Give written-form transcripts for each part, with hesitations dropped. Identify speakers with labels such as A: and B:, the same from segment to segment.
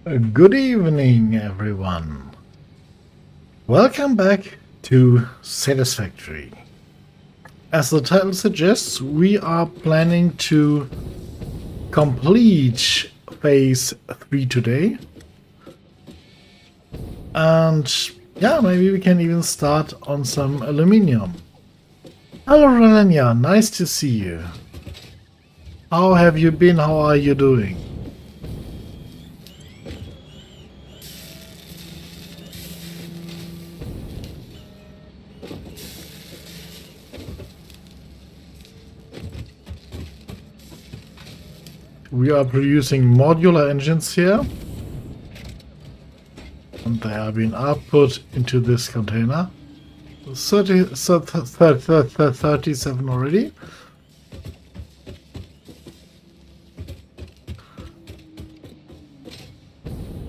A: Good evening, everyone. Welcome back to Satisfactory. As the title suggests, we are planning to complete phase 3 today. And yeah, maybe we can even start on some aluminium. Hello, Renania, nice to see you. How have you been? How are you doing? We are producing modular engines here. And they are being output into this container. 37 already.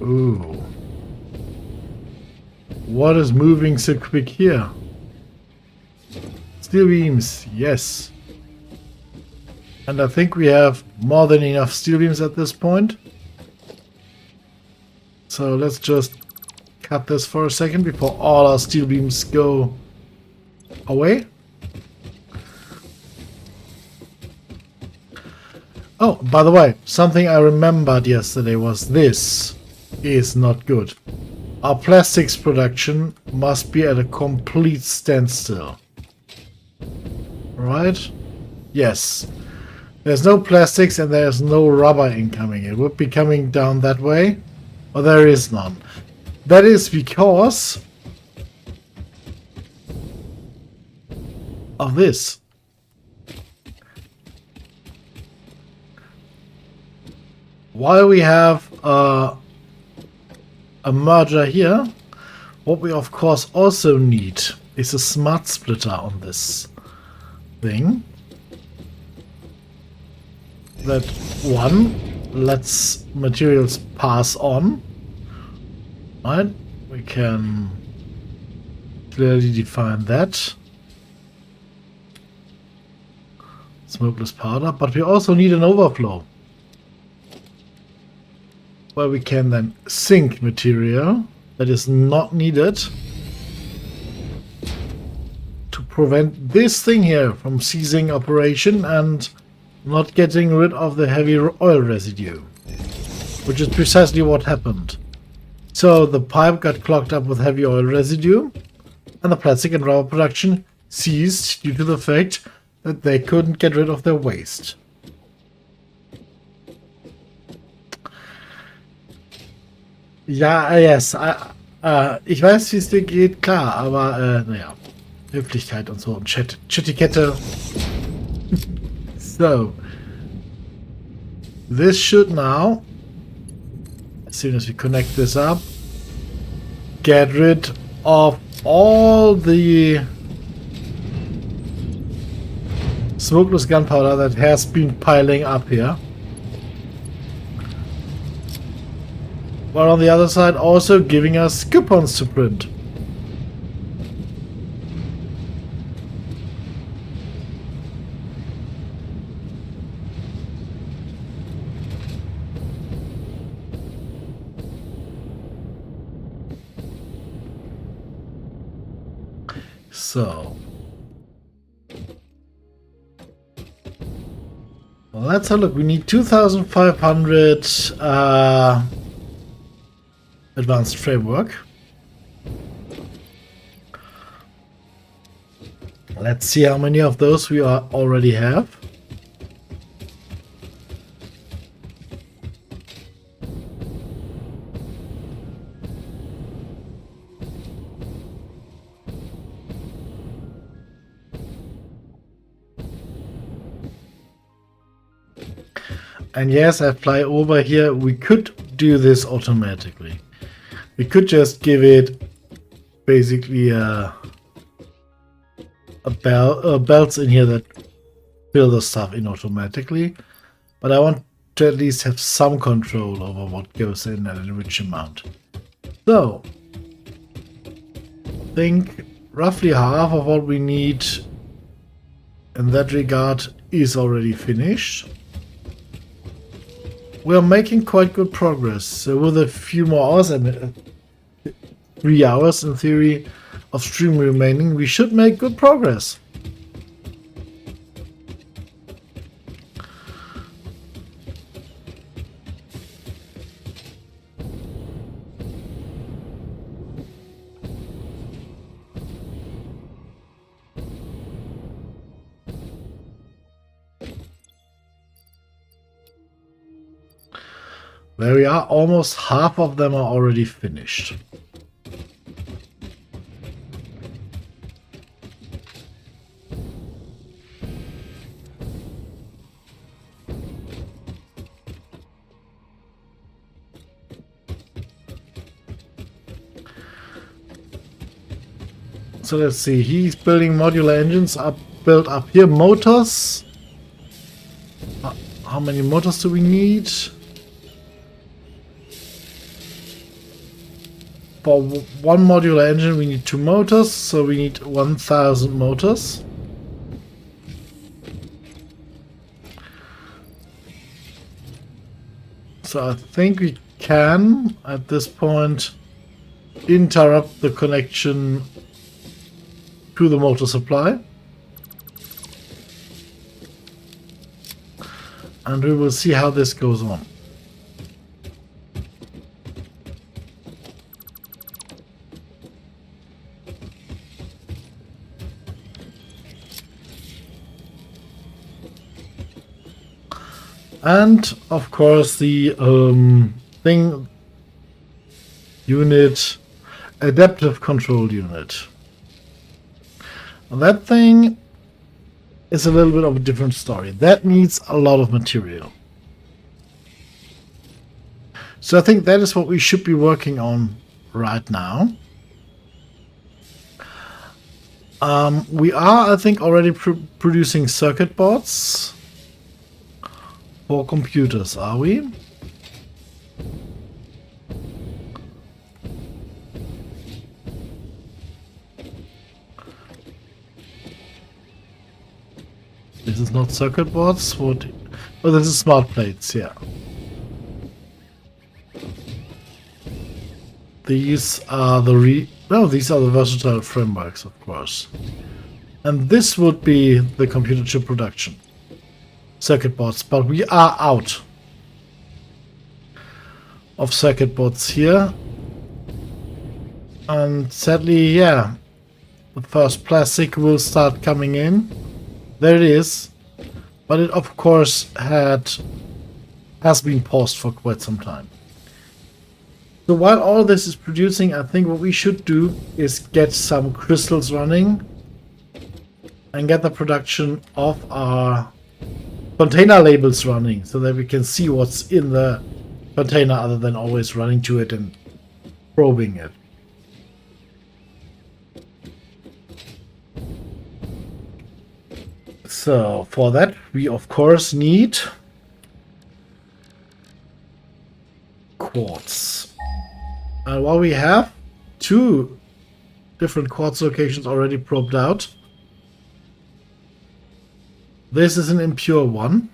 A: Ooh. What is moving so quick here? Steel beams, yes. And I think we have more than enough steel beams at this point. So let's just cut this for a second before all our steel beams go away. Oh, by the way, something I remembered yesterday was this is not good. Our plastics production must be at a complete standstill. Right? Yes. There's no plastics and there's no rubber incoming. It would be coming down that way, but there is none. That is because of this. While we have a merger here, what we of course also need is a smart splitter on this thing. That one lets materials pass on. Right? We can clearly define that. Smokeless powder, but we also need an overflow where we can then sink material that is not needed to prevent this thing here from ceasing operation and not getting rid of the heavy oil residue, which is precisely what happened. So the pipe got clogged up with heavy oil residue and the plastic and rubber production ceased due to the fact that they couldn't get rid of their waste. Ja, yes. Ich weiß, wie es dir geht, klar, aber naja, Höflichkeit und so und Chattikette. So, this should now, as soon as we connect this up, get rid of all the smokeless gunpowder that has been piling up here. But on the other side also giving us coupons to print. So well, let's have a look. We need 2,500 advanced framework. Let's see how many of those we already have. And yes, I fly over here. We could do this automatically. We could just give it basically belts in here that fill the stuff in automatically. But I want to at least have some control over what goes in at a which amount. So, I think roughly half of what we need in that regard is already finished. we're making quite good progress. So with a few more hours, 3 hours in theory of stream remaining, we should make good progress. There we are, almost half of them are already finished. So let's see, he's building modular engines built up here. Motors. How many motors do we need? For one modular engine we need 2 motors, so we need 1000 motors. So I think we can, at this point, interrupt the connection to the motor supply. And we will see how this goes on. And of course the thing unit, adaptive control unit. That thing is a little bit of a different story. That needs a lot of material. So I think that is what we should be working on right now. We are, I think, already producing circuit boards for computers, are we? This is not circuit boards. What? Oh, this is smart plates. Yeah. These are the these are the versatile frameworks, of course. And this would be the computer chip production circuit boards, but we are out of circuit boards here. And sadly, yeah, the first plastic will start coming in. There it is. But it, of course, has been paused for quite some time. So while all this is producing, I think what we should do is get some crystals running and get the production of our container labels running so that we can see what's in the container other than always running to it and probing it. So for that we of course need quartz. And while we have 2 different quartz locations already probed out, this is an impure one.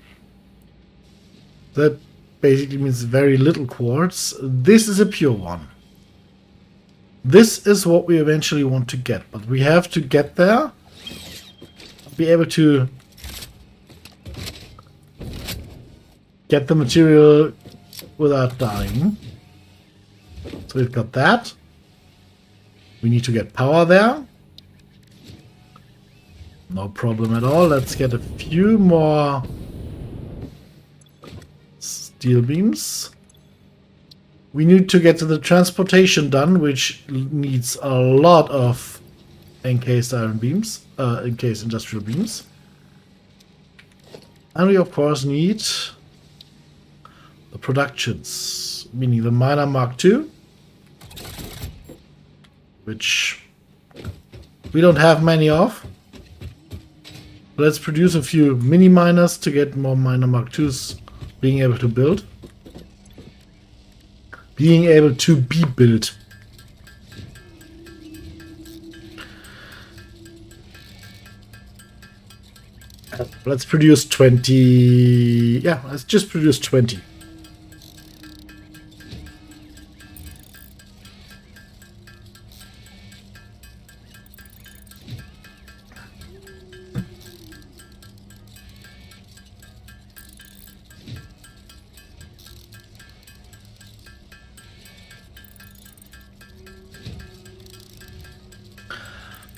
A: That basically means very little quartz. This is a pure one. This is what we eventually want to get, but we have to get there, be able to get the material without dying. So we've got that. We need to get power there. No problem at all. Let's get a few more steel beams. We need to get to the transportation done, which needs a lot of encased iron beams, encased industrial beams. And we of course need the productions, meaning the miner Mark II, which we don't have many of. Let's produce a few mini miners to get more miner Mark IIs being able to build. Being able to be built. Let's produce 20. Yeah, let's just produce 20.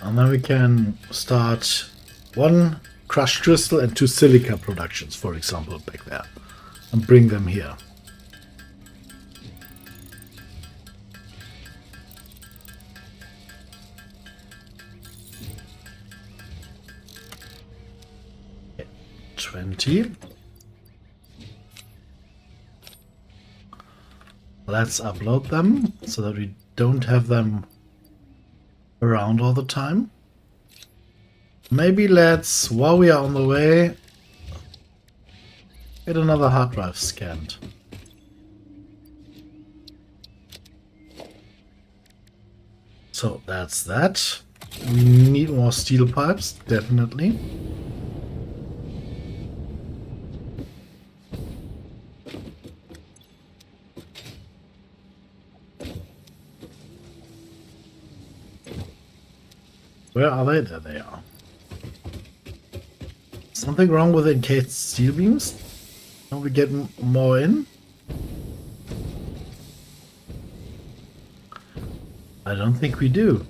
A: And then we can start 1 crushed crystal and 2 silica productions, for example, back there. And bring them here. Okay, 20. Let's upload them so that we don't have them around all the time. Maybe let's, while we are on the way, get another hard drive scanned. So that's that. We need more steel pipes, definitely. Where are they? There they are. Something wrong with encased steel beams? Can we get more in? I don't think we do.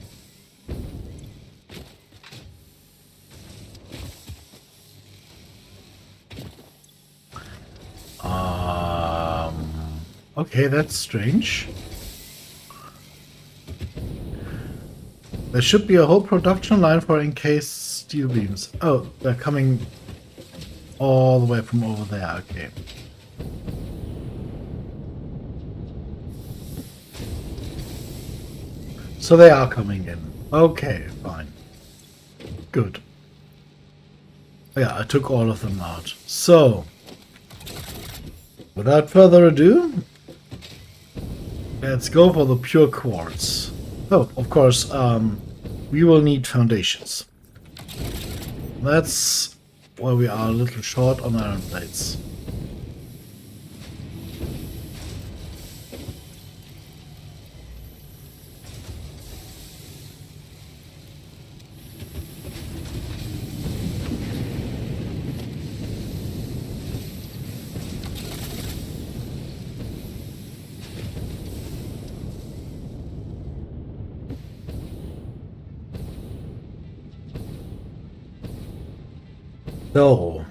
A: Okay, that's strange. There should be a whole production line for encased steel beams. Oh, they're coming all the way from over there. Okay. So they are coming in. Okay, fine. Good. Yeah, I took all of them out. So, without further ado, let's go for the pure quartz. Oh, of course, we will need foundations. That's why we are a little short on iron plates. So,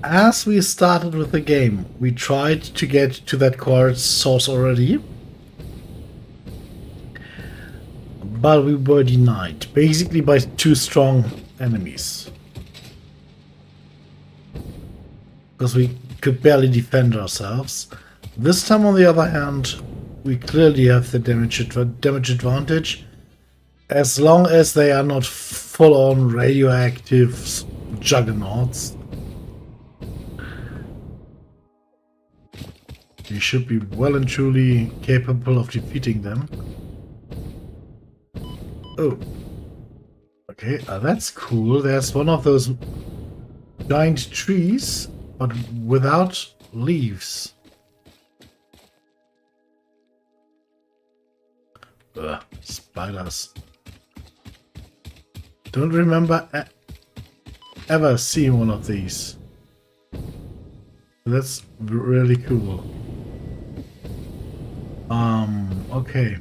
A: as we started with the game, we tried to get to that quartz source already, but we were denied, basically by 2 strong enemies. Because we could barely defend ourselves. This time, on the other hand, we clearly have the damage advantage, as long as they are not full-on radioactive juggernauts. We should be well and truly capable of defeating them. Oh. Okay, that's cool. There's one of those giant trees, but without leaves. Ugh, spiders. Don't remember ever seeing one of these. That's really cool. Okay.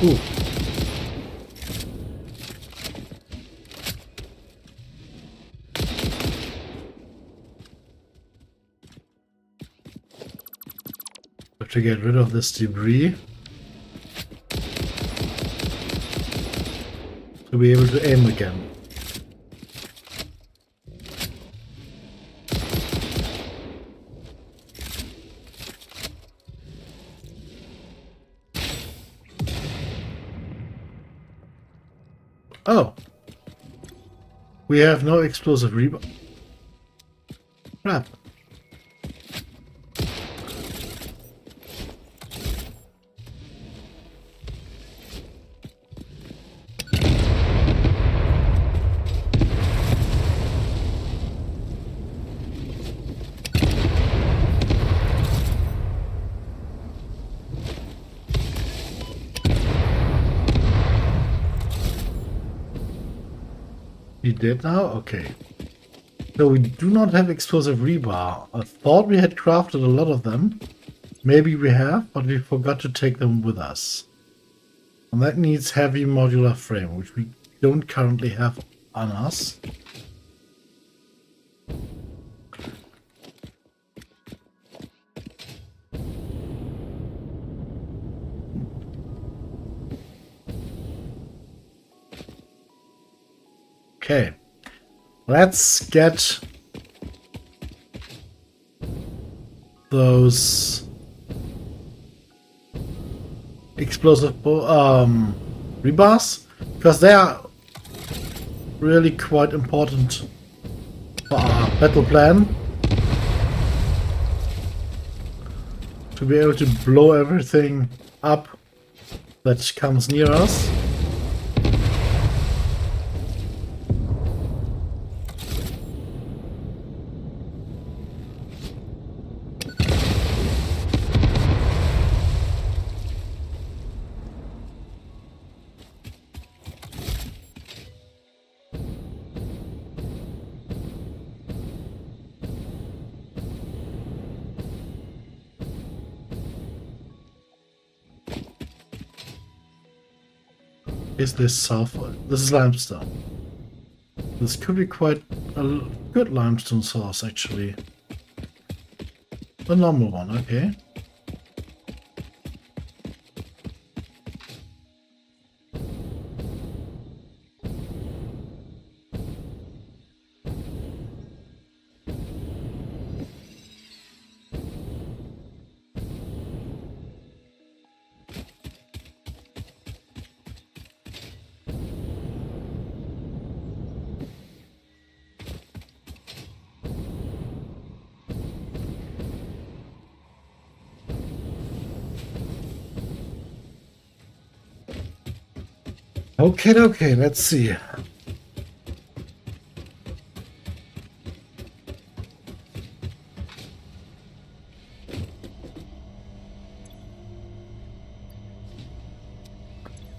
A: Ooh. To get rid of this debris, to be able to aim again. Oh, we have no explosive rebound. Crap. He did now? Okay. So we do not have explosive rebar. I thought we had crafted a lot of them. Maybe we have, but we forgot to take them with us. And that needs heavy modular frame, which we don't currently have on us. Okay. Let's get those explosive rebars, because they are really quite important for our battle plan. To be able to blow everything up that comes near us. Is this sulfur? This is limestone. This could be quite a good limestone source, actually. The normal one, okay. Okay, let's see.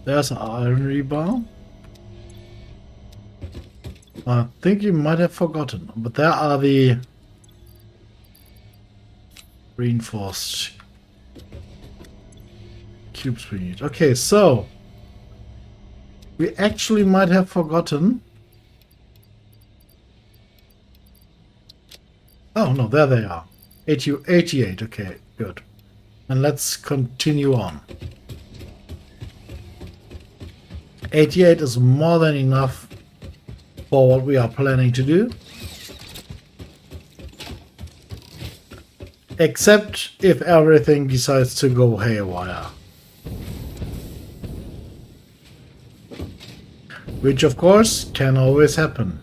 A: There's an iron rebar. I think you might have forgotten, but there are the reinforced cubes we need. Okay, so we actually might have forgotten. Oh no, there they are. 88, okay, good. And let's continue on. 88 is more than enough for what we are planning to do. Except if everything decides to go haywire. Which of course can always happen.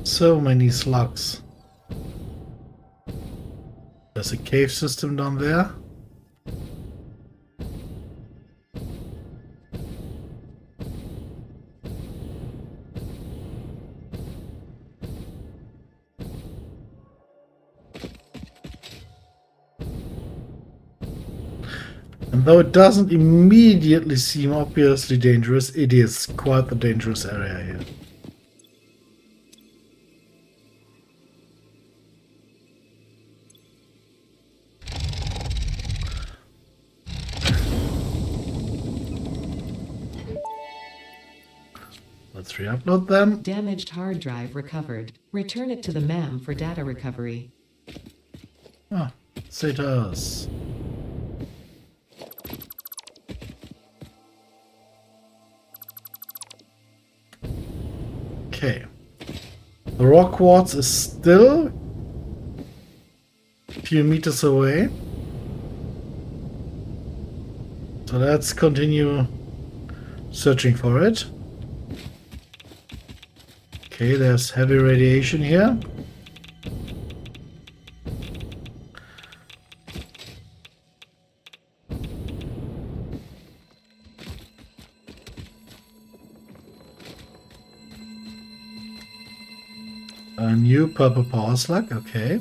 A: So many slugs. There's a cave system down there. And though it doesn't immediately seem obviously dangerous, it is quite the dangerous area here. Let's re-upload them.
B: Damaged hard drive recovered. Return it to the MAM for data recovery.
A: Ah, status. Okay. The raw quartz is still few meters away. So let's continue searching for it. Okay, there's heavy radiation here. A new purple power slug, okay.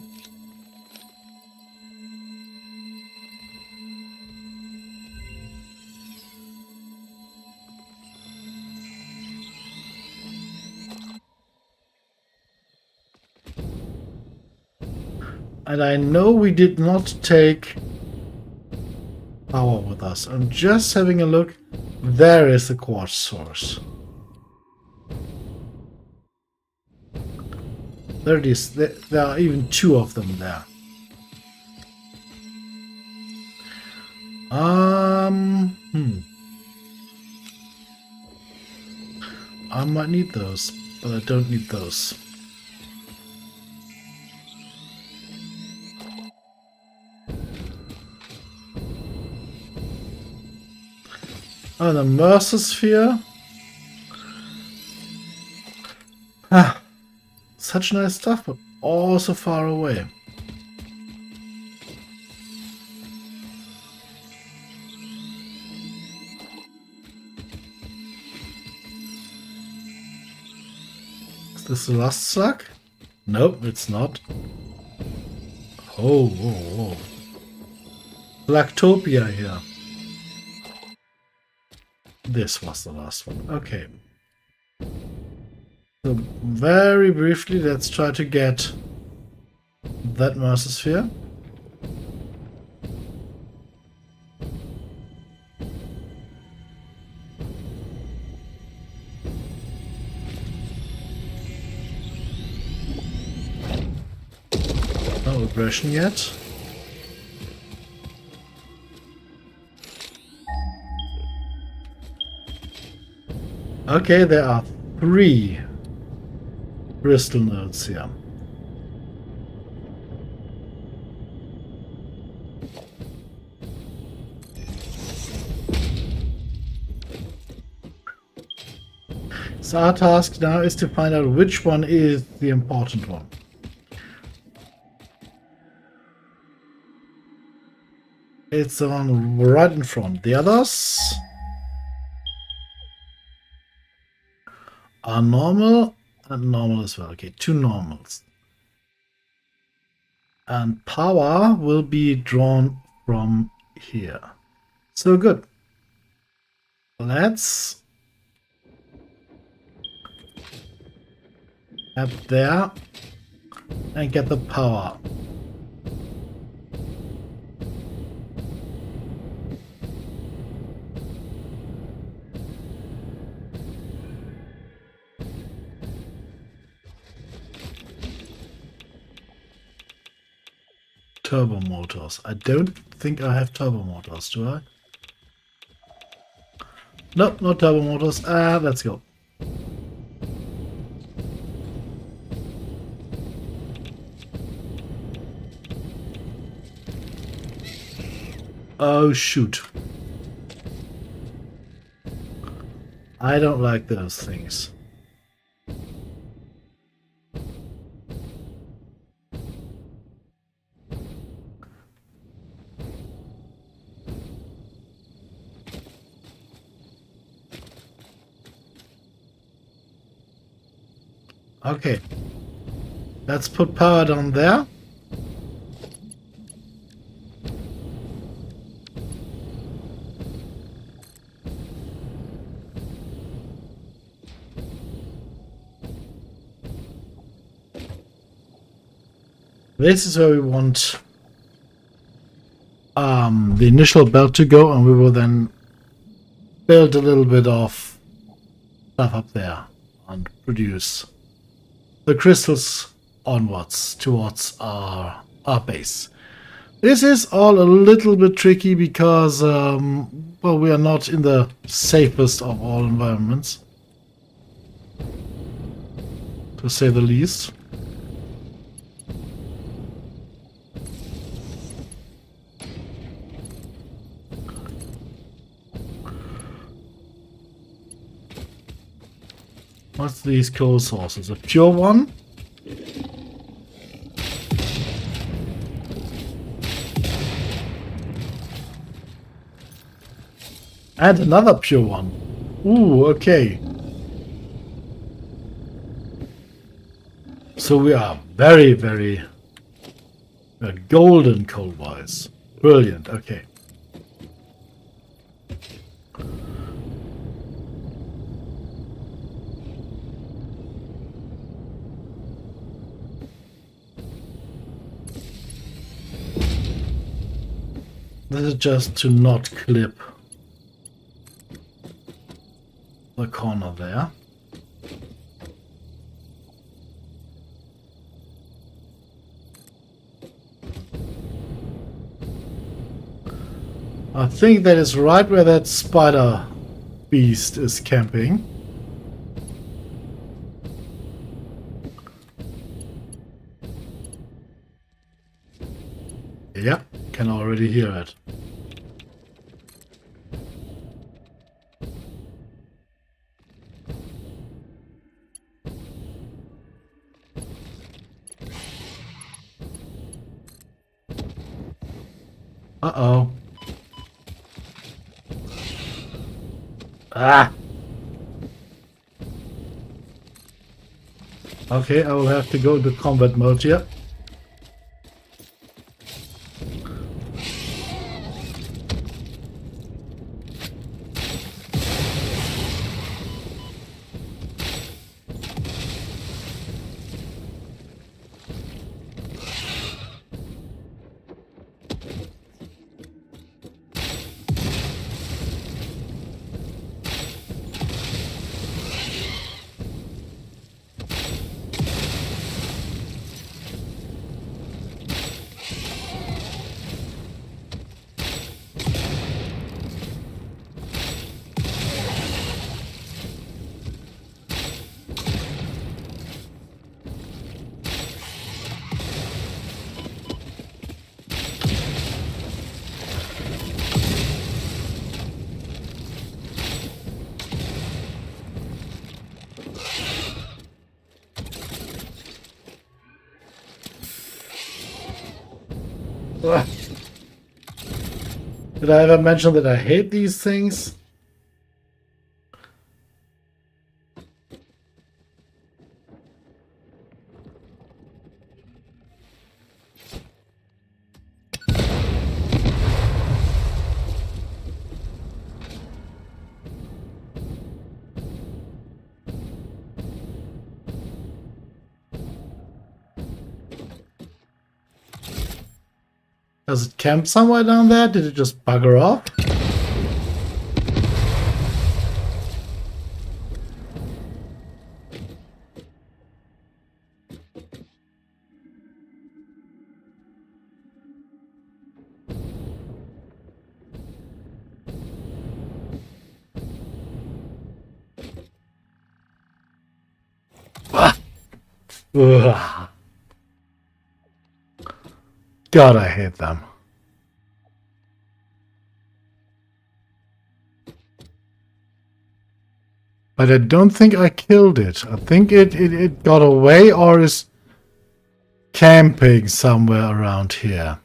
A: And I know we did not take power with us. I'm just having a look. There is the quartz source. There it is. There are even two of them there. I might need those, but I don't need those. Oh, the Mercer Sphere. Ah, such nice stuff, but also far away. Is this the last slug? Nope, it's not. Oh, whoa, whoa. Blacktopia here. This was the last one. Okay. So very briefly, let's try to get that Mercer Sphere. No aggression yet. Okay, there are 3 crystal nodes here. So our task now is to find out which one is the important one. It's the one right in front. The others are normal and normal as well. Okay, 2 normals. And power will be drawn from here. So good. Let's head there and get the power. Turbo motors. I don't think I have turbo motors, do I? Nope, no turbo motors. Let's go. Oh, shoot. I don't like those things. Okay, let's put power down there. This is where we want the initial belt to go, and we will then build a little bit of stuff up there and produce the crystals onwards towards our base. This is all a little bit tricky because, well, we are not in the safest of all environments, to say the least. these coal sources? A pure one? And another pure one. Ooh, okay. So we are very, very golden coal-wise. Brilliant, okay. This is just to not clip the corner there. I think that is right where that spider beast is camping. Yeah, can already hear it. Uh-oh. Ah! Okay, I will have to go into combat mode here. Ugh. Did I ever mention that I hate these things? Does it camp somewhere down there? Did it just bugger off? Ugh. God, I hate them. But I don't think I killed it. I think it got away or is camping somewhere around here.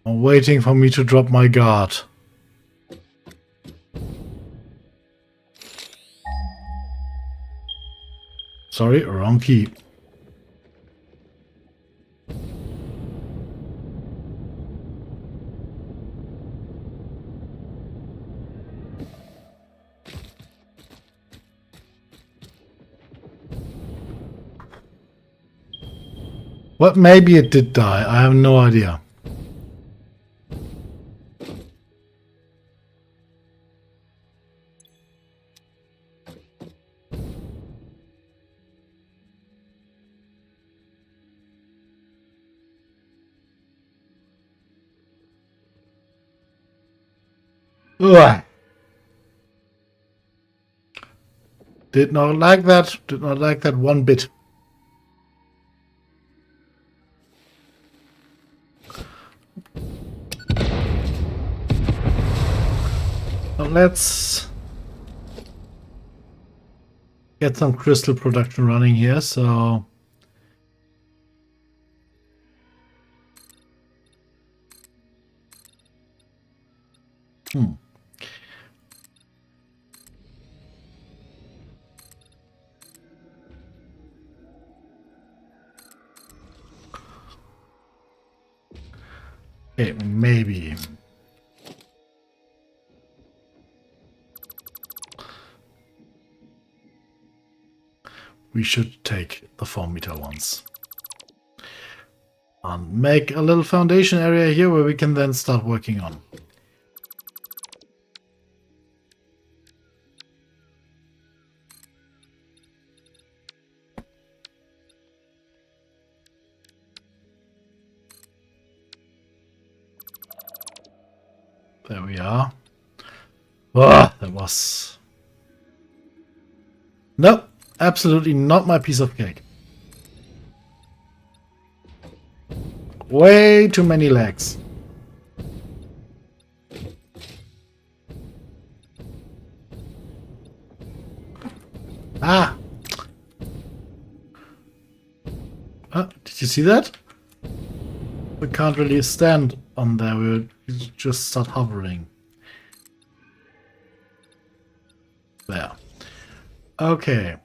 A: I'm waiting for me to drop my guard. Sorry, wrong key. Well, maybe it did die. I have no idea. Ugh. Did not like that. Did not like that one bit. Now let's get some crystal production running here, so... Okay, maybe. We should take the 4-meter ones. And make a little foundation area here where we can then start working on. There we are. Ah, that was... Nope, absolutely not my piece of cake. Way too many legs. Ah! Did you see that? We can't really stand on there, we'll just start hovering. There. Okay.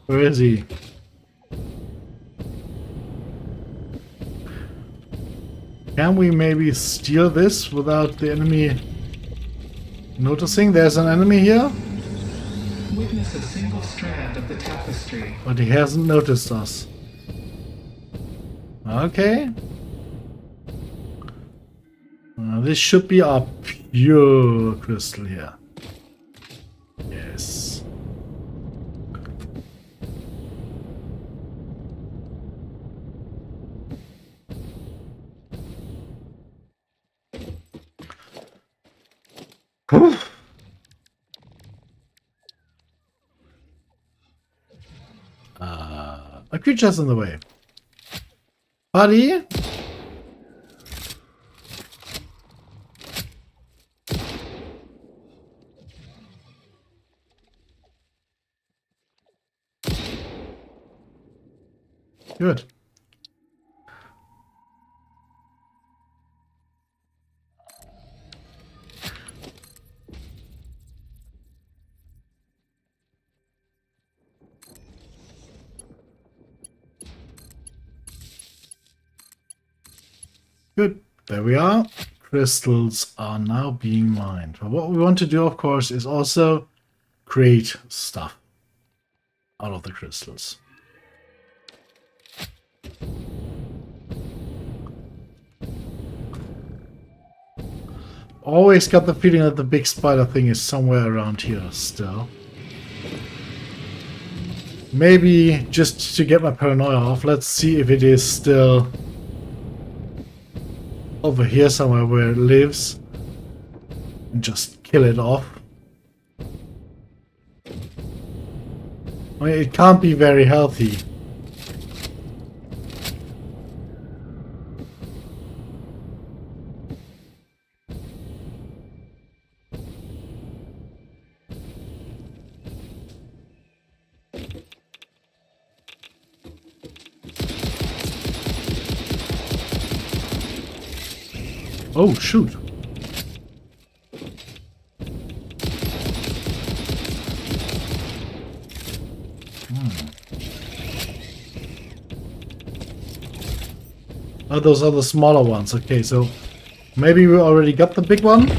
A: Where is he? Can we maybe steal this without the enemy noticing? There's an enemy here.
C: Witness a single strand of the tapestry.
A: But he hasn't noticed us. Okay. This should be a pure crystal here. Yes. A creature's in the way. Buddy? Good. Good. There we are. Crystals are now being mined. But what we want to do, of course, is also create stuff out of the crystals. Always got the feeling that the big spider thing is somewhere around here still. Maybe just to get my paranoia off, let's see if it is still over here somewhere where it lives. And just kill it off. I mean, it can't be very healthy. Oh, shoot. Oh, those are the smaller ones. Okay, so maybe we already got the big one.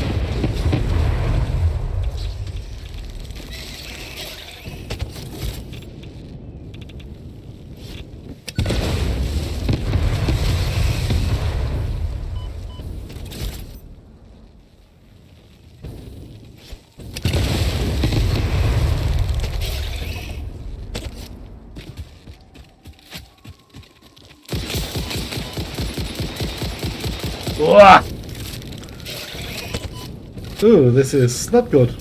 A: Wah! Ooh, this is not good.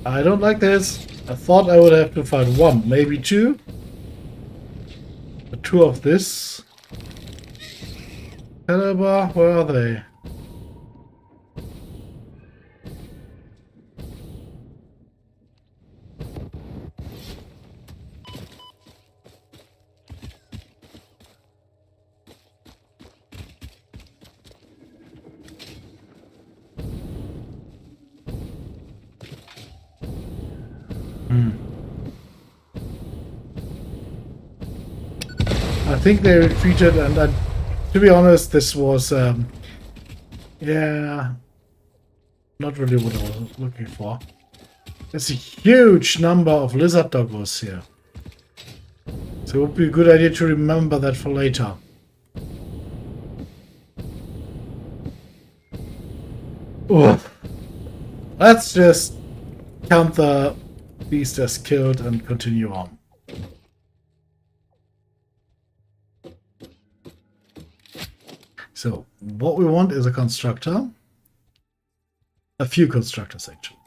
A: I don't like this. I thought I would have to find one, maybe two. But two of this. Caliber, where are they? I think they retreated, and to be honest, this was, yeah, not really what I was looking for. There's a huge number of lizard doggos here. So it would be a good idea to remember that for later. Oof. Let's just count the beast as killed and continue on. So, what we want is a constructor. A few constructors, actually.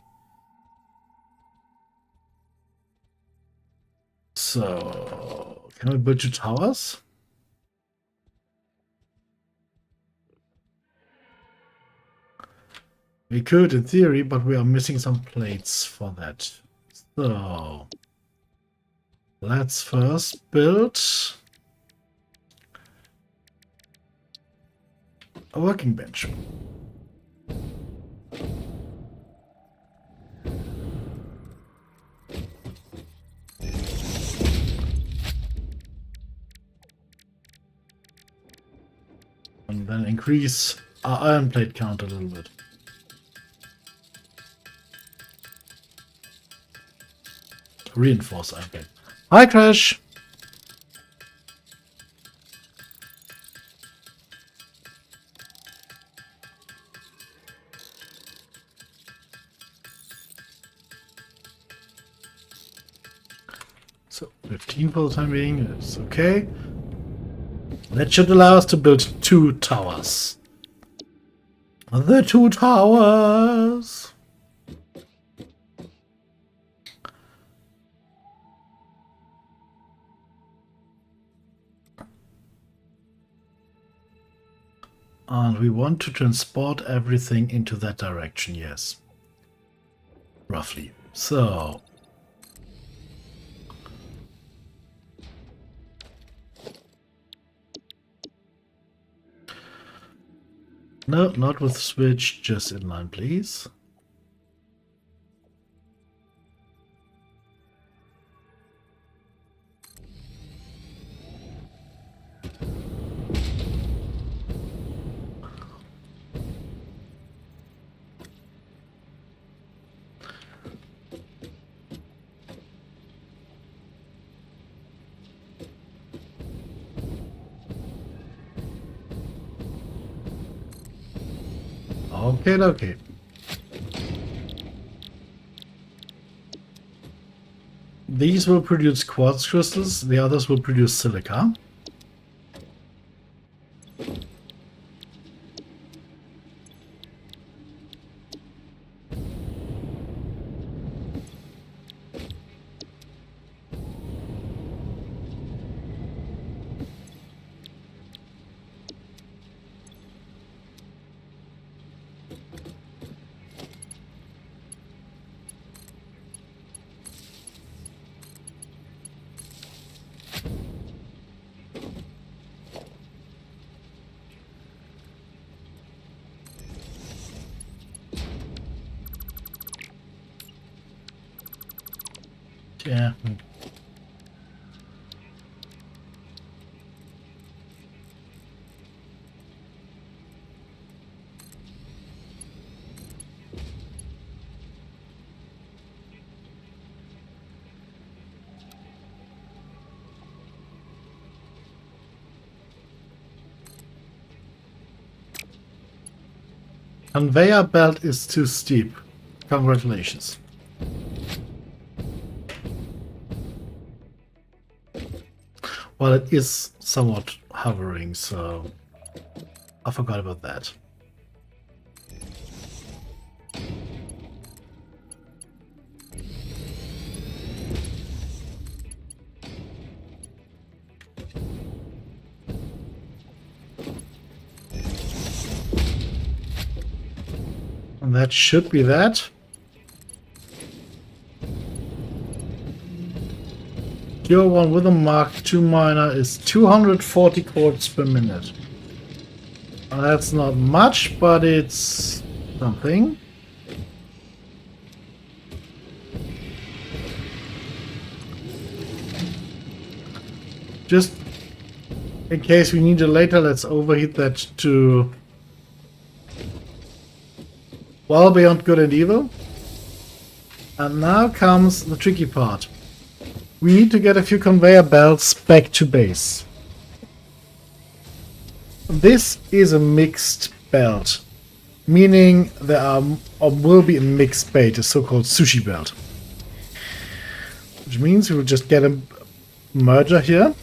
A: So, can we build 2 towers? We could, in theory, but we are missing some plates for that. So, let's first build a working bench. And then increase our iron plate count a little bit. Reinforce iron plate. Hi, Crash! So, 15 for the time being, it's okay. That should allow us to build 2 towers. The 2 towers! And we want to transport everything into that direction, yes. Roughly. So... no, not with switch, just inline, please. Okay, okay. These will produce quartz crystals, the others will produce silica. Yeah. Conveyor belt is too steep. Congratulations. Well, it is somewhat hovering, so I forgot about that. And that should be that. Your one with a Mark II miner is 240 quartz per minute. Well, that's not much, but it's something. Just in case we need it later, let's overheat that to well beyond good and evil. And now comes the tricky part. We need to get a few conveyor belts back to base. This is a mixed belt, meaning there are or will be a mixed bait, a so-called sushi belt. Which means we will just get a merger here.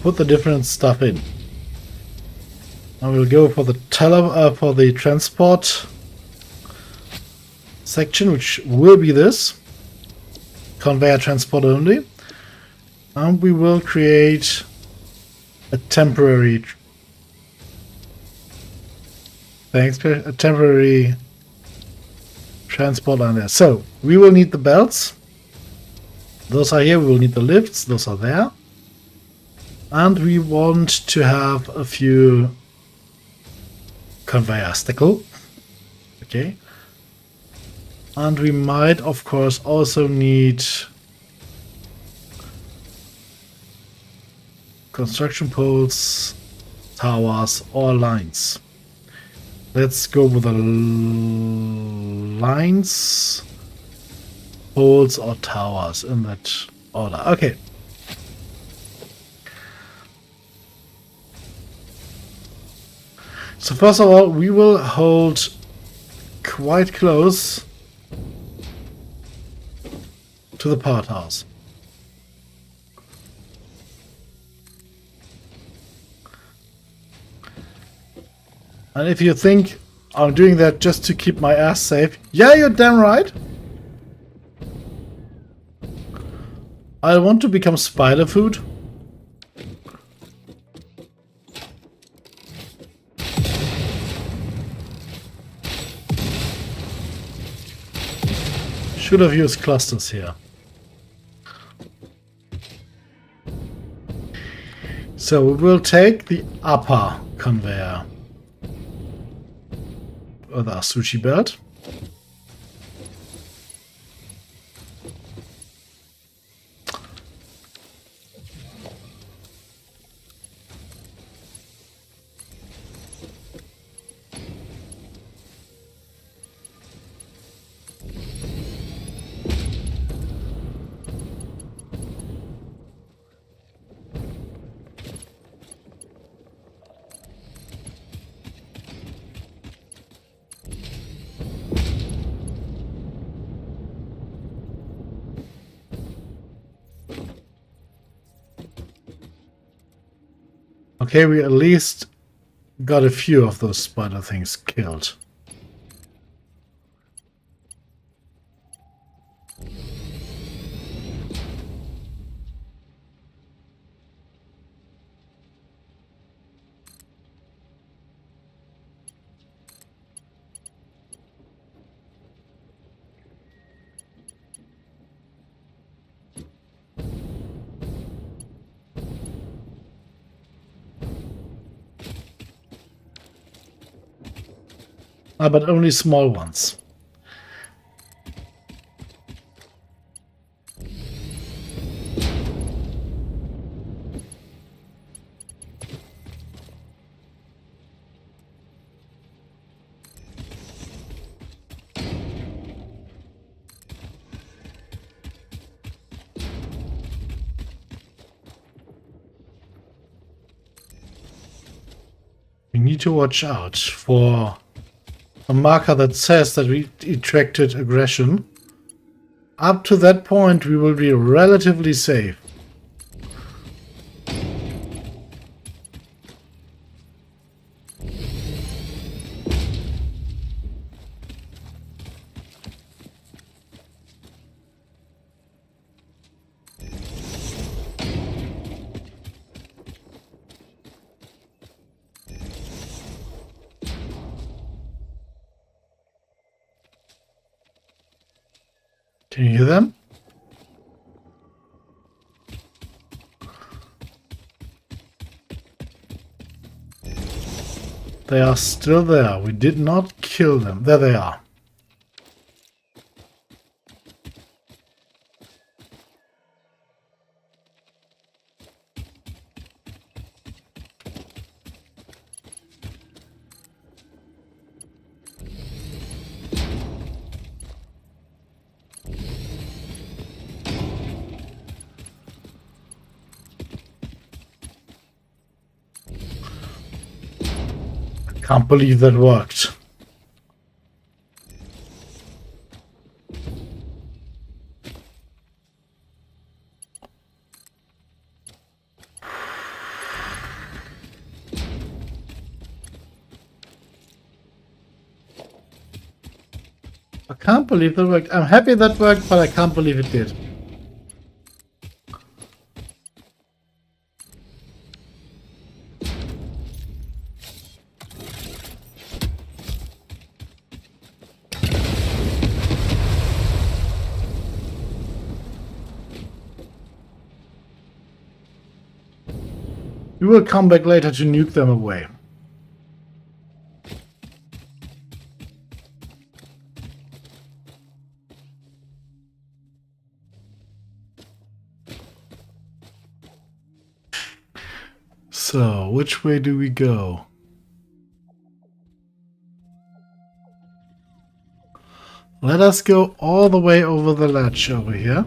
A: Put the different stuff in. I will go for the transport section, which will be this conveyor transport only, and we will create a temporary transport line there. So we will need the belts. Those are here. We will need the lifts. Those are there. And we want to have a few conveyor stickle. Okay. And we might, of course, also need construction poles, towers, or lines. Let's go with the lines, poles, or towers in that order. Okay. So first of all, we will hold quite close to the power towers. And if you think I'm doing that just to keep my ass safe, yeah, you're damn right. I want to become spider food. Should have used clusters here. So we will take the upper conveyor with our sushi belt. Okay, we at least got a few of those spider things killed. But only small ones. need to watch out for a marker that says that we attracted aggression. Up to that point, we will be relatively safe. Can you hear them? They are still there. We did not kill them. There they are. Can't believe that worked. I can't believe that worked. I'm happy that worked, but I can't believe it did. We will come back later to nuke them away. So, which way do we go? Let us go all the way over the ledge over here.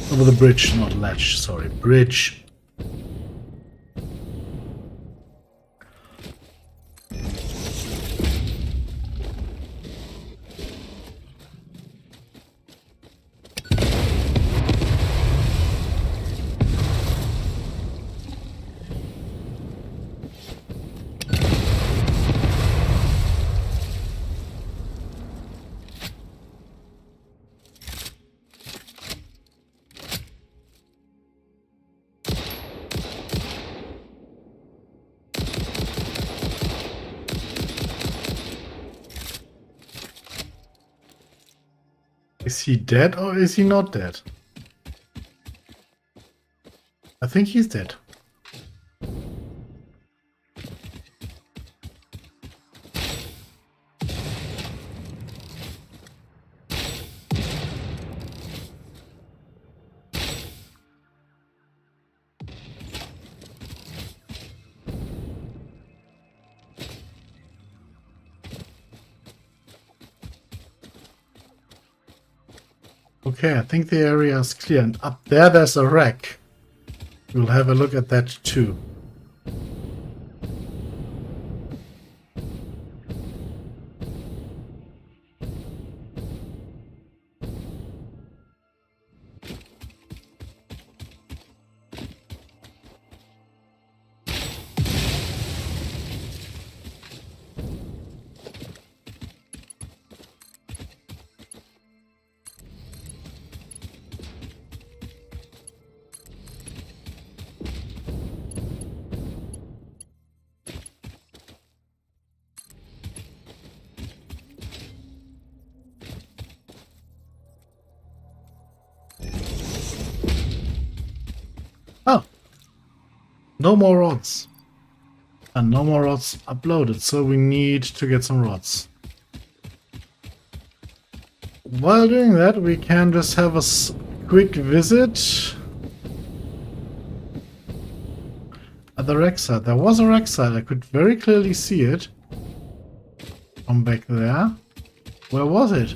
A: Over the bridge, not ledge, sorry, bridge. Is he dead or is he not dead? I think he's dead. Okay, I think the area is clear, and up there there's a wreck. We'll have a look at that too. Oh, no more rods. And no more rods uploaded, so we need to get some rods. While doing that, we can just have a quick visit at the wreck site. There was a wreck site. I could very clearly see it from back there. Where was it?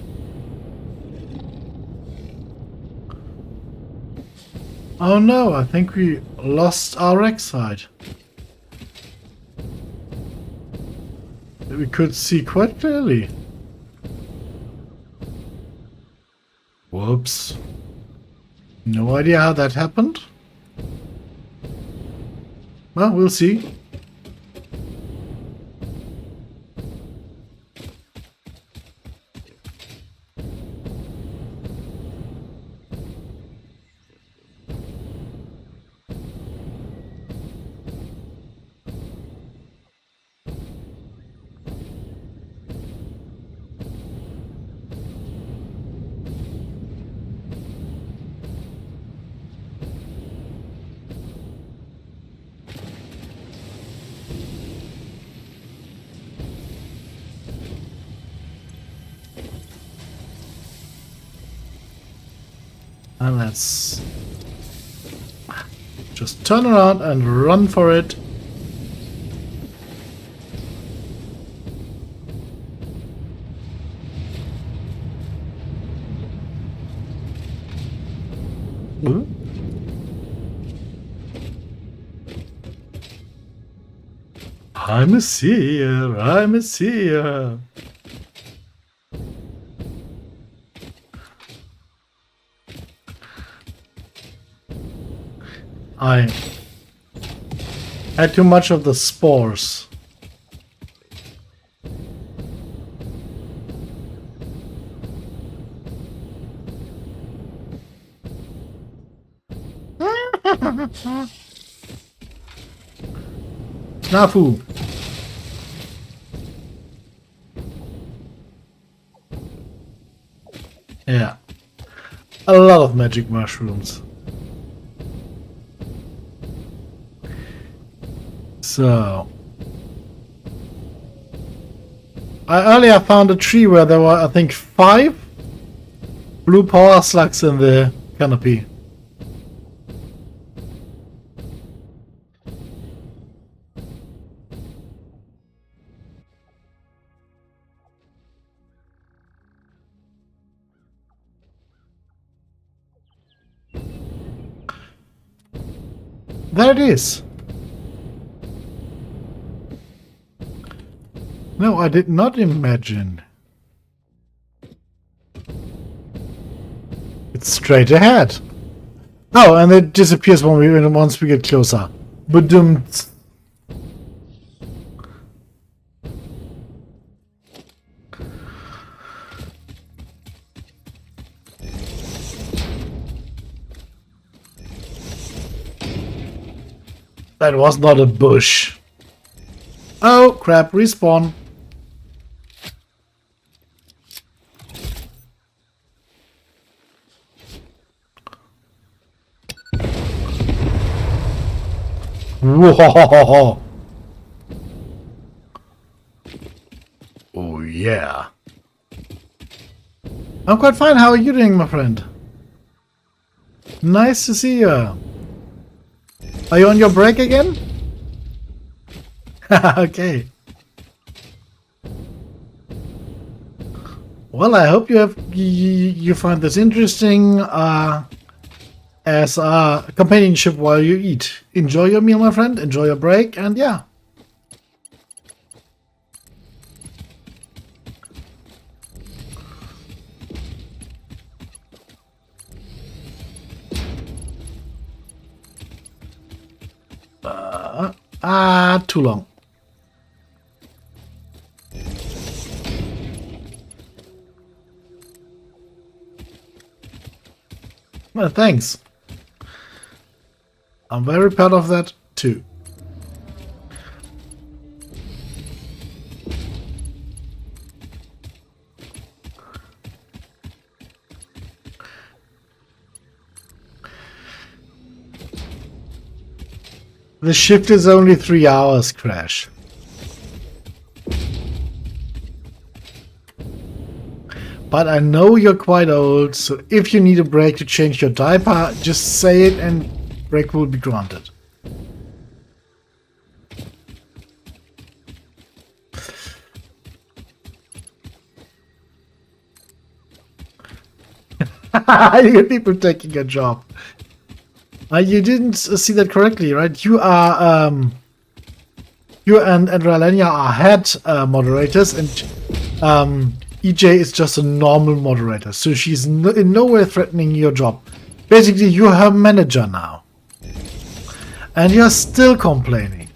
A: Oh no, I think we lost our wreck site. We could see quite clearly. Whoops. No idea how that happened. Well, we'll see. And let's just turn around and run for it. Ooh. I'm a seer, I'm a seer. I had too much of the spores. Snafu. Yeah. A lot of magic mushrooms. So, I earlier found a tree where there were, I think, 5 blue power slugs in the canopy. There it is. No, I did not imagine. It's straight ahead. Oh, and it disappears once we get closer. Badum. That was not a bush. Oh crap, respawn. Whoa! Oh yeah. I'm quite fine. How are you doing, my friend? Nice to see you. Are you on your break again? Okay. Well, I hope you find this interesting as a companionship while you eat. Enjoy your meal, my friend. Enjoy your break, and yeah. Too long. Well, thanks. I'm very proud of that too. The shift is only 3 hours, Crash. But I know you're quite old, so if you need a break to change your diaper, just say it and break will be granted. You people taking a job. You didn't see that correctly, right? You are you and Ralenia are head moderators, and EJ is just a normal moderator, so she's in no way threatening your job. Basically, you're her manager now, and you're still complaining.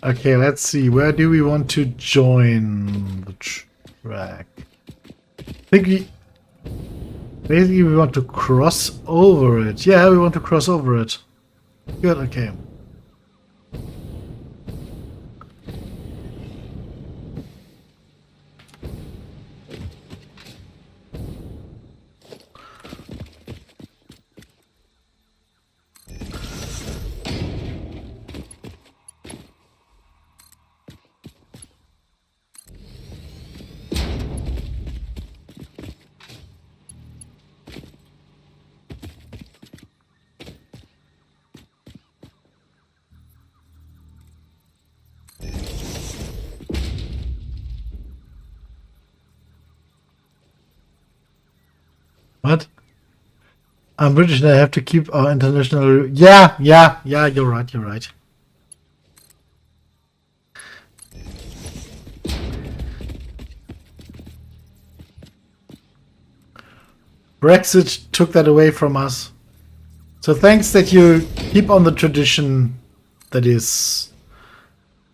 A: Okay, let's see. Where do we want to join the track? I think basically we want to cross over it. Yeah, we want to cross over it. Good, okay. What? I'm British and I have to keep our international... Yeah, you're right, you're right. Brexit took that away from us. So thanks that you keep on the tradition. That is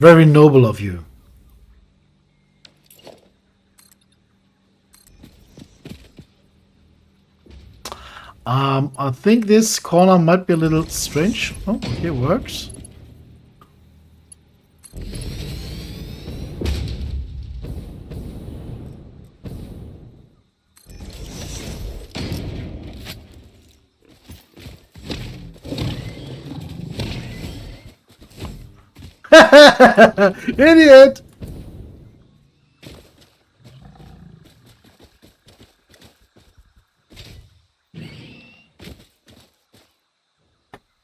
A: very noble of you. I think this corner might be a little strange. Oh, okay, works. Idiot!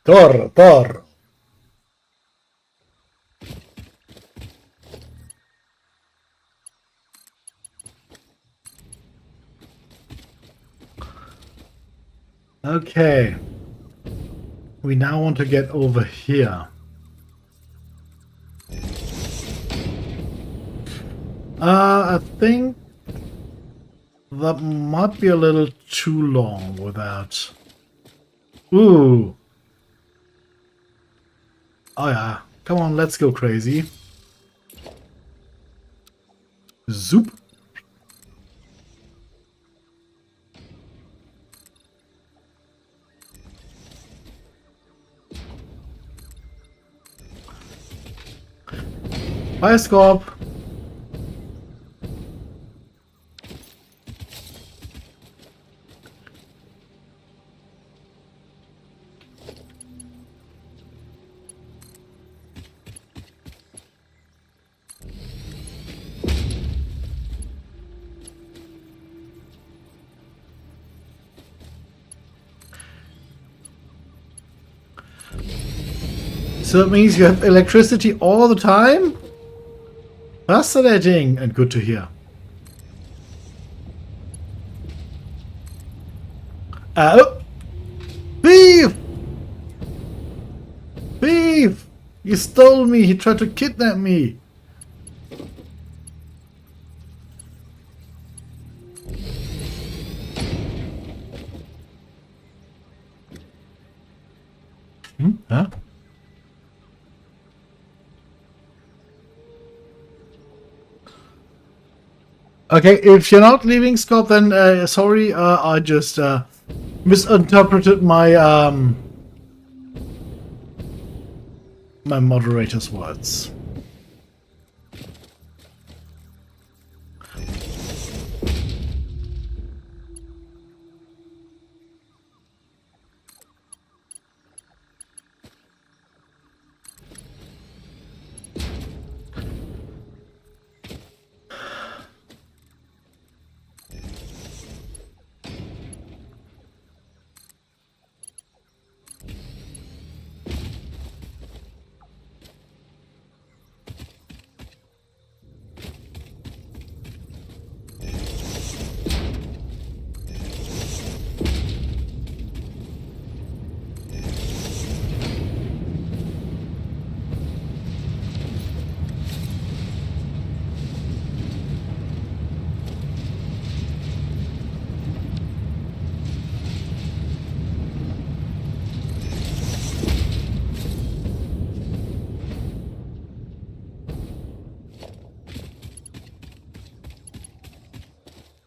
A: Tor. Okay. We now want to get over here. I think that might be a little too long without... Ooh. Oh yeah. Come on, let's go crazy. Zoop. Bioscope. So that means you have electricity all the time? Fascinating and good to hear. Oh! Thief! Thief! He stole me! He tried to kidnap me! Huh? Okay, if you're not leaving Scope, then sorry, I just misinterpreted my my moderator's words.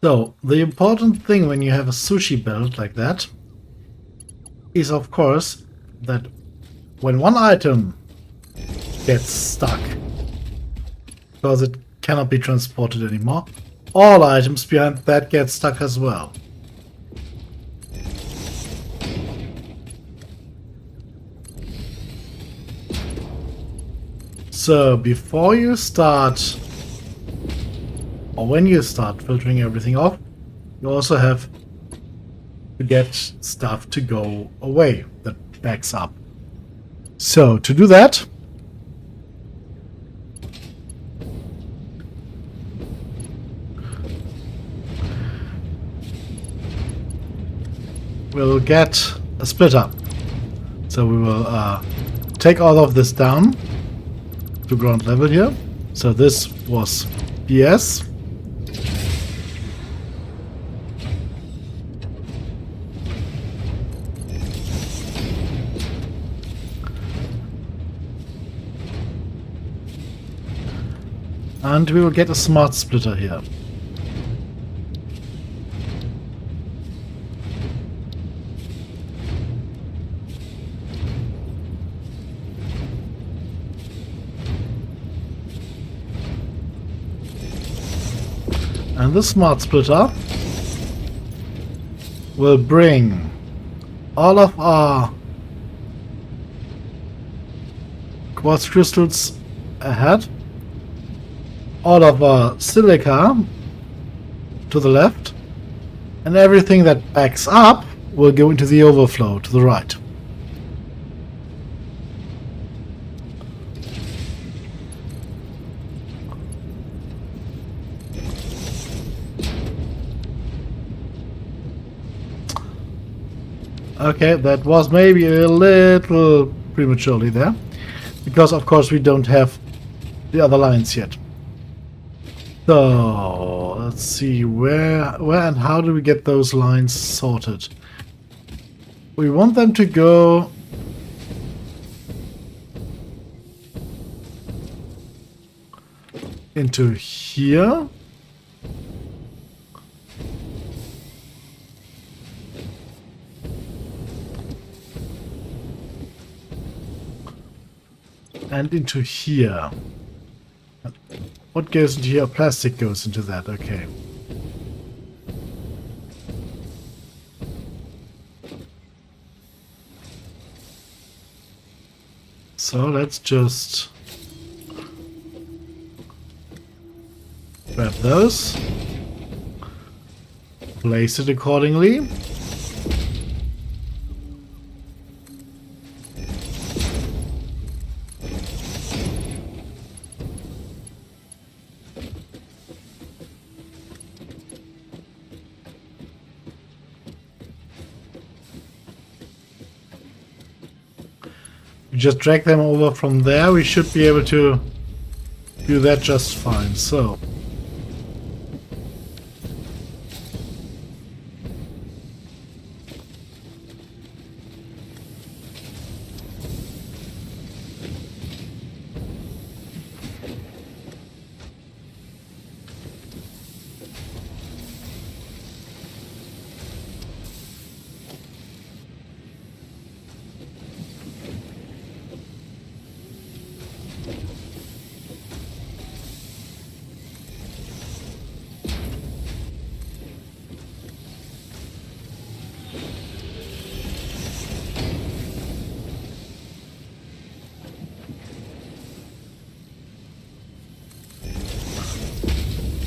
A: So, the important thing when you have a sushi belt like that is, of course, that when one item gets stuck, because it cannot be transported anymore, all items behind that get stuck as well. So, before you start, or when you start filtering everything off, you also have to get stuff to go away that backs up. So, to do that, we'll get a splitter. So we will take all of this down to ground level here. So this was BS. And we will get a smart splitter here. And the smart splitter will bring all of our quartz crystals ahead, all of our silica to the left, and everything that backs up will go into the overflow to the right. Okay, that was maybe a little prematurely there, because of course we don't have the other lines yet. So let's see where and how do we get those lines sorted? We want them to go into here. And into here. What goes into here? Plastic goes into that, okay. So let's just grab those, place it accordingly. Just drag them over from there. We should be able to do that just fine. So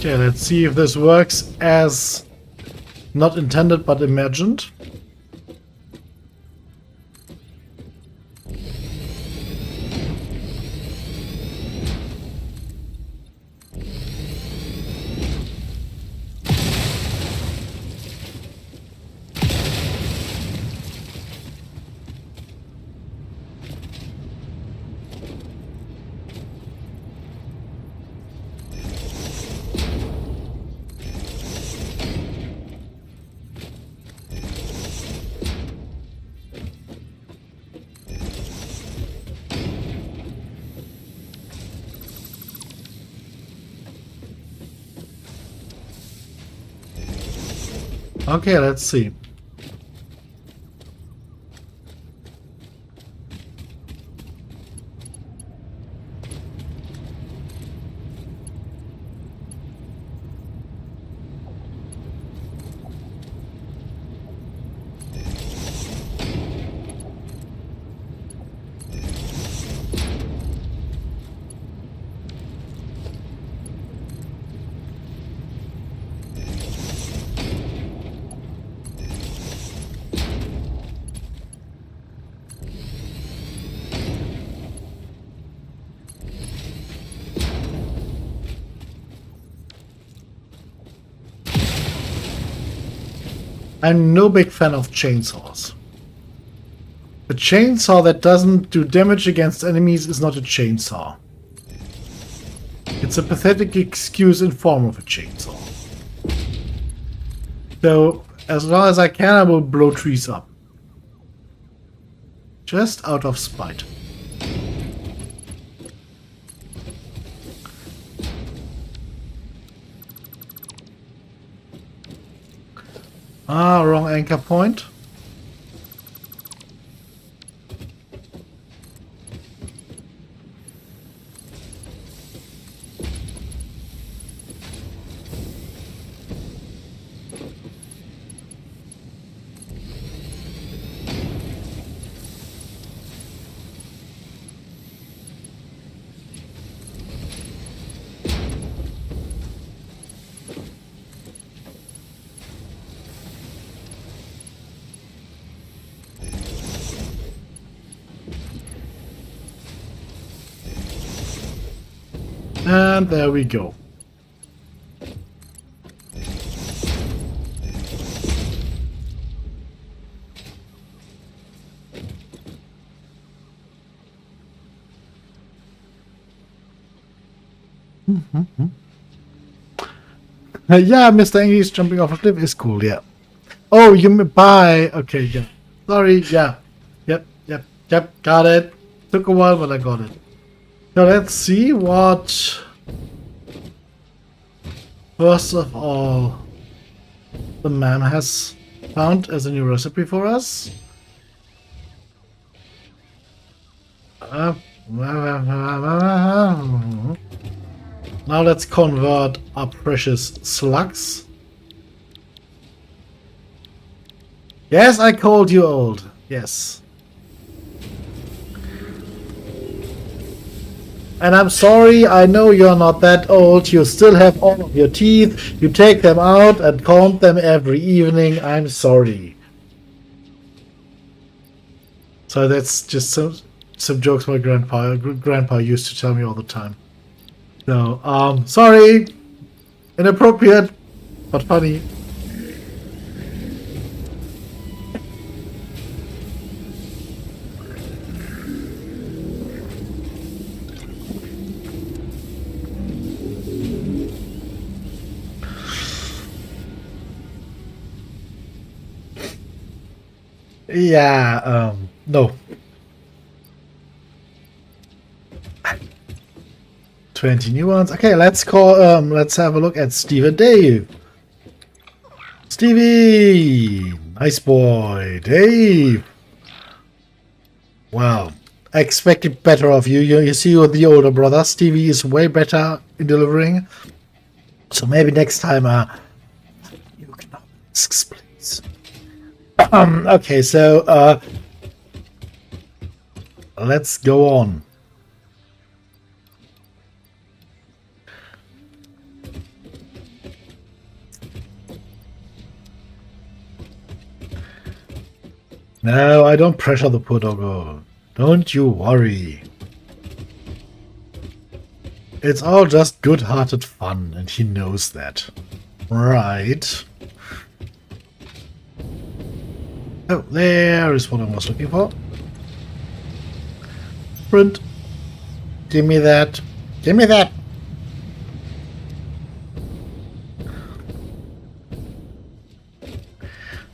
A: okay, let's see if this works as not intended but imagined. Okay, let's see. I'm no big fan of chainsaws. A chainsaw that doesn't do damage against enemies is not a chainsaw. It's a pathetic excuse in form of a chainsaw. So, as long as I can, I will blow trees up. Just out of spite. Ah, wrong anchor point. And there we go. Yeah, Mr. English jumping off a cliff is cool, yeah. Oh, you mean buy. Okay, yeah. Sorry, yeah. Yep, got it. Took a while, but I got it. So let's see what... First of all, the man has found as a new recipe for us. Now let's convert our precious slugs. Yes, I called you old. Yes. And I'm sorry, I know you're not that old. You still have all of your teeth. You take them out and comb them every evening. I'm sorry. So that's just some jokes my grandpa used to tell me all the time. So, sorry. Inappropriate, but funny. Yeah, no. 20 new ones. Okay, let's have a look at Steve and Dave. Stevie! Nice boy. Dave! Well, I expected better of you. You see, you're the older brother. Stevie is way better in delivering. So maybe next time, you can ask, please. Okay, so, let's go on. No, I don't pressure the poor doggo. Don't you worry. It's all just good-hearted fun, and he knows that. Right. Oh, there is what I was looking for. Print. Give me that. Give me that.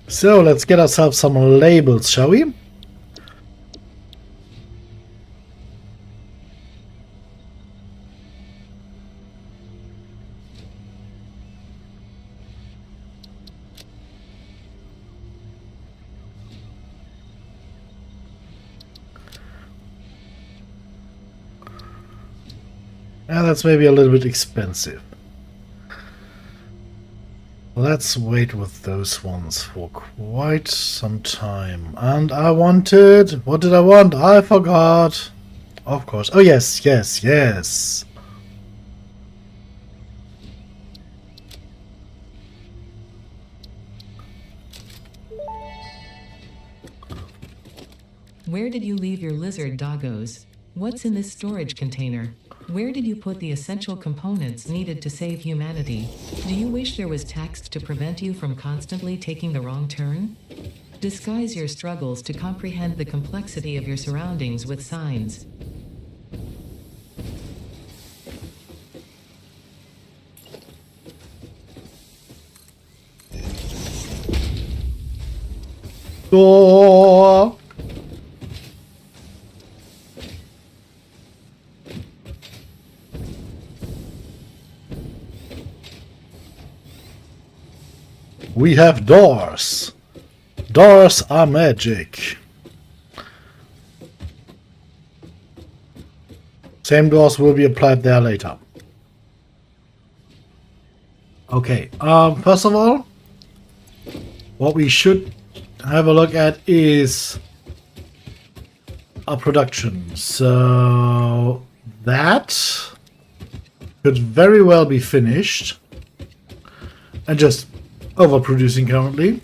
A: So, let's get ourselves some labels, shall we? And that's maybe a little bit expensive. Let's wait with those ones for quite some time. And I wanted... What did I want? I forgot. Of course. Oh, yes, yes, yes.
B: Where did you leave your lizard doggos? What's in this storage container? Where did you put the essential components needed to save humanity? Do you wish there was text to prevent you from constantly taking the wrong turn? Disguise your struggles to comprehend the complexity of your surroundings with signs.
A: Door. We have doors. Doors are magic. Same doors will be applied there later. Okay, first of all, what we should have a look at is our production. So that could very well be finished and just overproducing currently.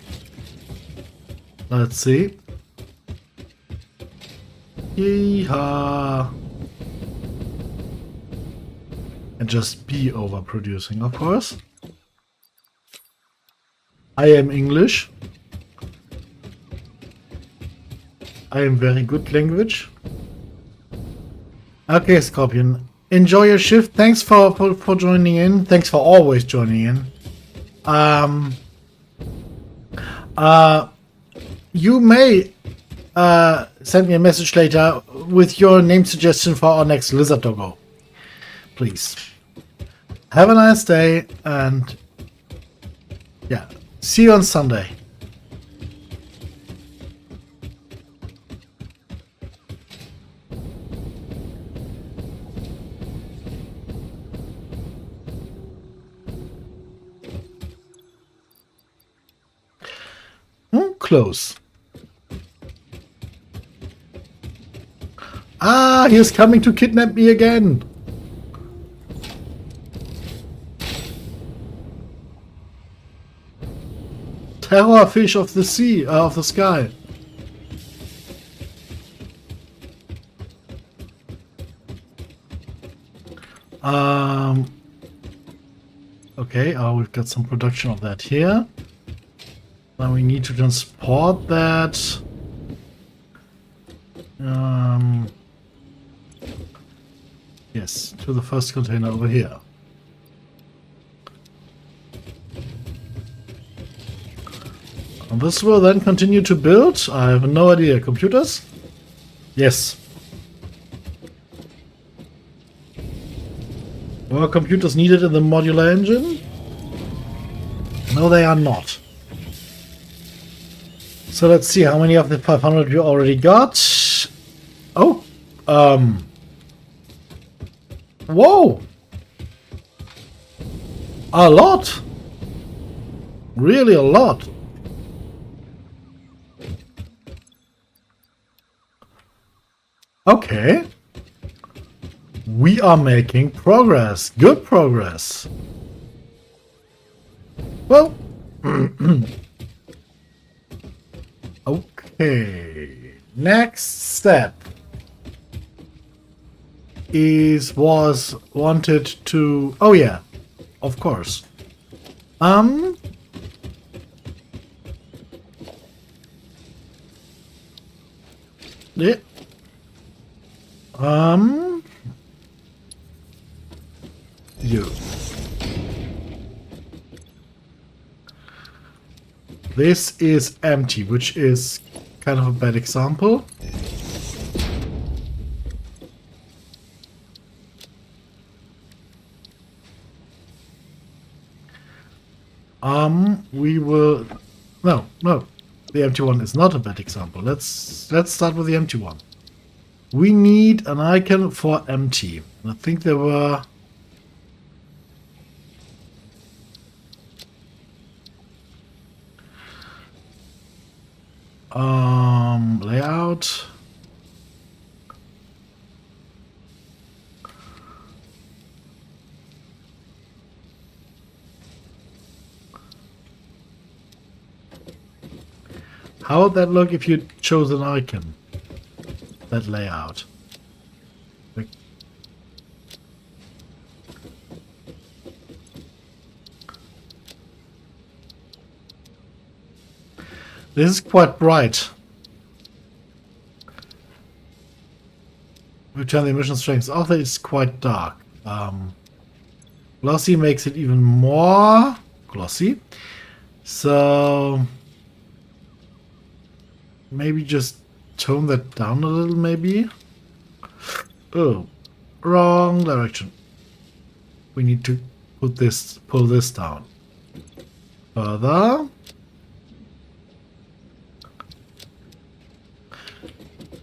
A: Let's see. Yeehaw. And just be overproducing, of course. I am English. I am very good language. Okay, Scorpion. Enjoy your shift. Thanks for joining in. Thanks for always joining in. You may send me a message later with your name suggestion for our next lizard doggo. Please. Have a nice day, and yeah, see you on Sunday. Close. Ah, he is coming to kidnap me again. Terror fish of the sea, of the sky. Okay, we've got some production of that here. Now we need to transport that. Yes, to the first container over here. And this will then continue to build. I have no idea. Computers? Yes. Were computers needed in the modular engine? No, they are not. So let's see how many of the 500 we already got. Oh, whoa, a lot, really a lot. Okay, we are making progress, good progress. Well, okay, next step was wanted to, oh yeah, of course. Yeah. You. This is empty, which is kind of a bad example. We will... No, the empty one is not a bad example. Let's start with the empty one. We need an icon for empty. I think there were Layout. How would that look if you chose an icon? That layout. Like, this is quite bright. Return the emission strength off. It's quite dark. Glossy makes it even more glossy. So maybe just tone that down a little, maybe. Oh, wrong direction. We need to pull this down. Further.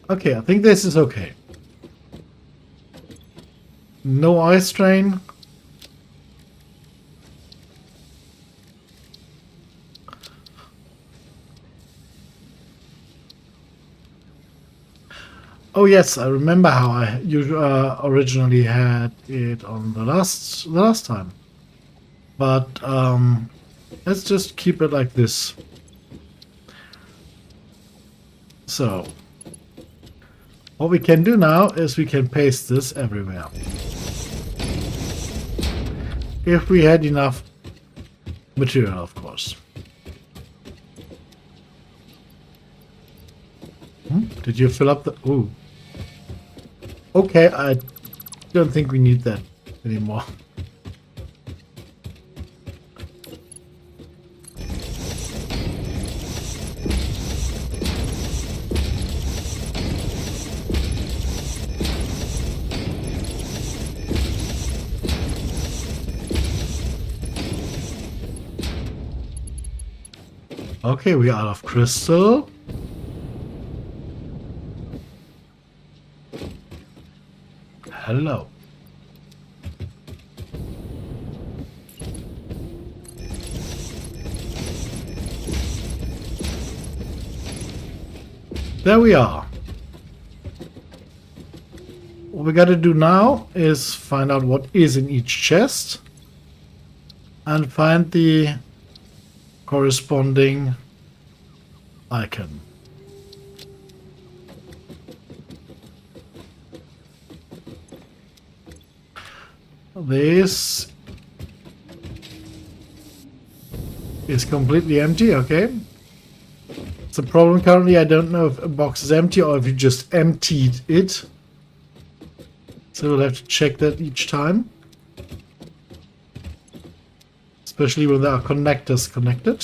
A: Okay, I think this is okay. No eye strain. Oh yes, I remember how you originally had it on the last time. But let's just keep it like this. So what we can do now is we can paste this everywhere. If we had enough material, of course. Did you fill up the... Ooh. Okay, I don't think we need that anymore. Okay, we are out of crystal. Hello. There we are. What we gotta do now is find out what is in each chest and find the corresponding icon. This is completely empty, okay. It's a problem currently. I don't know if a box is empty or if you just emptied it. So we'll have to check that each time. Especially when there are connectors connected.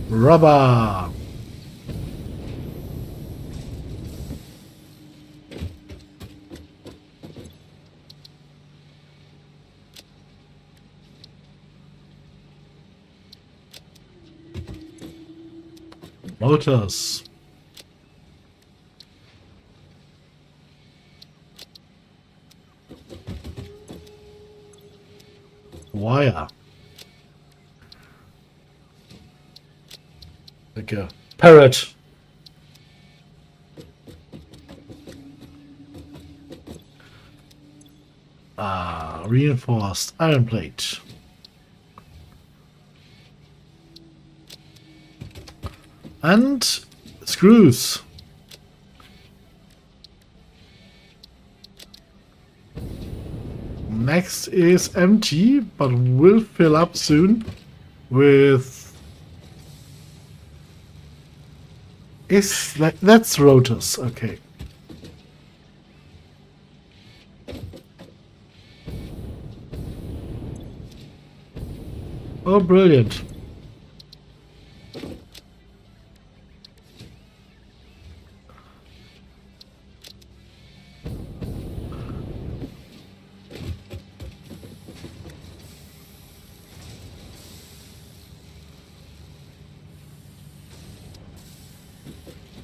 A: Rubber. Motors. Wire. Like a parrot. Reinforced iron plate. And screws. Next is empty, but will fill up soon with... That's rotors, okay. Oh, brilliant.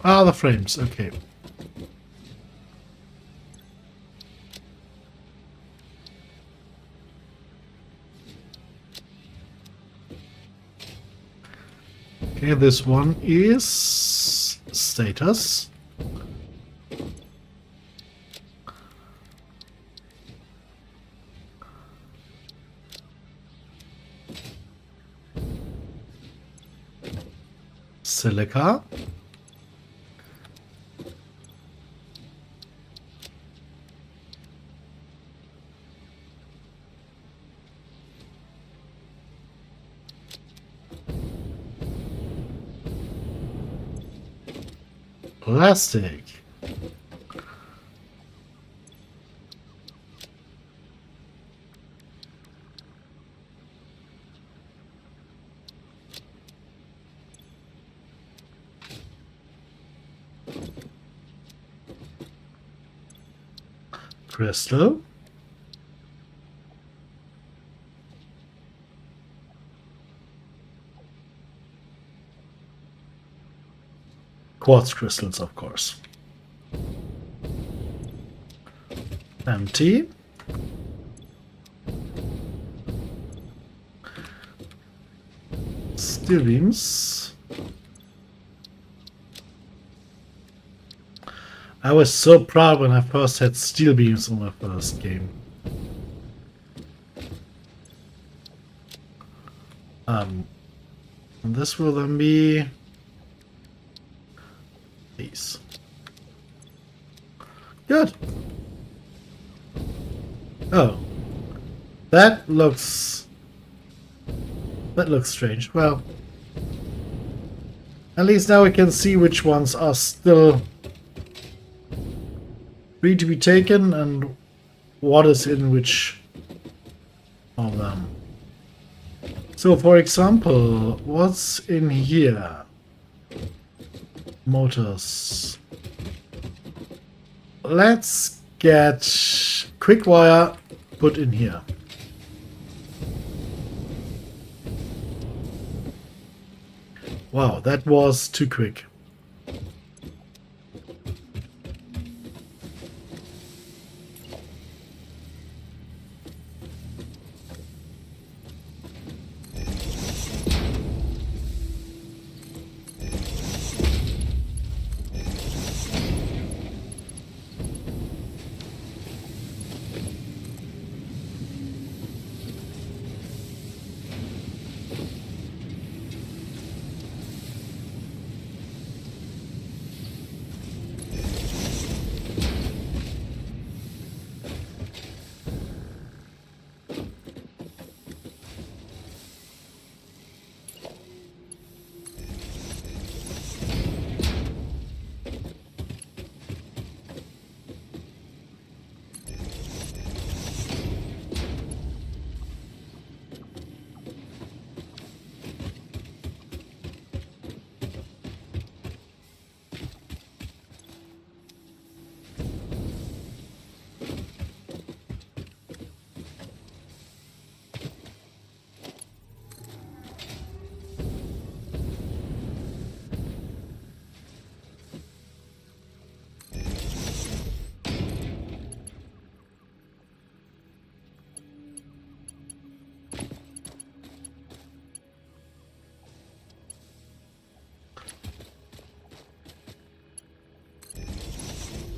A: Ah, the frames, okay. Okay, this one is status. Silica. Plastic. Crystal. Quartz crystals, of course. Empty. Steel beams. I was so proud when I first had steel beams in my first game. And this will then be these. Good. Oh, that looks strange. Well, at least now we can see which ones are still free to be taken and what is in which of them. So, for example, what's in here? Motors. Let's get quick wire put in here. Wow, that was too quick.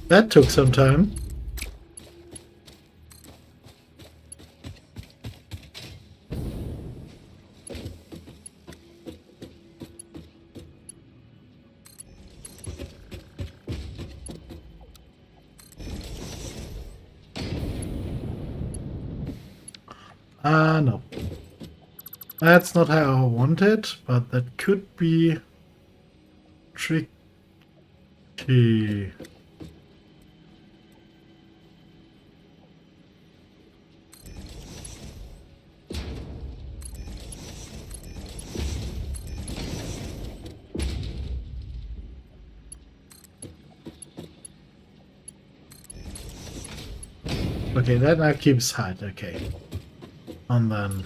A: That took some time. No. That's not how I want it, but that could be tricky. Okay, that now keeps height, okay. And then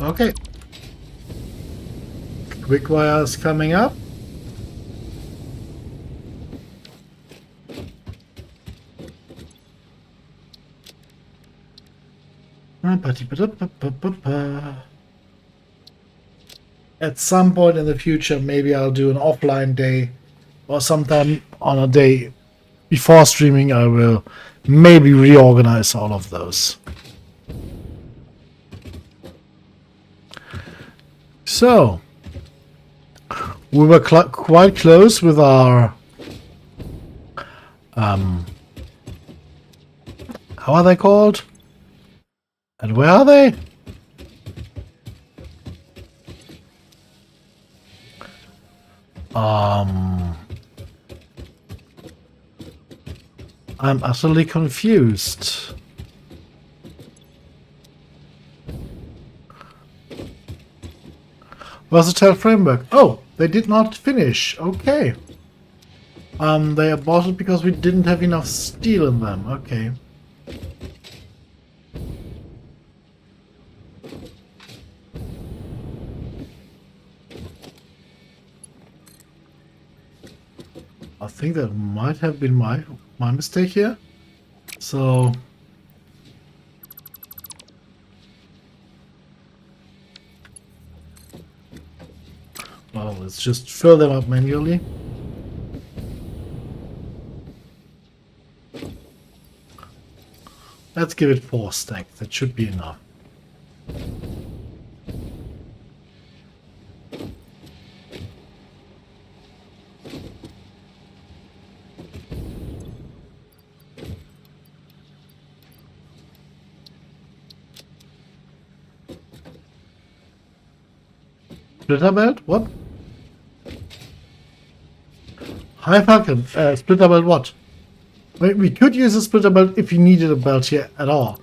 A: okay. Quick wires coming up. At some point in the future, maybe I'll do an offline day, or sometime on a day before streaming, I will maybe reorganize all of those. So, we were quite close with our how are they called? And where are they? I'm utterly confused. Versatile framework. Oh, they did not finish. Okay. They aborted because we didn't have enough steel in them. Okay. I think that might have been my mistake here. So well, let's just fill them up manually. Let's give it 4 stacks. That should be enough. Splitter belt? What? Hi Falcon. Splitter belt what? We could use a splitter belt if you needed a belt here at all.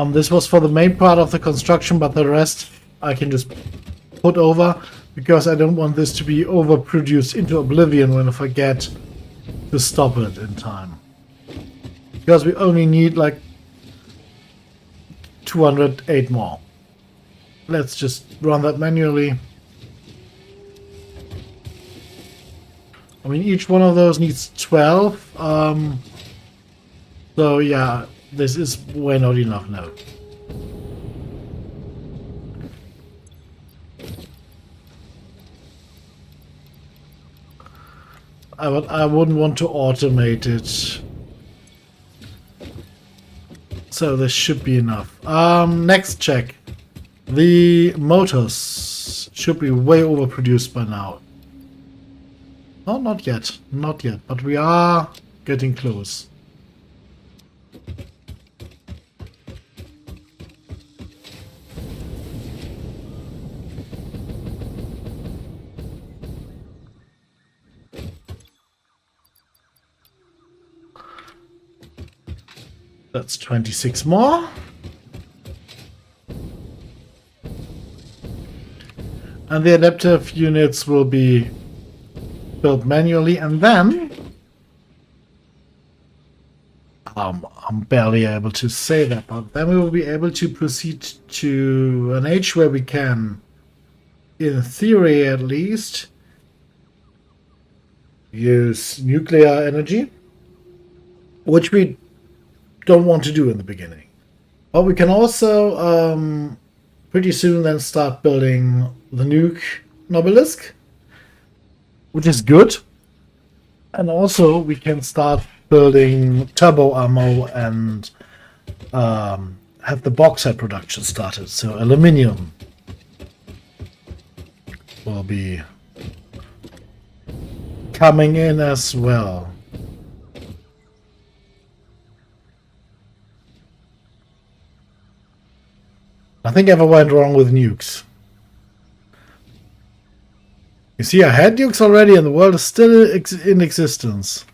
A: This was for the main part of the construction, but the rest I can just put over because I don't want this to be overproduced into oblivion when I forget to stop it in time. Because we only need like 208 more. Let's just run that manually. I mean, each one of those needs 12. So yeah, this is way not enough now. I wouldn't want to automate it. So this should be enough. Next check. The motors should be way overproduced by now. No, not yet. Not yet. But we are getting close. That's 26 more. And the adaptive units will be built manually, and then I'm barely able to say that, but then we will be able to proceed to an age where we can, in theory at least, use nuclear energy, which we don't want to do in the beginning. But we can also pretty soon then start building the nuke Nobelisk, which is good. And also we can start building turbo ammo and have the bauxite production started. So aluminium will be coming in as well. Nothing ever went wrong with nukes. You see, I had nukes already and the world is still in existence.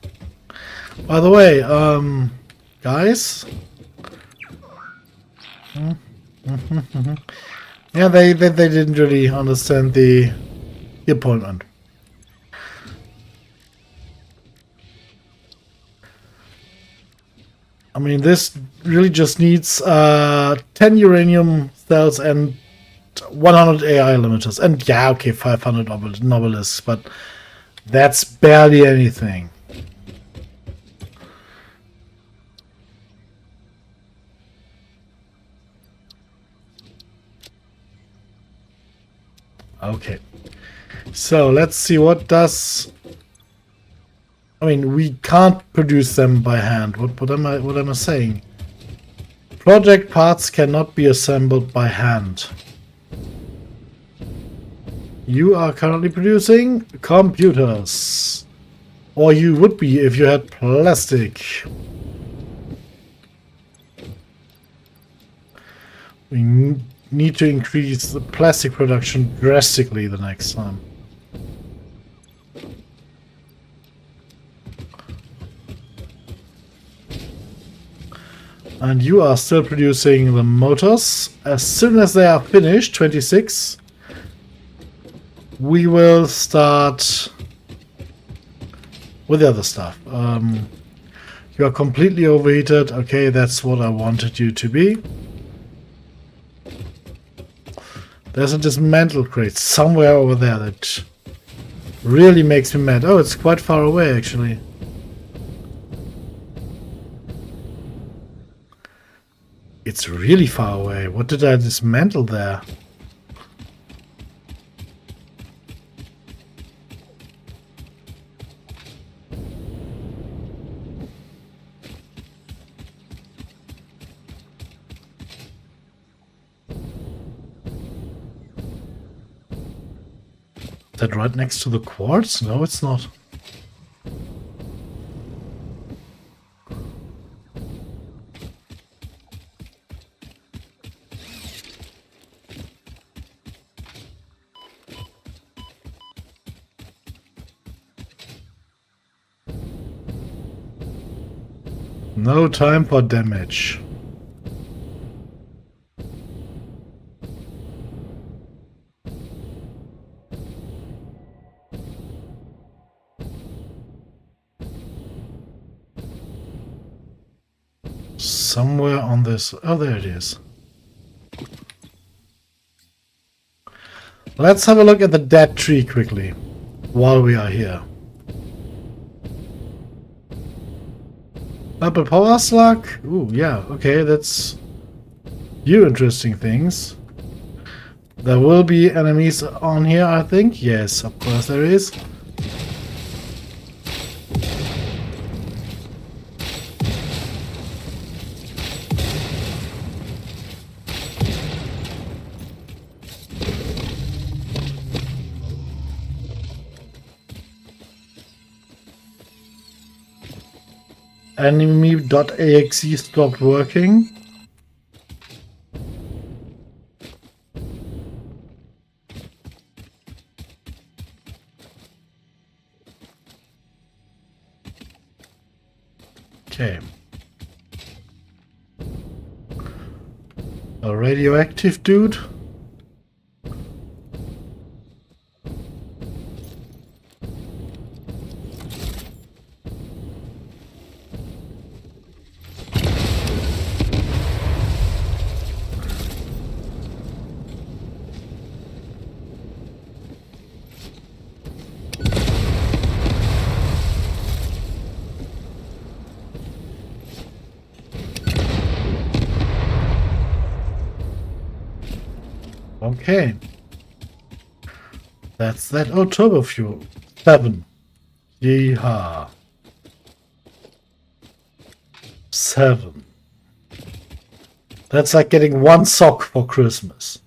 A: By the way, guys. Yeah, they didn't really understand the appointment. I mean, this really just needs 10 uranium cells and 100 AI limiters. And yeah, okay, 500 nobelisks, but that's barely anything. Okay. So let's see what does. I mean, we can't produce them by hand. What am I saying? Project parts cannot be assembled by hand. You are currently producing computers. Or you would be if you had plastic. We need to increase the plastic production drastically the next time. And you are still producing the motors. As soon as they are finished, 26, we will start with the other stuff. You are completely overheated. Okay, that's what I wanted you to be. There's a dismantle crate somewhere over there that really makes me mad. Oh, it's quite far away, actually. It's really far away. What did I dismantle there? Is that right next to the quartz? No, it's not. No time for damage. Somewhere on this. Oh, there it is. Let's have a look at the dead tree quickly while we are here. Purple power slug? Ooh, yeah, okay, that's few interesting things. There will be enemies on here, I think. Yes, of course there is. Enemy.exe stopped working. Okay. A radioactive dude. Okay. That's that. Oh, turbo fuel. 7. Yeehaw. 7. That's like getting one sock for Christmas.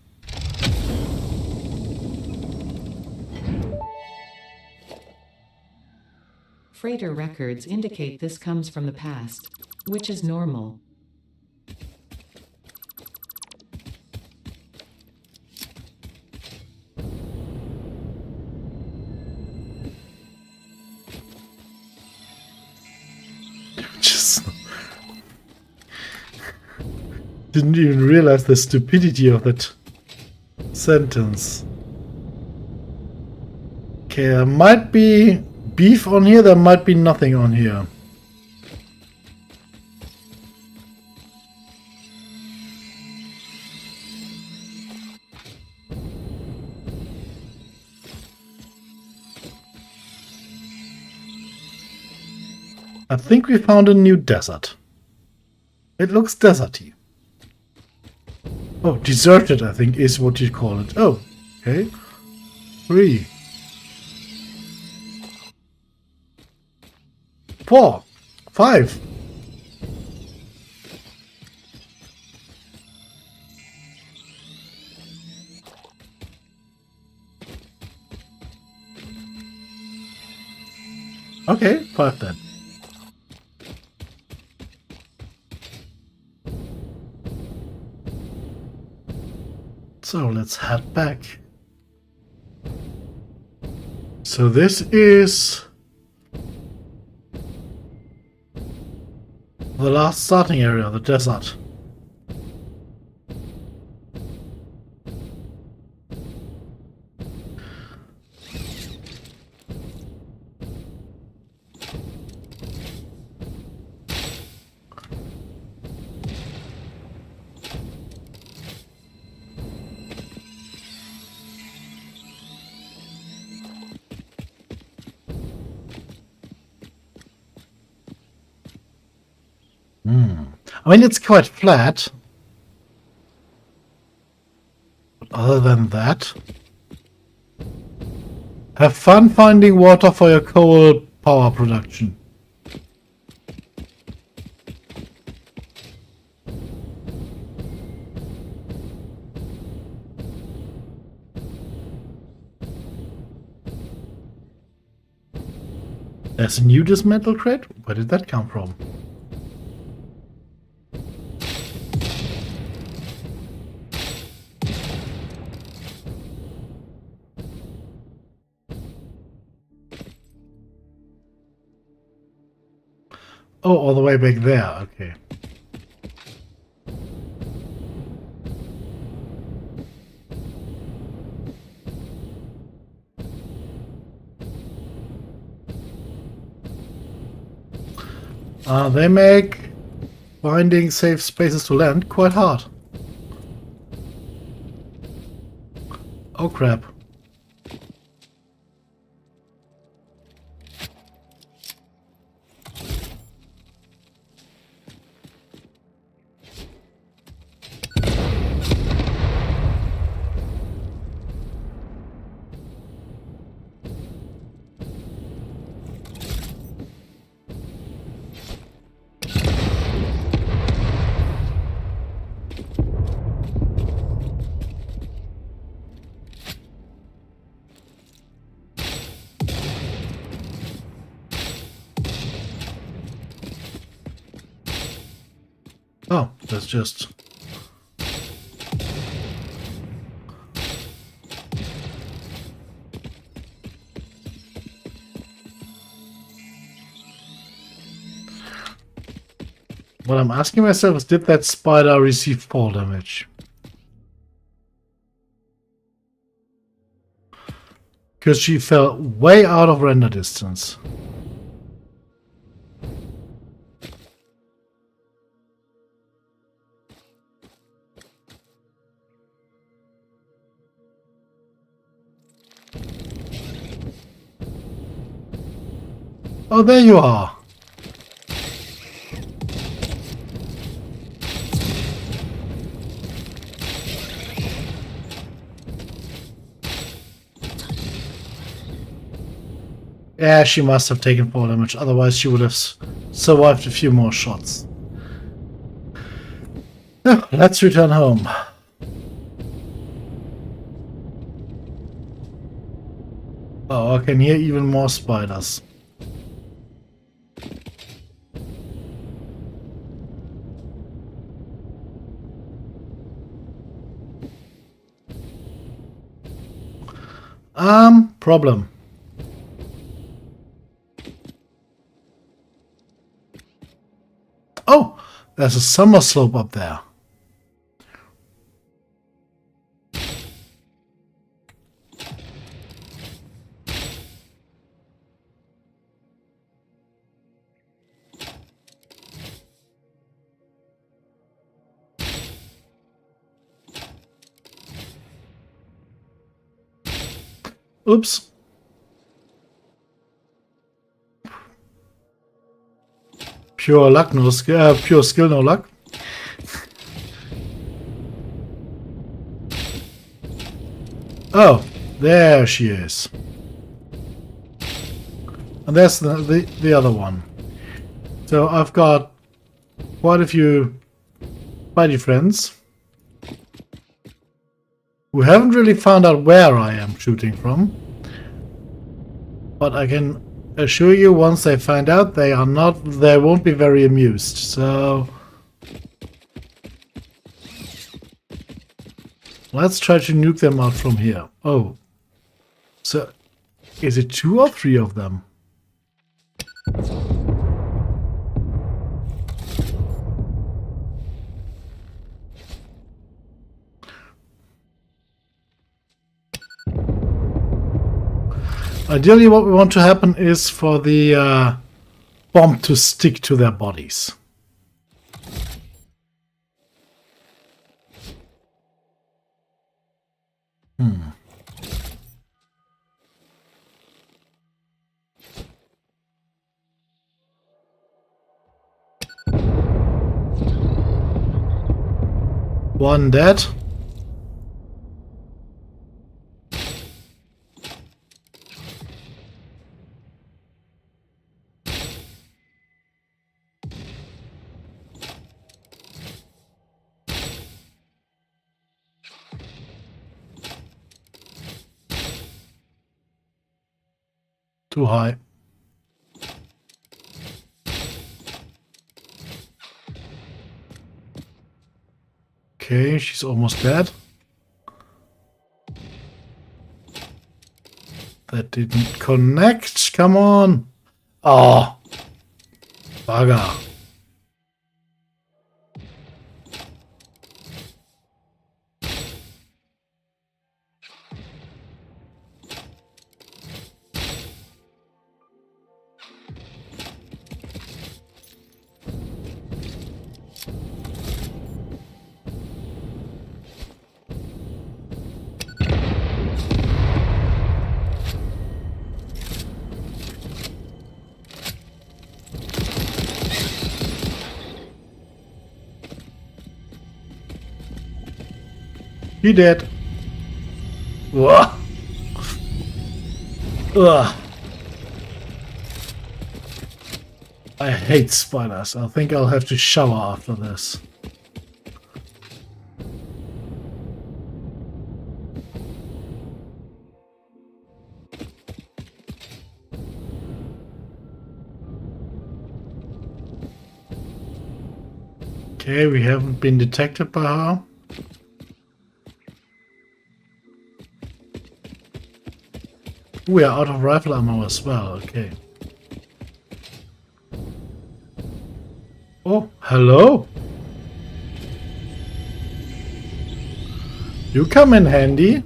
B: Freighter records indicate this comes from the past, which is normal.
A: Just didn't even realize the stupidity of that sentence. Okay, there might be beef on here, there might be nothing on here. I think we found a new desert. It looks deserty. Oh, deserted, I think, is what you call it. Oh, okay. 3, 4, 5. Okay, 5 then. So let's head back. So this is the last starting area, the desert. I mean, it's quite flat. But other than that, have fun finding water for your coal power production. There's a new dismantle crate? Where did that come from? Oh, all the way back there, okay. They make finding safe spaces to land quite hard. Oh crap. Oh, that's just... What I'm asking myself is, did that spider receive fall damage? Because she fell way out of render distance. Oh, there you are. Yeah, she must have taken fall damage, otherwise she would have survived a few more shots. Now, let's return home. Oh, I can hear even more spiders. Problem. Oh, there's a summer slope up there. Oops. Pure luck, no skill. Pure skill, no luck. Oh, There she is. And there's the other one. So I've got quite a few buddy friends who haven't really found out where I am shooting from. But I can assure you, once they find out, they won't be very amused. So let's try to nuke them out from here. Oh. So is it 2 or 3 of them? Ideally, what we want to happen is for the bomb to stick to their bodies. One dead. Too high. Okay, she's almost dead. That didn't connect. Come on. Oh. Bugger. He did. Whoa. Ugh. I hate spiders. I think I'll have to shower after this. Okay, we haven't been detected by her. We are out of rifle ammo as well, okay. Oh, hello? You come in handy.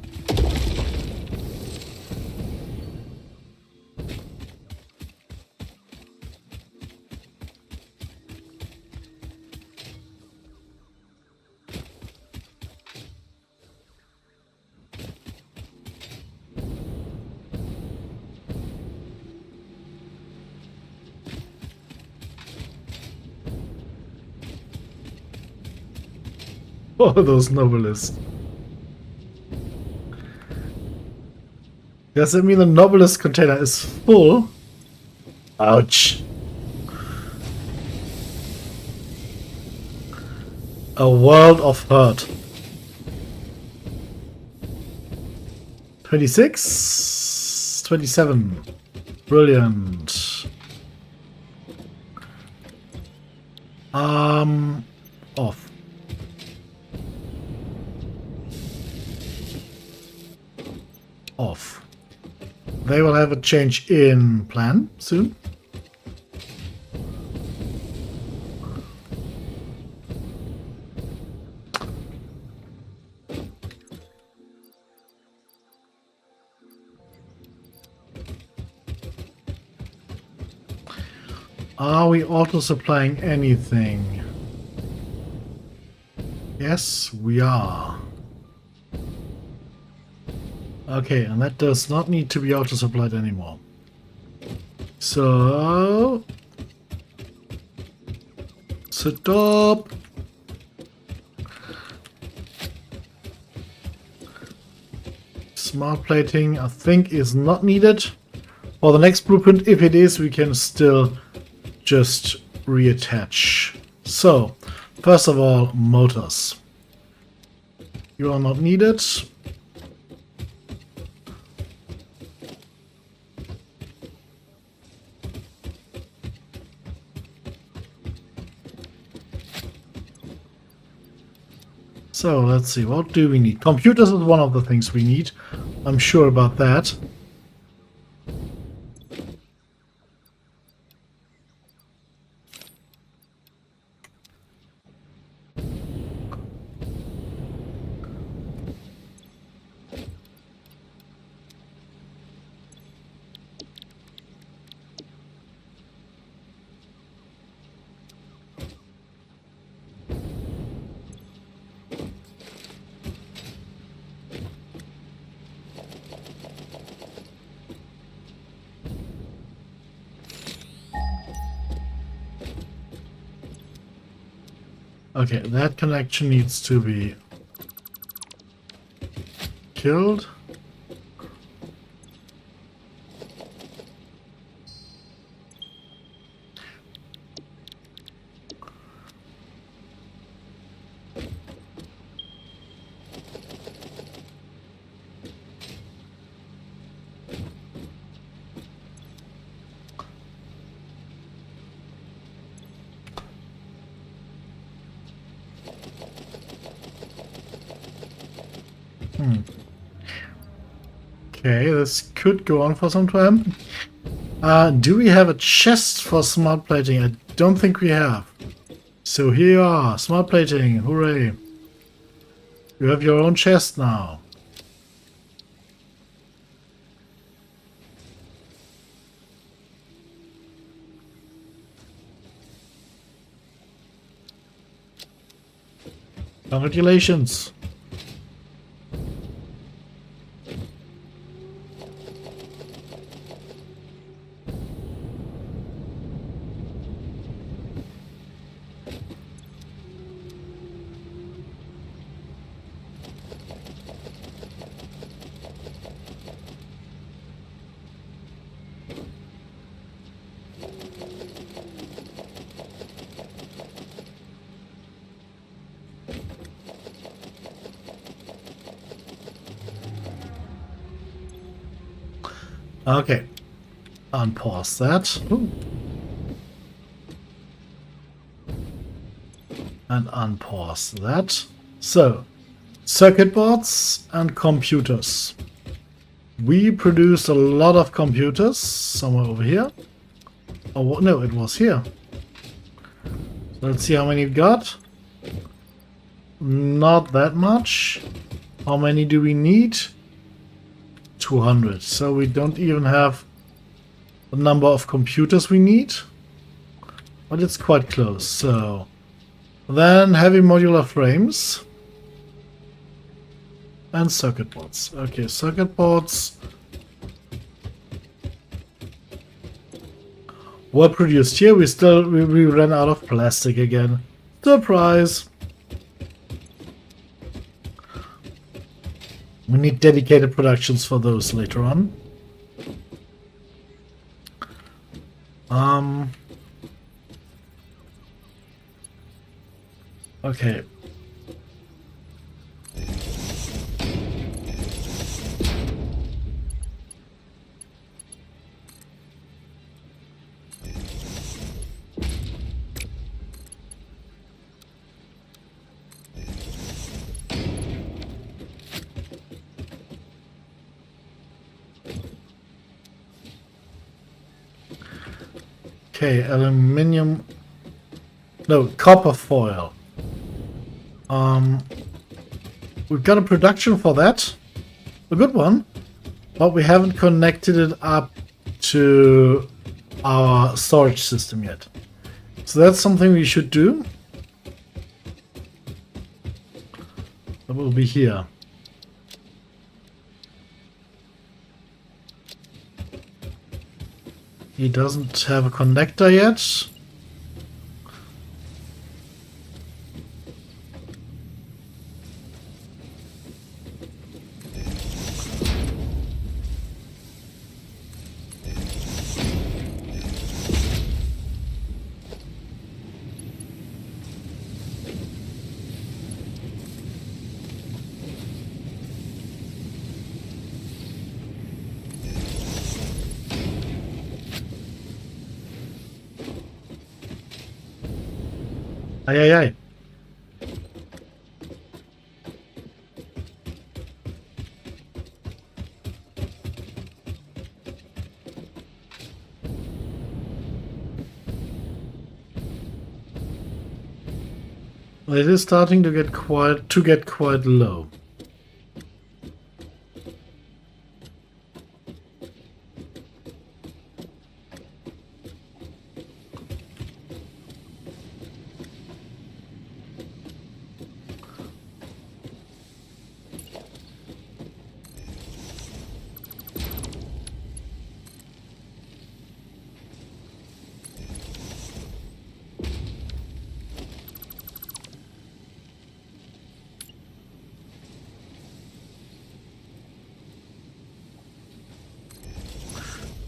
A: Oh, those novelist. Does that mean the novelist container is full? Ouch. A world of hurt. 26? 27. Brilliant. Off. Off. They will have a change in plan soon. Are we auto-supplying anything? Yes, we are. Okay, and that does not need to be auto-supplied anymore. So... stop! Smart plating, I think, is not needed. For the next blueprint, if it is, we can still just reattach. So, first of all, motors. You are not needed. So let's see, what do we need? Computers is one of the things we need. I'm sure about that. Okay, that connection needs to be killed. Okay, this could go on for some time. Do we have a chest for smart plating? I don't think we have. So here you are, smart plating, hooray. You have your own chest now. Congratulations. Okay, unpause that. Ooh. And unpause that. So, circuit boards and computers. We produced a lot of computers somewhere over here. Oh, no, it was here. So let's see how many we got. Not that much. How many do we need? 200. So we don't even have the number of computers we need. But it's quite close. So then heavy modular frames. And circuit boards. Okay, circuit boards were produced here. We ran out of plastic again. Surprise! We need dedicated productions for those later on. Okay. Okay, aluminium. No, copper foil. We've got a production for that. A good one. But we haven't connected it up to our storage system yet. So that's something we should do. That will be here. He doesn't have a connector yet. Aye, aye, aye. It is starting to get quite low.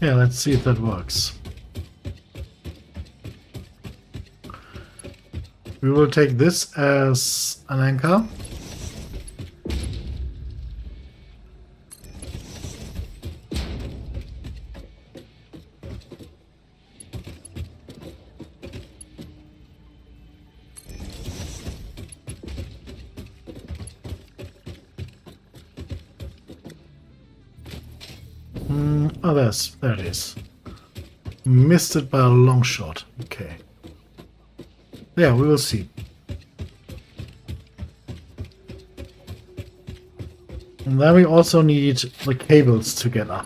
A: Yeah, let's see if that works. We will take this as an anchor. Oh, there it is. Missed it by a long shot. Okay. Yeah, we will see. And then we also need the cables to get up.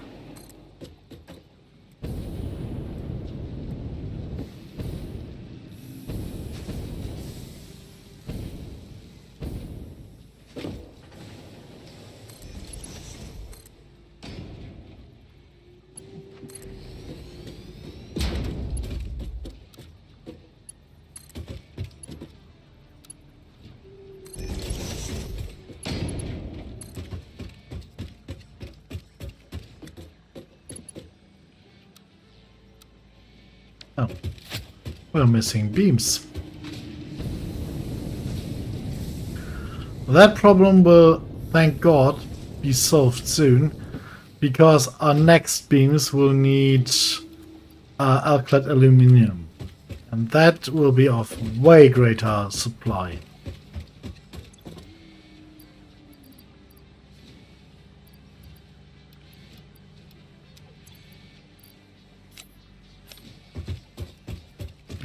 A: Oh, we're missing beams. That problem will, thank God, be solved soon, because our next beams will need alkyd aluminum, and that will be of way greater supply.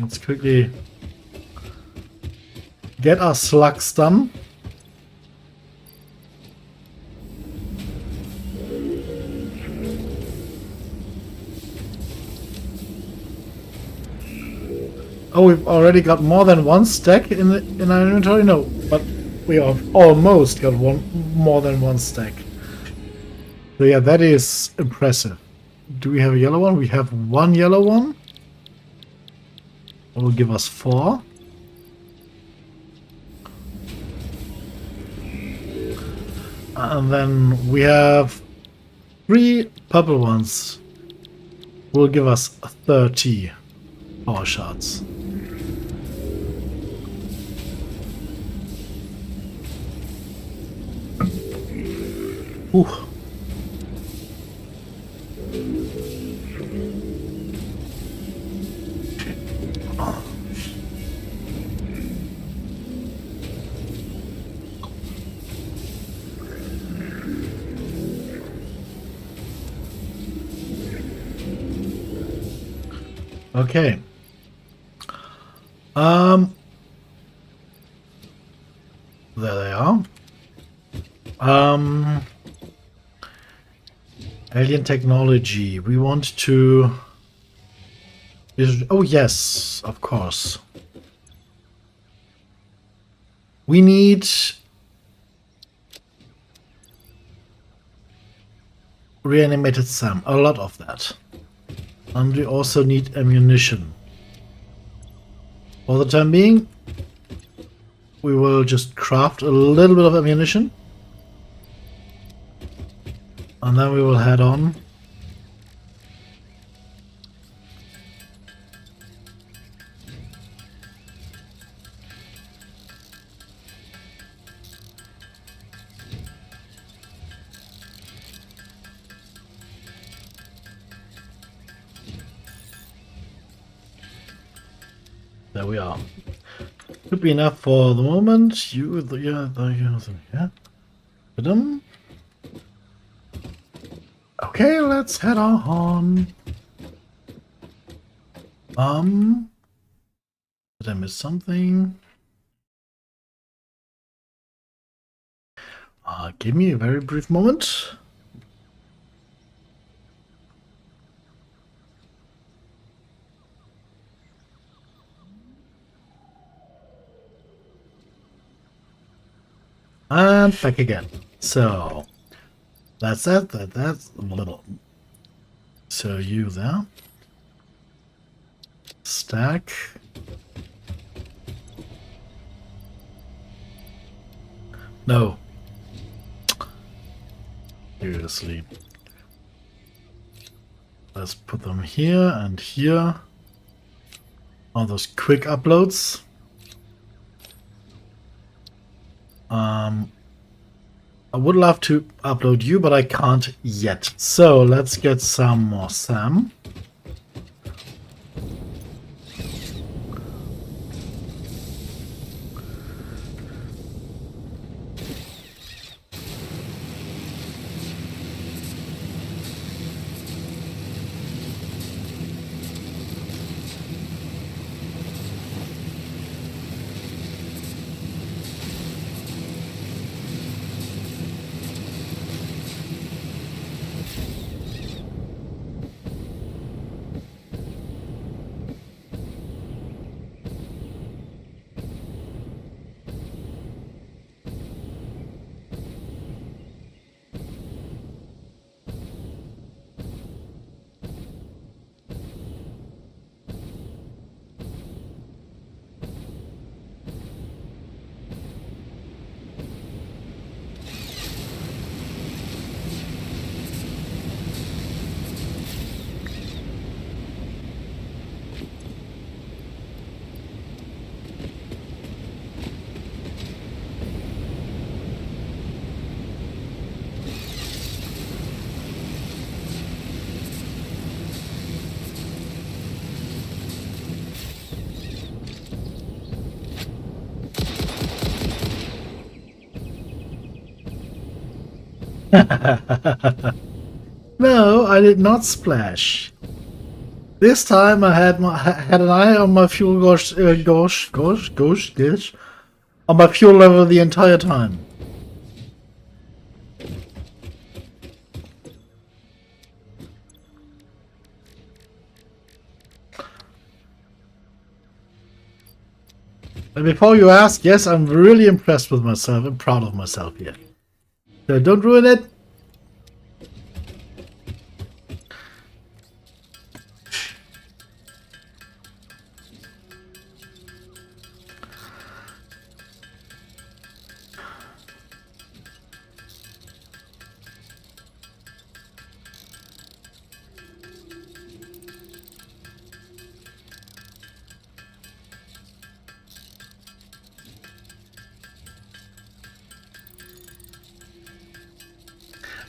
A: Let's quickly get our slugs done. Oh, we've already got more than one stack in our inventory? No, but we have almost got more than one stack. So yeah, that is impressive. Do we have a yellow one? We have one yellow one. Will give us 4. And then we have 3 purple ones. Will give us 30 power shards. Ooh. Okay. There they are. Alien technology. We want to... Oh yes, of course. We need... reanimated SAM. A lot of that. And we also need ammunition. For the time being, we will just craft a little bit of ammunition. And then we will head on. There we are. Should be enough for the moment. Yeah. Ba-dum. Okay, let's head on. Did I miss something? Give me a very brief moment. And back again. So that's that. That's a little. So you there. Stack. No. Seriously. Let's put them here and here. All those quick uploads. I would love to upload you, but I can't yet. So let's get some more Sam. No, I did not splash. This time I had an eye on my fuel gosh, on my fuel level the entire time. And before you ask, yes, I'm really impressed with myself and proud of myself here. So don't ruin it.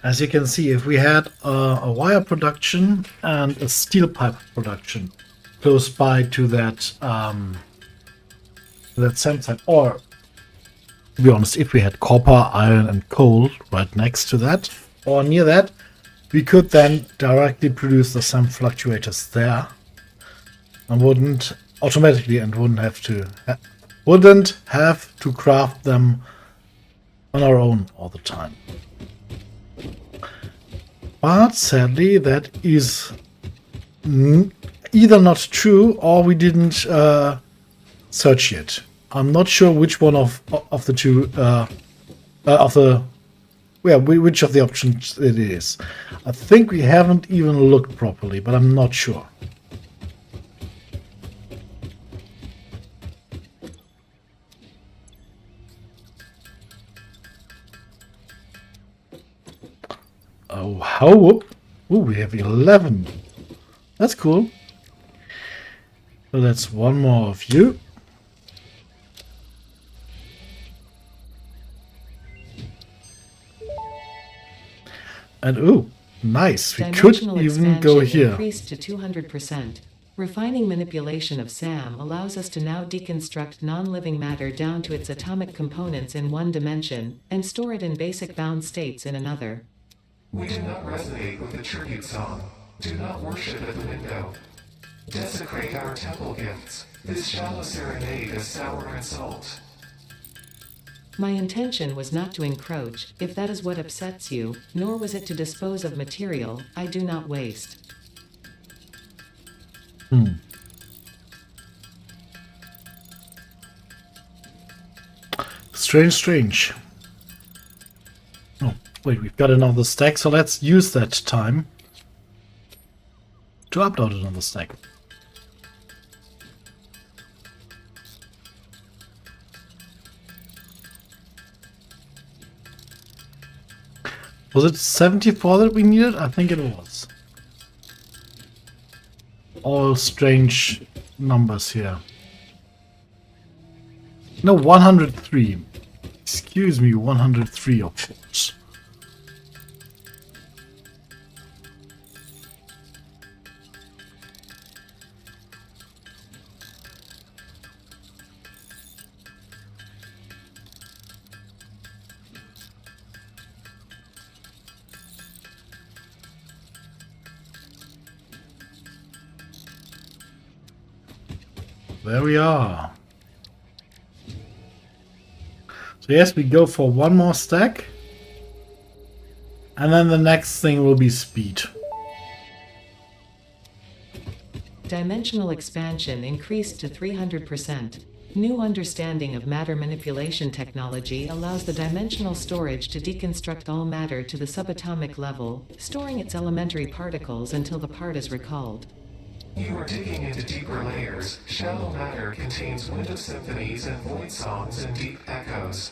A: As you can see, if we had a wire production and a steel pipe production close by to that sand site, or to be honest, if we had copper, iron, and coal right next to that or near that, we could then directly produce the SAM fluctuators there, and wouldn't have to craft them on our own all the time. But sadly, that is either not true or we didn't search yet. I'm not sure which one of the two which of the options it is. I think we haven't even looked properly, but I'm not sure. Oh, how whoop. Ooh, we have 11. That's cool. So that's one more of you. And ooh, nice. We could even go here.
B: Increased to 200%. Refining manipulation of SAM allows us to now deconstruct non-living matter down to its atomic components in one dimension, and store it in basic bound states in another.
C: We do not resonate with the tribute song. Do not worship at the window. Desecrate our temple gifts. This shallow serenade is sour and salt.
B: My intention was not to encroach, if that is what upsets you, nor was it to dispose of material I do not waste.
A: Strange. Oh, wait, we've got another stack, so let's use that time to upload another stack. Was it 74 that we needed? I think it was. All strange numbers here. No, 103. Excuse me, 103 options. There we are. So yes, we go for one more stack. And then the next thing will be speed.
B: Dimensional expansion increased to 300%. New understanding of matter manipulation technology allows the dimensional storage to deconstruct all matter to the subatomic level, storing its elementary particles until the part is recalled.
C: You are digging into deeper layers. Shallow matter contains window symphonies and void songs and deep echoes.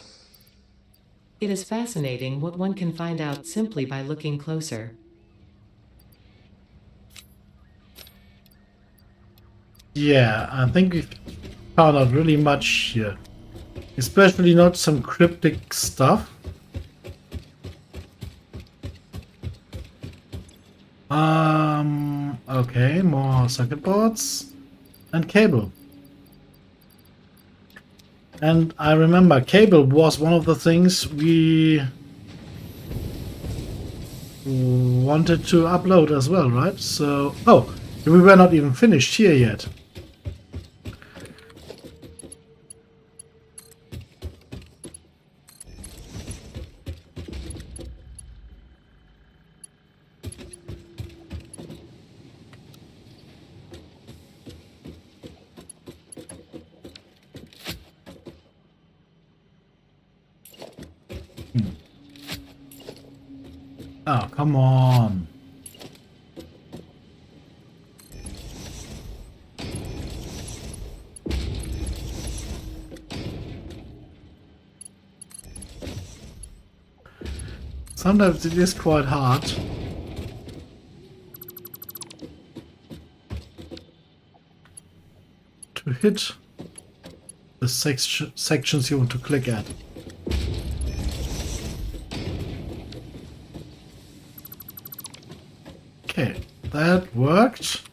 B: It is fascinating what one can find out simply by looking closer.
A: Yeah, I think we've found out really much here. Especially not some cryptic stuff. Okay, more circuit boards and cable. And I remember cable was one of the things we wanted to upload as well, right? So, oh, we were not even finished here yet. Oh, come on. Sometimes it is quite hard. To hit the sections you want to click at. Okay, that worked.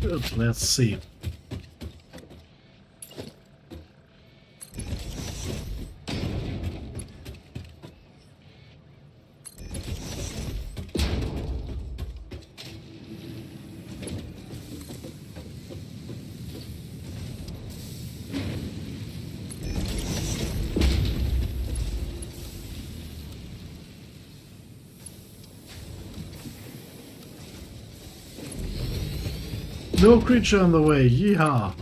A: Good, let's see. No creature on the way, yeehaw!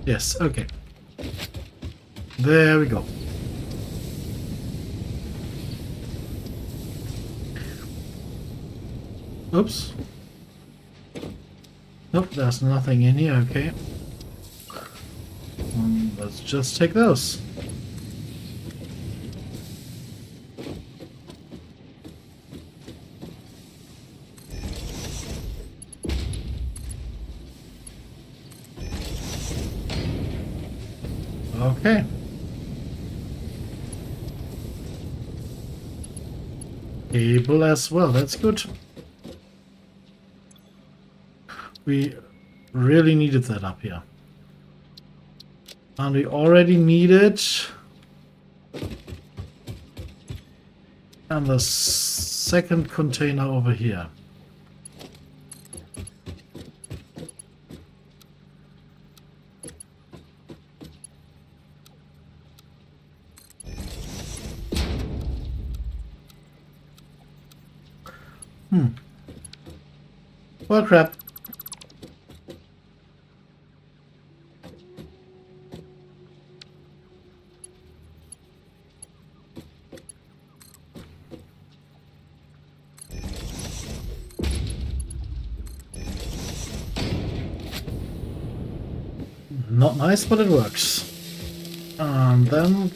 A: Yes, okay. There we go. Oops. Nope, there's nothing in here, okay. Let's just take those. Okay. Cable as well, that's good. We really needed that up here. And we already need it. And the second container over here. Well, crap. Not nice, but it works. And then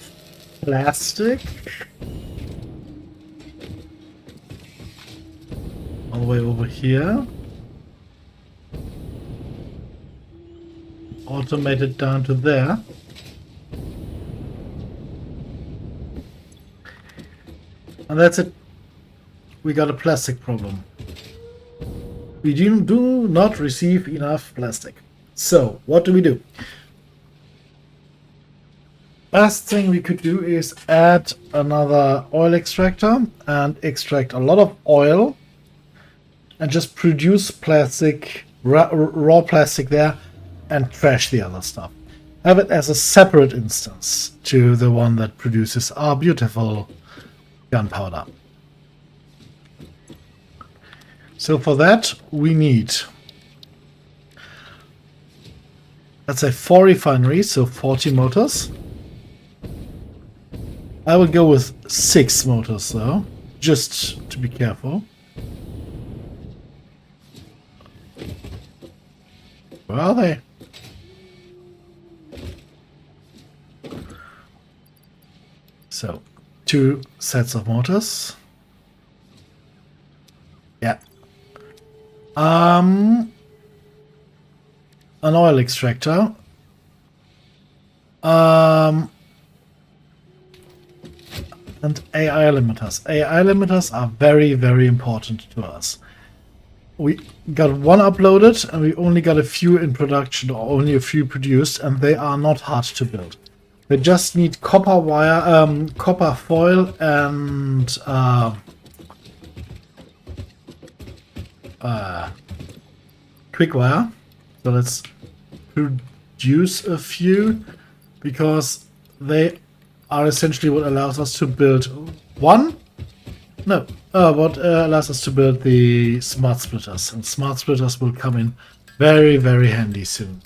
A: plastic. All the way over here. Automated down to there. And that's it. We got a plastic problem. We do not receive enough plastic. So, what do? Best thing we could do is add another oil extractor and extract a lot of oil and just produce plastic, raw plastic there, and trash the other stuff. Have it as a separate instance to the one that produces our beautiful gunpowder. So for that we need, let's say 4 refineries, so 40 motors. I will go with 6 motors though, just to be careful. Where are they? So, 2 sets of motors. Yeah. An oil extractor. And AI limiters. AI limiters are very, very important to us. We got one uploaded and we only got a few in production, or only a few produced, and they are not hard to build. They just need copper wire, copper foil, and quick wire. So let's produce a few, because they are essentially what allows us to build what allows us to build the smart splitters, and smart splitters will come in very, very handy soon.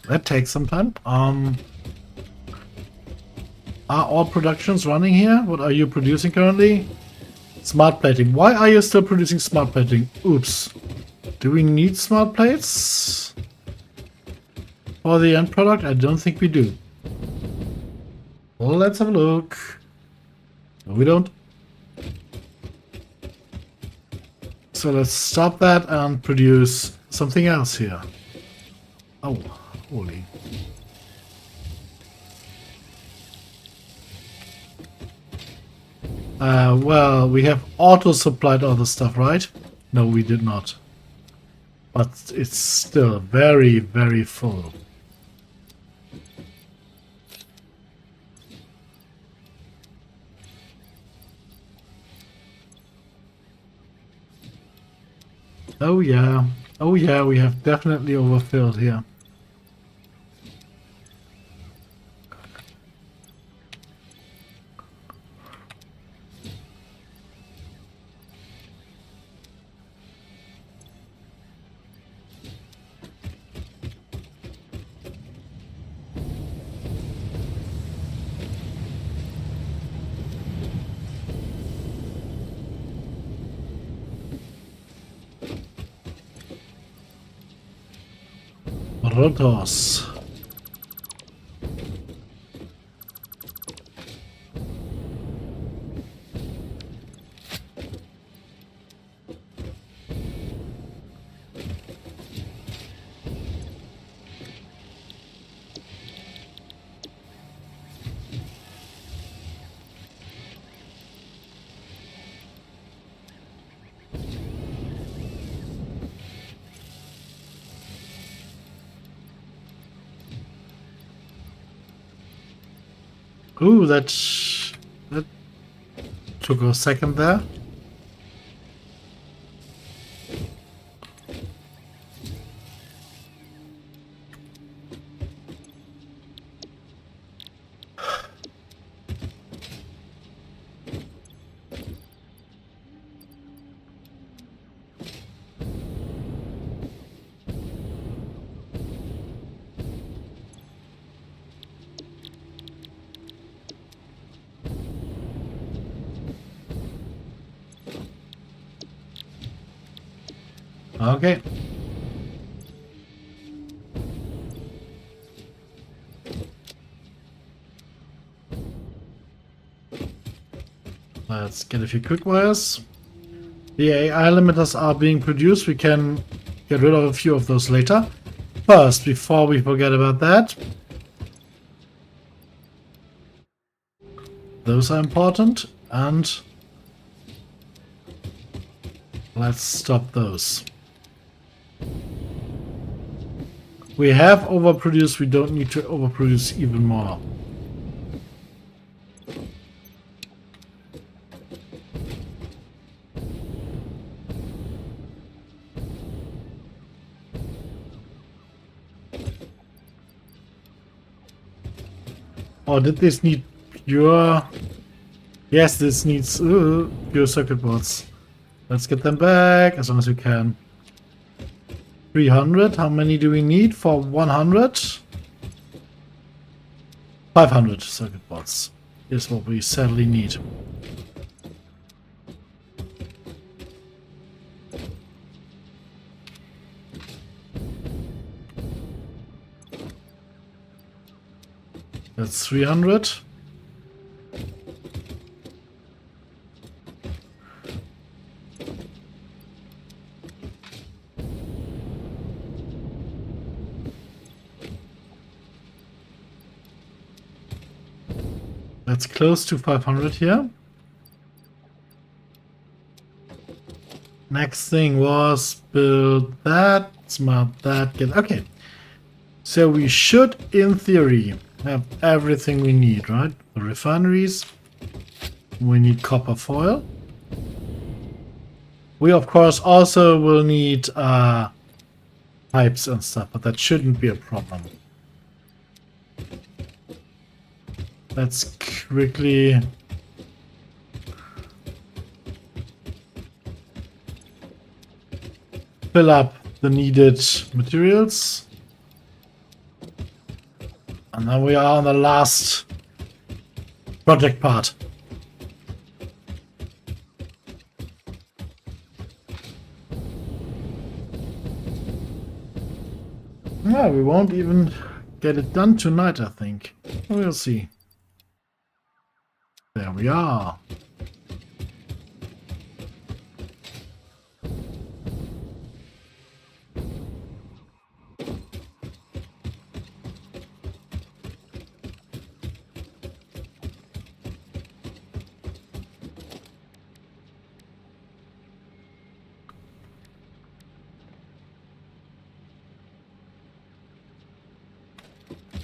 A: That takes some time. Are all productions running here? What are you producing currently? Smart plating. Why are you still producing smart plating? Oops. Do we need smart plates for the end product? I don't think we do. Well, let's have a look. No, we don't. So let's stop that and produce something else here. Oh, holy. Well, we have auto-supplied all the stuff, right? No, we did not. But it's still very, very full. Oh yeah. Oh yeah, we have definitely overfilled here. Protoss. Ooh, that took a second there. Okay. Let's get a few quick wires. The AI limiters are being produced. We can get rid of a few of those later. First, before we forget about that, those are important, and let's stop those. We have overproduced, we don't need to overproduce even more. Oh, did this need pure... Yes, this needs pure circuit boards. Let's get them back as long as we can. 300. How many do we need for 100? 500 circuit boards is what we sadly need. That's 300. That's close to 500 here. Next thing was build that, smart that, get... Okay. So we should, in theory, have everything we need, right? The refineries. We need copper foil. We, of course, also will need pipes and stuff, but that shouldn't be a problem. Let's quickly fill up the needed materials. And now we are on the last project part. Yeah, we won't even get it done tonight, I think. We'll see. There we are.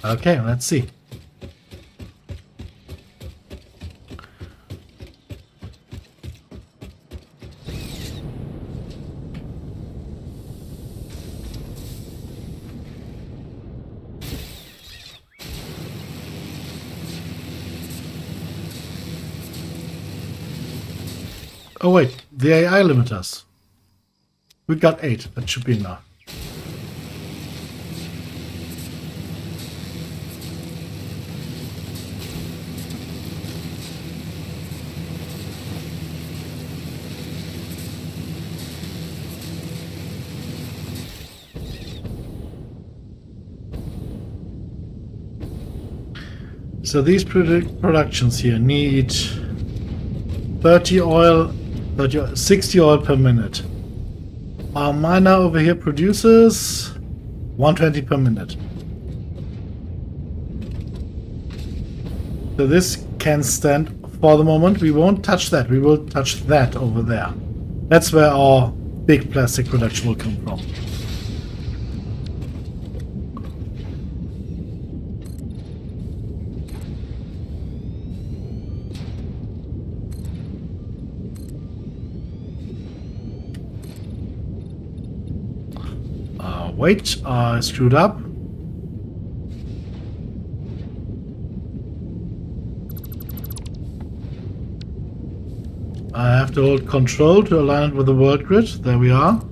A: Okay, let's see. Oh wait, the AI limiters. We got 8, that should be enough. So these productions here need 30 oil, 60 oil per minute. Our miner over here produces 120 per minute. So this can stand for the moment. We won't touch that. We will touch that over there. That's where our big plastic production will come from. Wait, I screwed up. I have to hold control to align it with the world grid. There we are.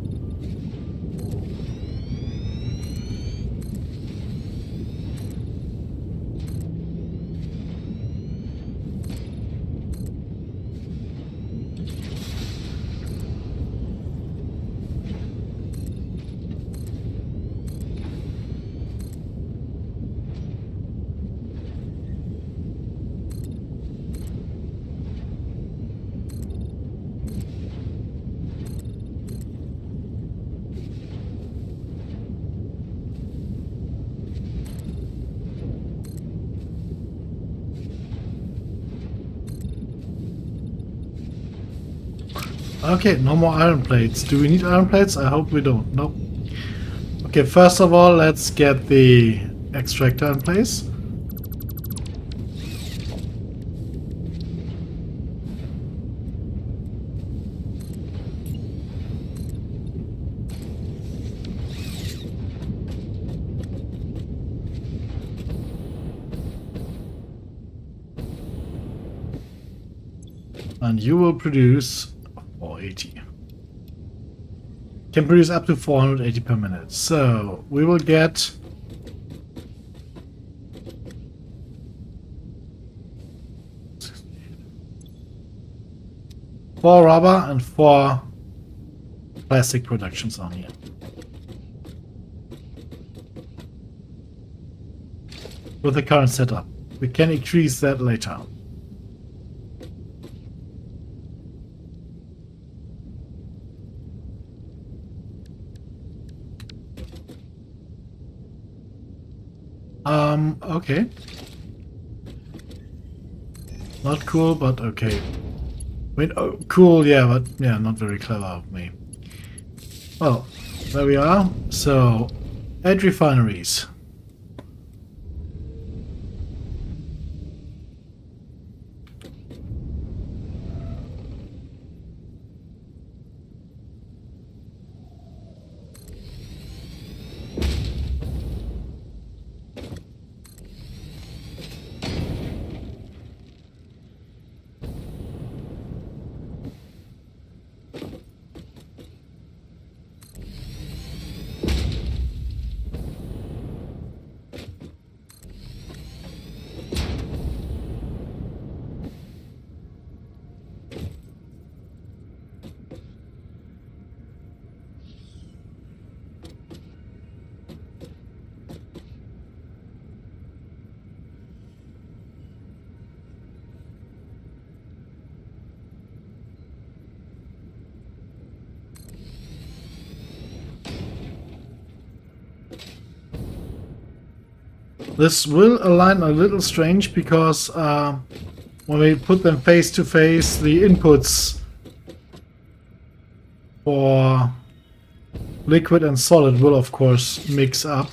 A: Okay, no more iron plates. Do we need iron plates? I hope we don't. Nope. Okay, first of all, let's get the extractor in place. And you will produce 480. Can produce up to 480 per minute. So we will get four rubber and 4 plastic productions on here. With the current setup. We can increase that later. Okay. Not cool, but okay. Wait, oh, cool, yeah, but yeah, not very clever of me. Well, there we are. So, add refineries. This will align a little strange because when we put them face to face, the inputs for liquid and solid will of course mix up.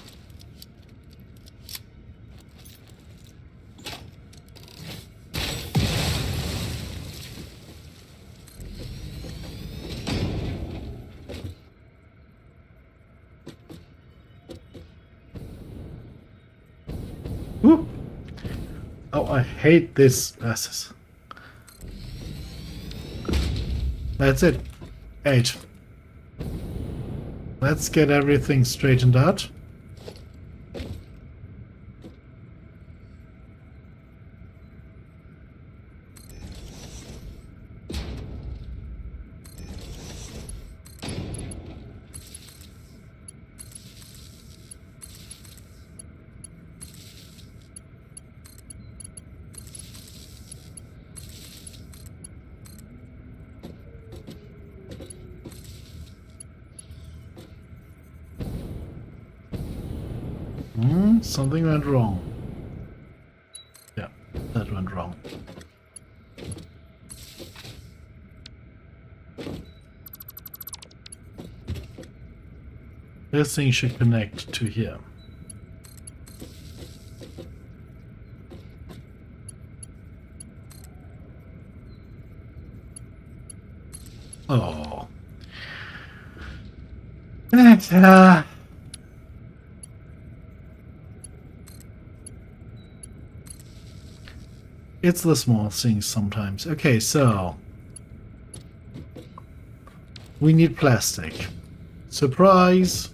A: Woo. Oh, I hate this glasses. That's it. 8. Let's get everything straightened out. Something went wrong. Yeah, that went wrong. This thing should connect to here. Oh. It's the small things sometimes. Okay, so we need plastic. Surprise!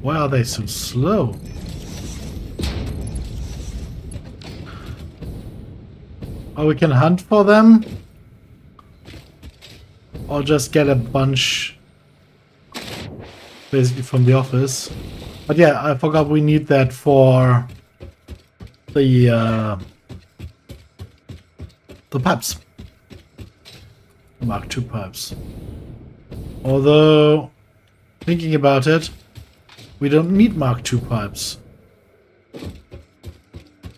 A: Why are they so slow? Oh, we can hunt for them? Or just get a bunch basically from the office. But yeah, I forgot we need that for the pipes. Mark II pipes. Although, thinking about it, we don't need Mark II pipes.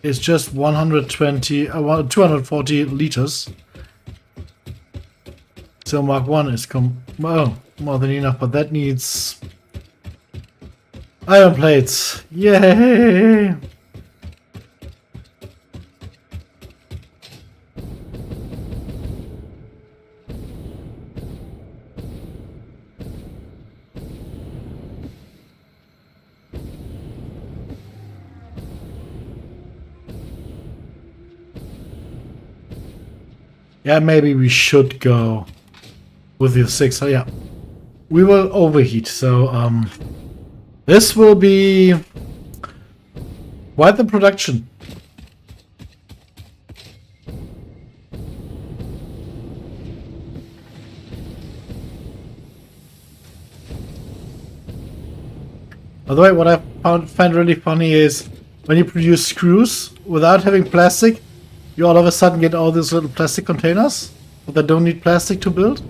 A: It's just 240 liters. So Mark I is more than enough, but that needs iron plates. Yay! Yeah, maybe we should go with the 6. Yeah, we will overheat. So this will be quite the production. By the way, what I find really funny is when you produce screws without having plastic, you all of a sudden get all these little plastic containers that don't need plastic to build.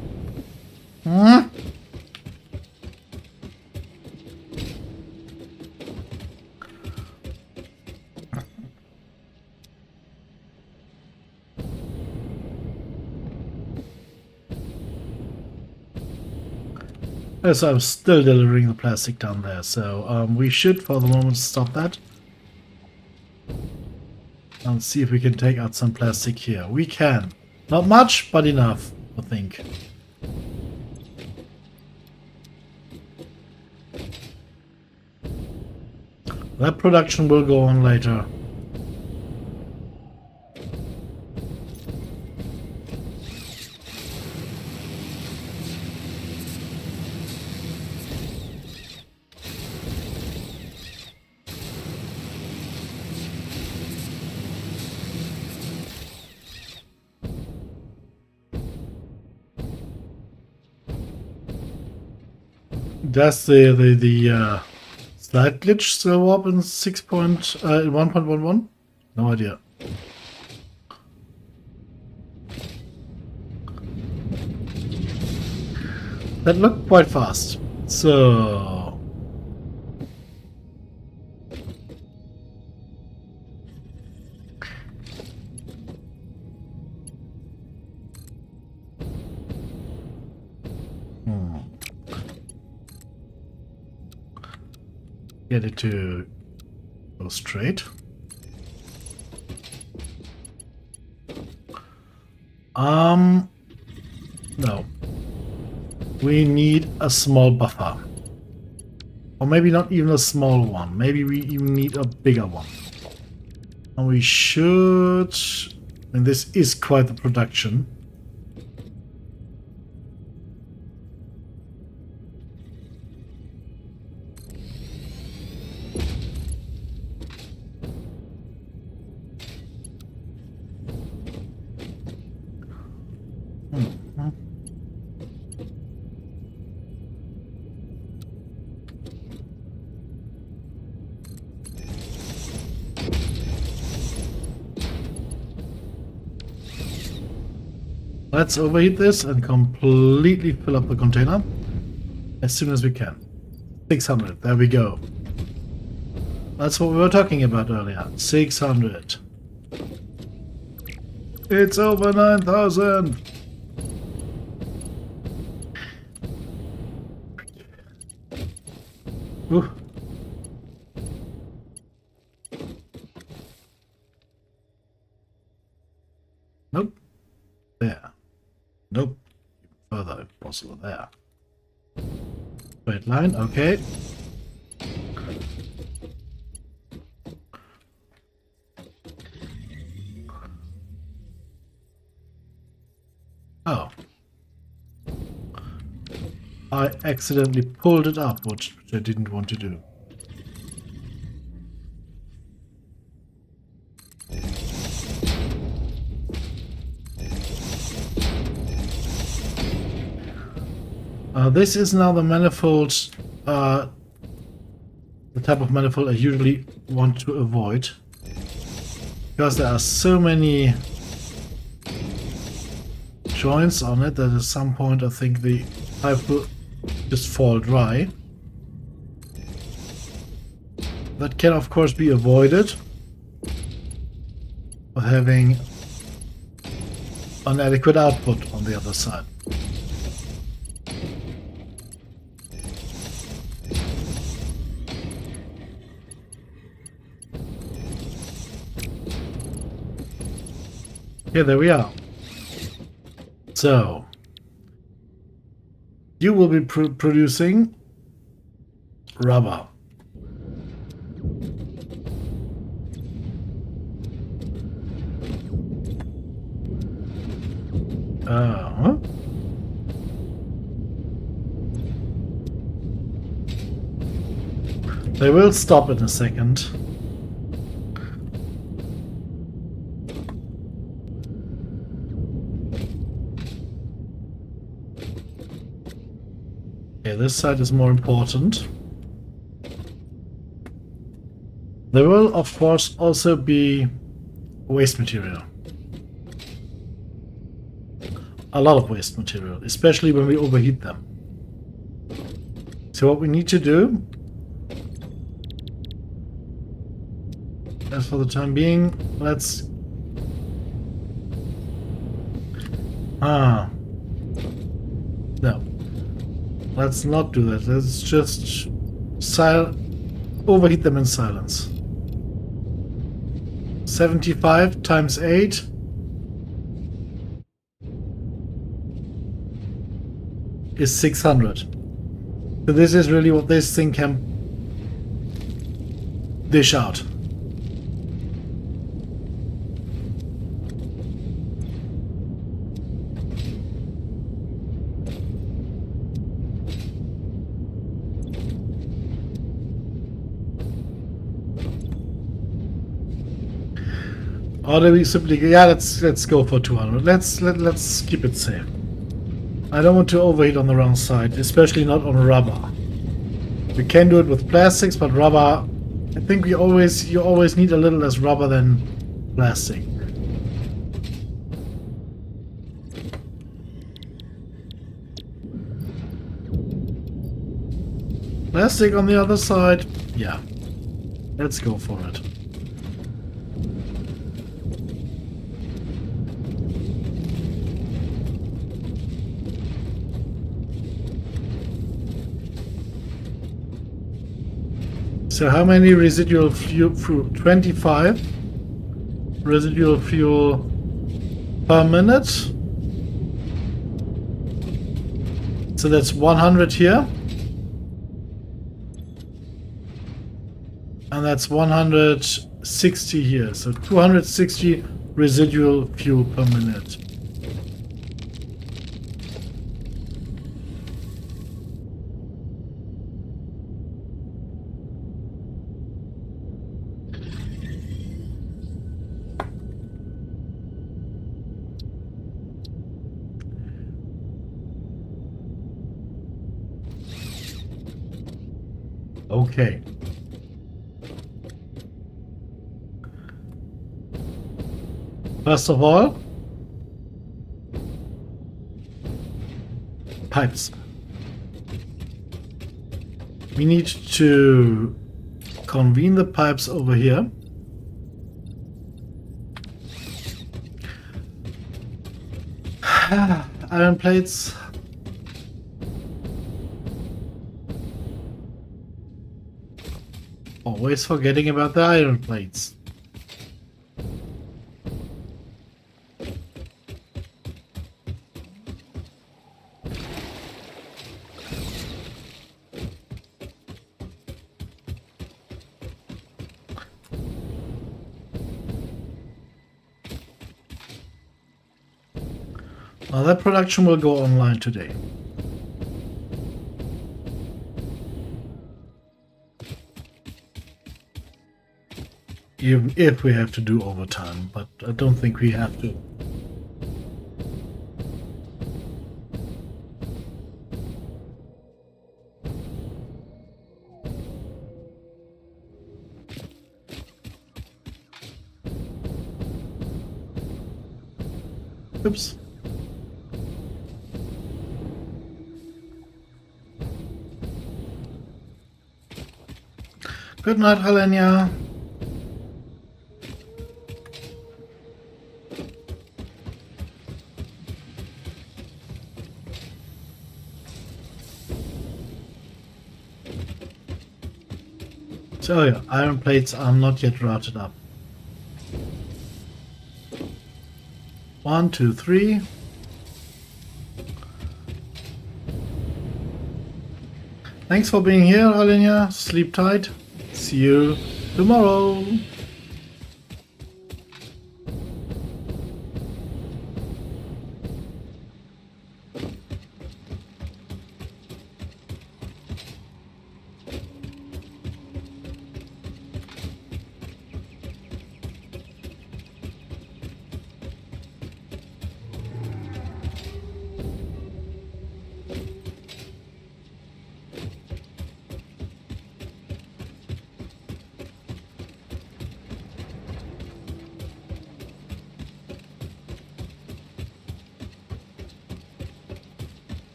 A: So I'm still delivering the plastic down there, so we should for the moment stop that. And see if we can take out some plastic here. We can. Not much, but enough, I think. That production will go on later. Does the slide glitch still up in 1.11? No idea. That looked quite fast. So get it to go straight. No. We need a small buffer. Or maybe not even a small one. Maybe we even need a bigger one. And we should... And this is quite the production. Let's overheat this and completely fill up the container as soon as we can. 600, there we go. That's what we were talking about earlier. 600. It's over 9,000. Ooh. Nope. There. Nope. Further if possible. There. Straight line. Okay. Oh. I accidentally pulled it up, which I didn't want to do. This is now the manifold, the type of manifold I usually want to avoid, because there are so many joints on it that at some point I think the pipe will just fall dry. That can of course be avoided with having an adequate output on the other side. Yeah, there we are. So, you will be producing rubber. They will stop in a second. Okay, this side is more important. There will, of course, also be waste material. A lot of waste material, especially when we overheat them. So what we need to do, as for the time being, let's... No. Let's not do that. Let's just overheat them in silence. 75 times 8 is 600. So this is really what this thing can dish out. Or do we simply, yeah, let's go for 200. Let's keep it safe. I don't want to overheat on the wrong side, especially not on rubber. We can do it with plastics, but rubber, I think you always need a little less rubber than plastic. Plastic on the other side, yeah. Let's go for it. So how many residual fuel? 25 residual fuel per minute. So that's 100 here. And that's 160 here. So 260 residual fuel per minute. Okay. First of all, pipes. We need to convene the pipes over here. Iron plates. Always forgetting about the iron plates. Now that production will go online today. Even if we have to do overtime, but I don't think we have to. Oops. Good night, Helenia. So yeah, iron plates are not yet routed up. 1, 2, 3. Thanks for being here, Alenia. Sleep tight. See you tomorrow.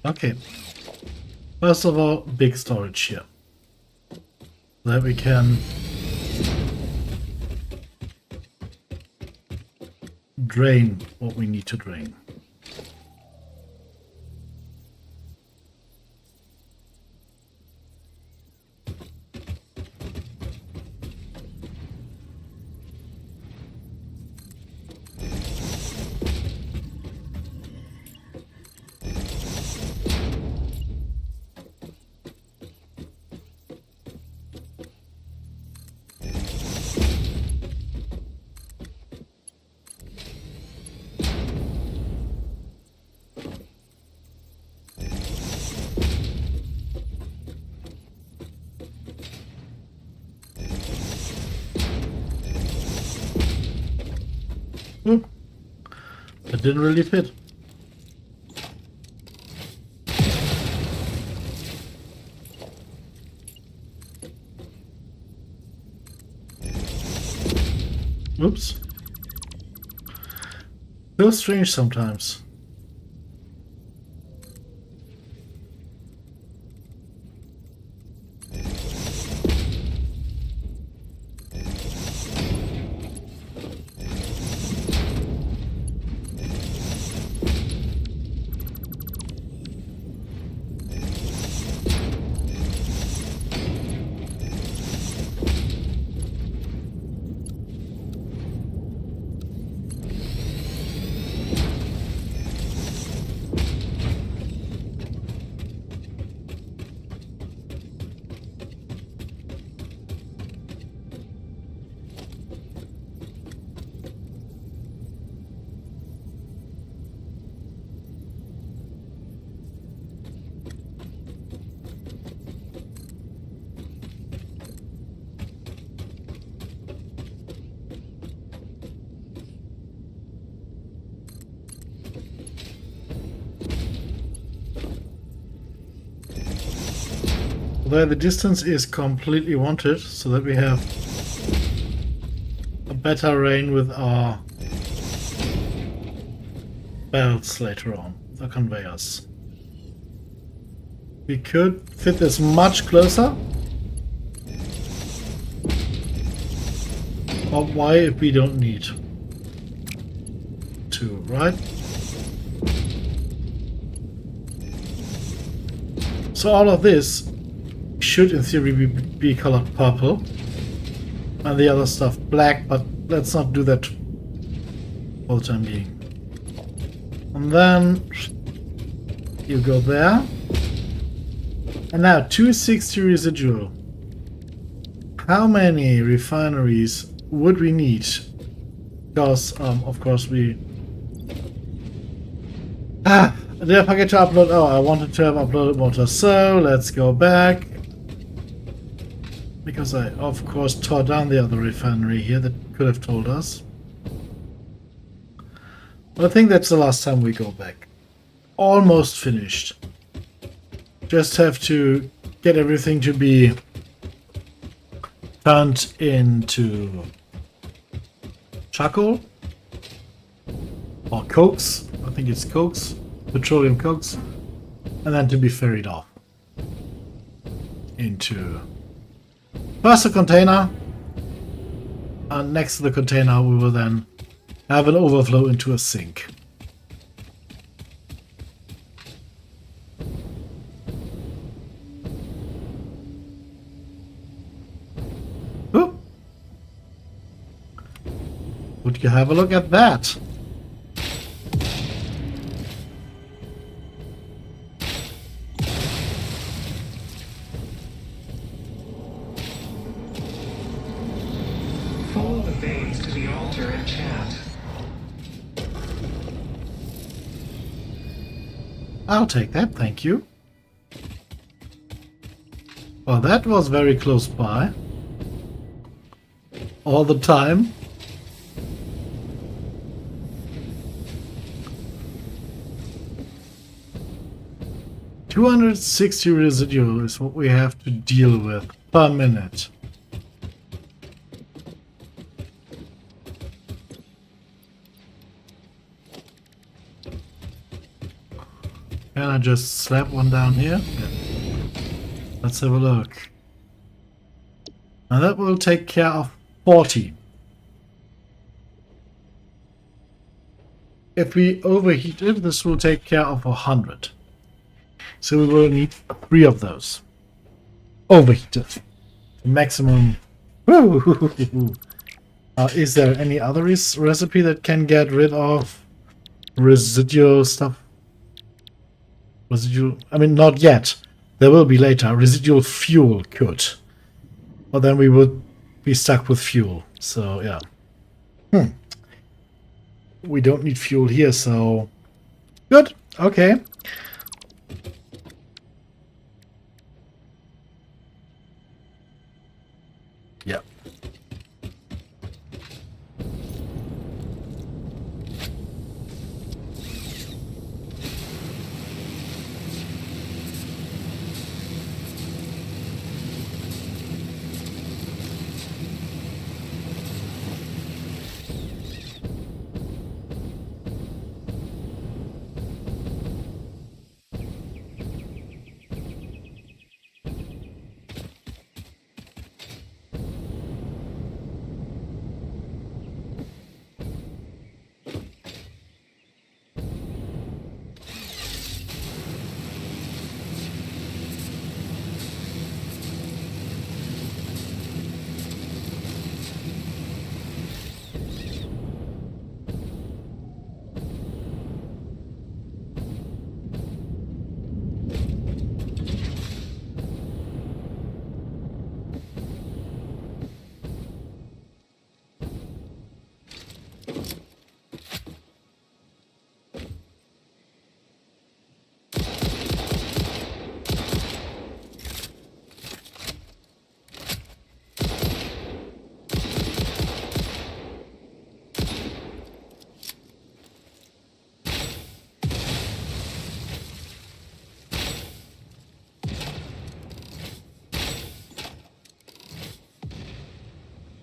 A: Okay. First of all, big storage here. That we can drain what we need to drain. That didn't really fit. Oops. So strange sometimes. Although the distance is completely wanted, so that we have a better reign with our belts later on, the conveyors. We could fit this much closer. But why if we don't need to, right? So all of this should in theory be colored purple. And the other stuff black, but let's not do that for the time being. And then you go there. And now 260 residual. How many refineries would we need? Because of course we did I forget to upload? Oh, I wanted to have uploaded water, so let's go back. Because I of course tore down the other refinery here that could have told us. But I think that's the last time we go back. Almost finished. Just have to get everything to be turned into charcoal or cokes. I think it's cokes, petroleum cokes, and then to be ferried off into first a container, and next to the container we will then have an overflow into a sink. Oop. Would you have a look at that?
C: Follow the veins to the altar and chant.
A: I'll take that, thank you. Well, that was very close by. All the time. $260 residual is what we have to deal with per minute. Can I just slap one down here? Yeah. Let's have a look. And that will take care of 40. If we overheat it, this will take care of 100. So we will need 3 of those. Overheated. Maximum. Is there any other recipe that can get rid of residual stuff? Residual, I mean, not yet. There will be later. Residual fuel could. But then we would be stuck with fuel. So, yeah. We don't need fuel here, so... Good. Okay. Yeah.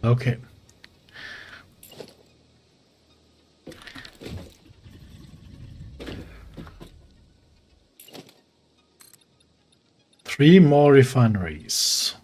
A: Okay. Three more refineries.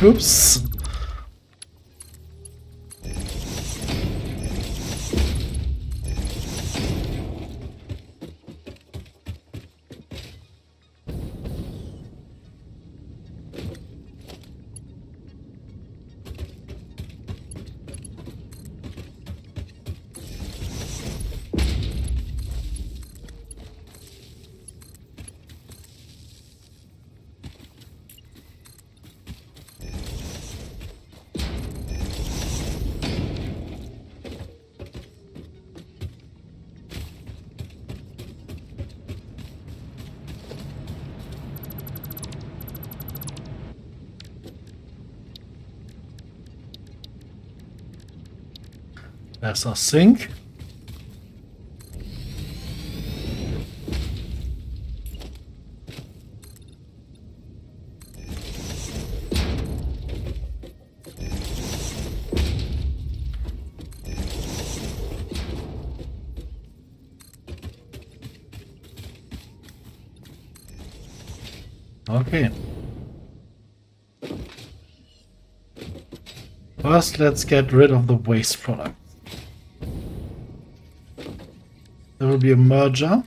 A: Oops. There's our sink. Okay. First, let's get rid of the waste product. There will be a merger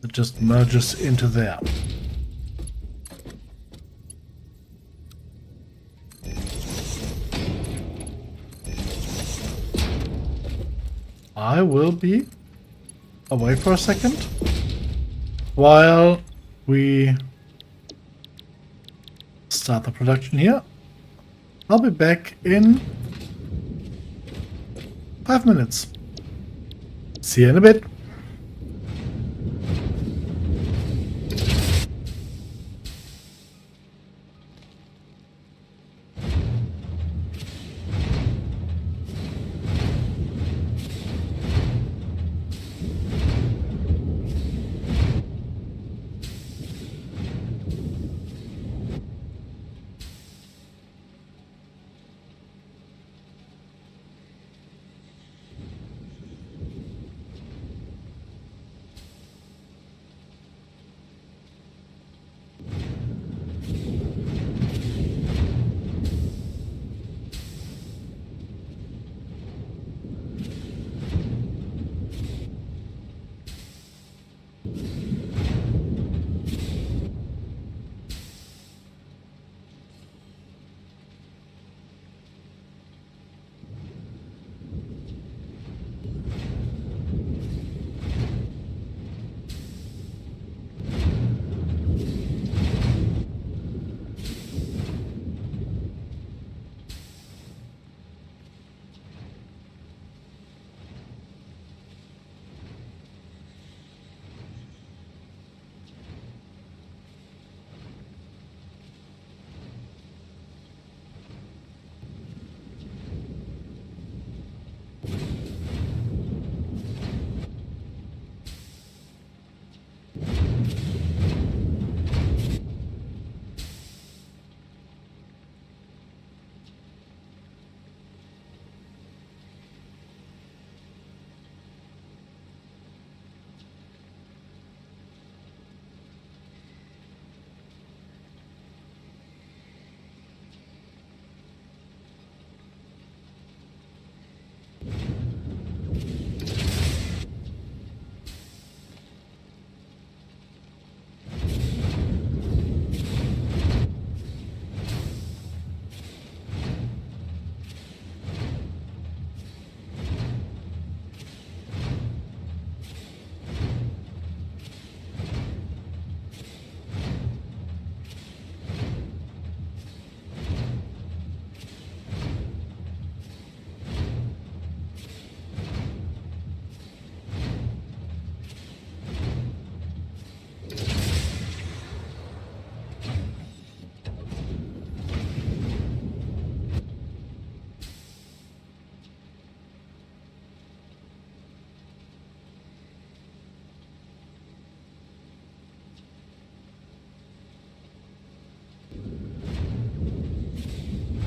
A: that just merges into there. I will be away for a second while we start the production here. I'll be back in 5 minutes. See you in a bit.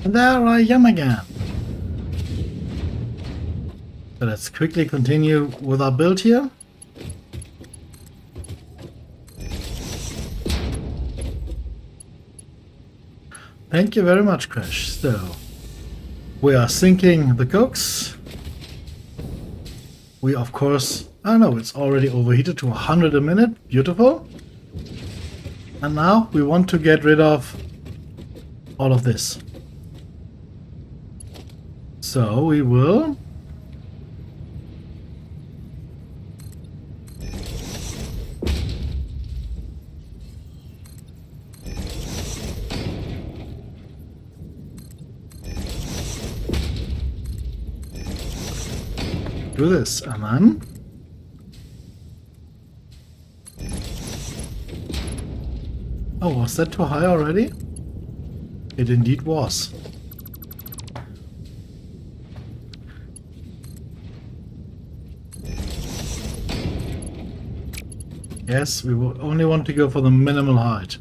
A: And there I am again. So let's quickly continue with our build here. Thank you very much, Crash. So, we are sinking the cooks. We, of course... Oh no, it's already overheated to 100 a minute. Beautiful. And now we want to get rid of all of this. So we will... do this, and then... Oh, was that too high already? It indeed was. Yes, we will only want to go for the minimal height.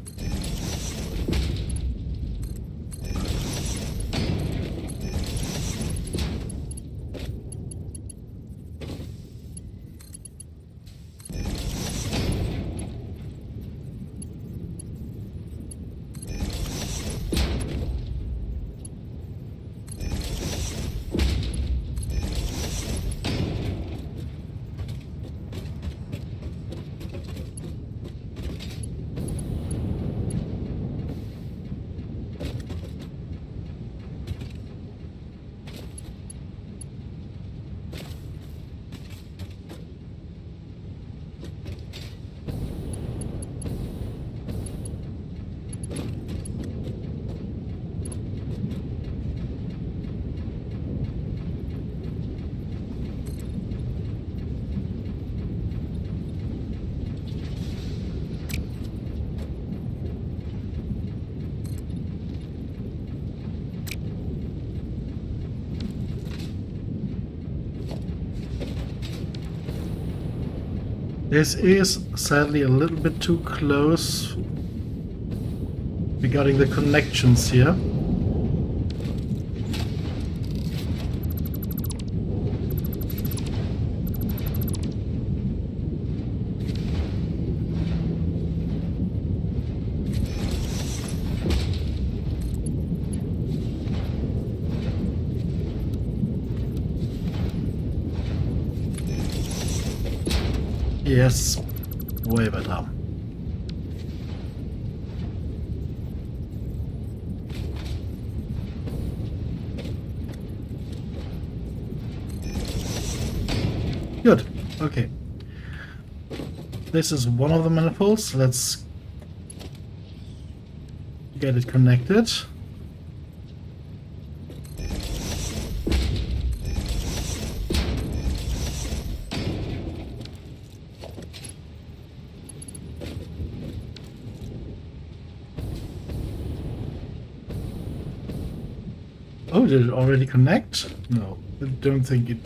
A: This is sadly a little bit too close regarding the connections here. Yes, way better. Good, okay. This is one of the manifolds. Let's get it connected. Oh, did it already connect? No, I don't think it...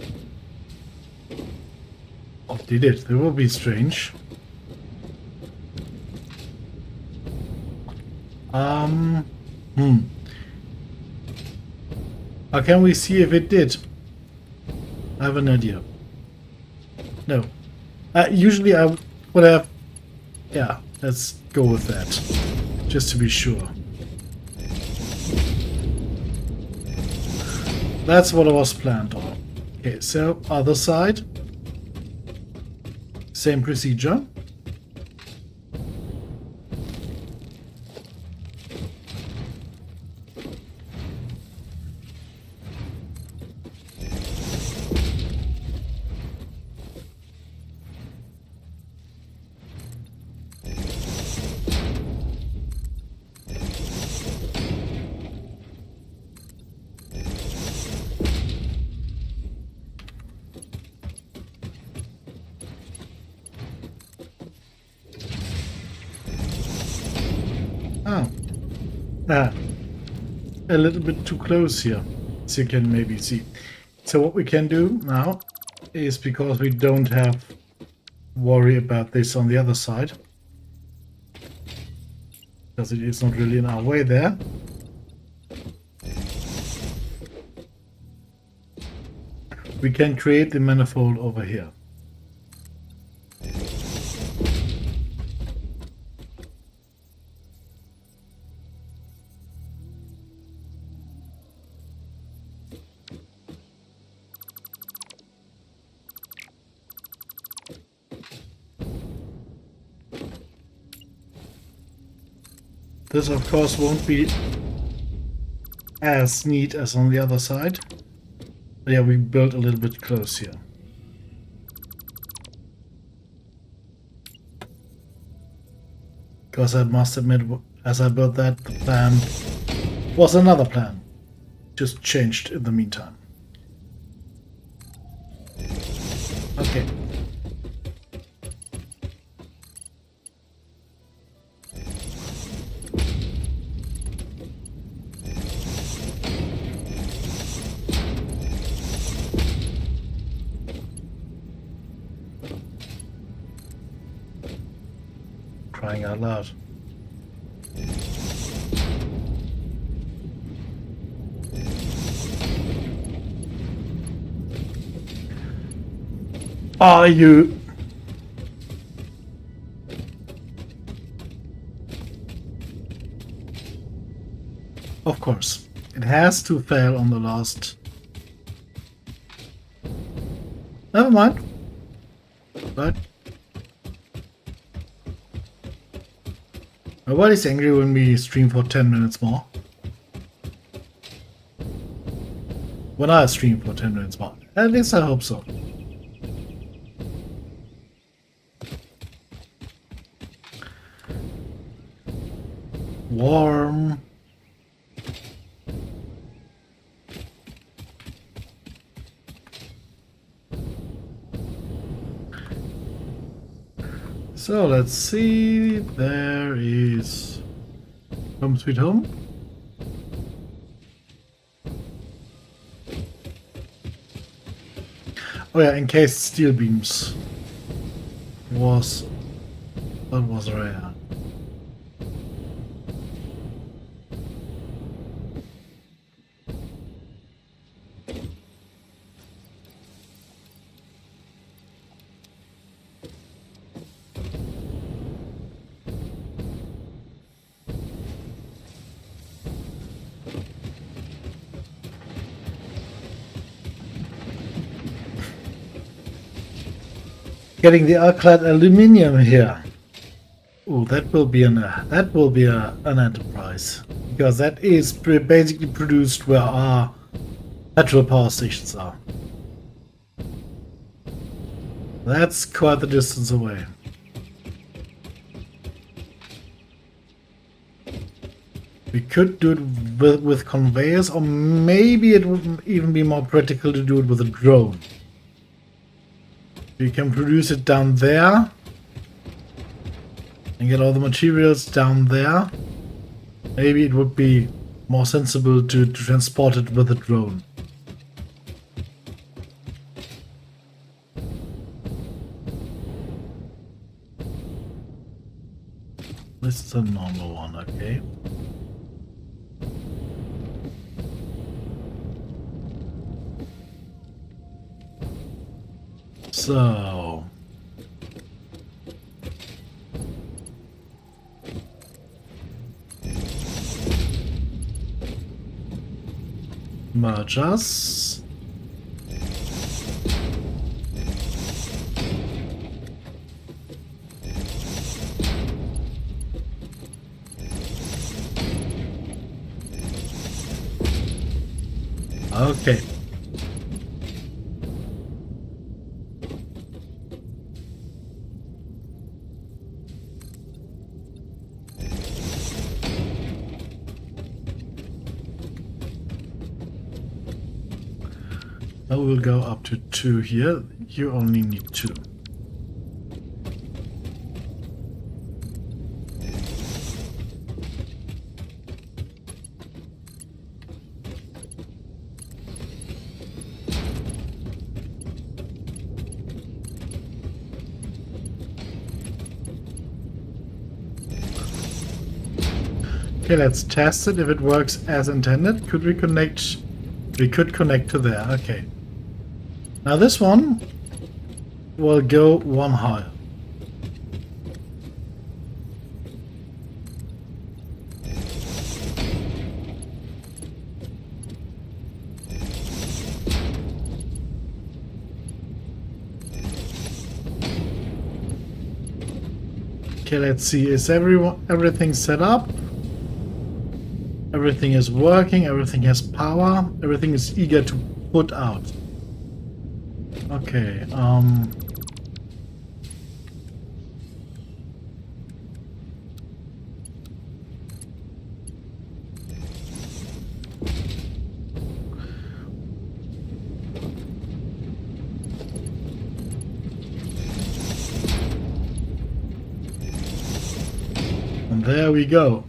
A: Oh, did it? That will be strange. How can we see if it did? I have an idea. No. Usually I would have... Yeah, let's go with that. Just to be sure. That's what I was planned on. Okay, so other side. Same procedure. A little bit too close here, as you can maybe see. So what we can do now is, because we don't have worry about this on the other side, because it is not really in our way there, we can create the manifold over here. This of course won't be as neat as on the other side. But yeah, we built a little bit close here. Because I must admit, as I built that, the plan was another plan. Just changed in the meantime. Okay. Crying out loud. Are you? Of course, it has to fail on the last. Never mind. But nobody's angry when we stream for 10 minutes more. When I stream for 10 minutes more. At least I hope so. Warm. So let's see, there is Home Sweet Home. Oh yeah, encased steel beams was rare. Getting the alclad aluminium here. Oh, that will be an enterprise, because that is basically produced where our petrol power stations are. That's quite the distance away. We could do it with conveyors, or maybe it would even be more practical to do it with a drone. You can produce it down there and get all the materials down there. Maybe it would be more sensible to transport it with a drone. This is a normal one, okay. So merge us. Okay. Now we'll go up to 2 here. You only need 2. Okay, let's test it if it works as intended. Could we connect? We could connect to there, okay. Now this one will go one higher. Okay, let's see. Is everything set up? Everything is working. Everything has power. Everything is eager to put out. Okay. And there we go.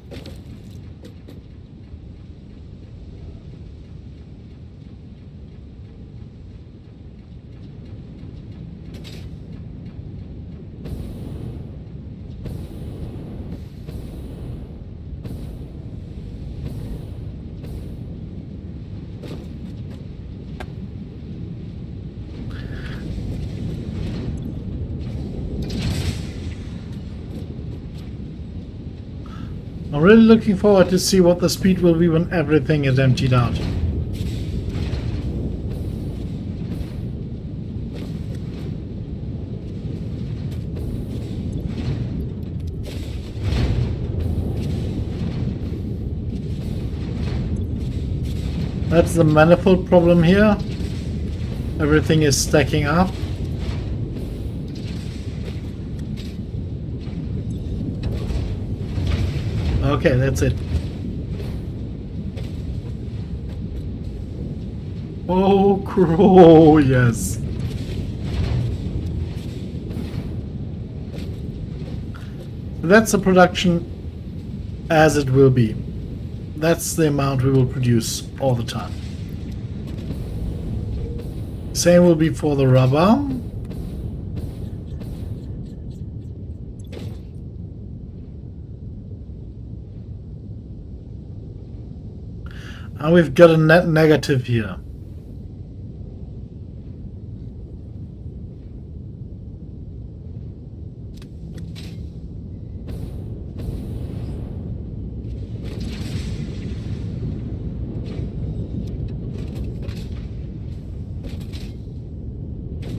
A: I'm really looking forward to see what the speed will be when everything is emptied out. That's the manifold problem here. Everything is stacking up. Okay, that's it. Oh, crow, yes. That's the production as it will be. That's the amount we will produce all the time. Same will be for the rubber. And we've got a net negative here.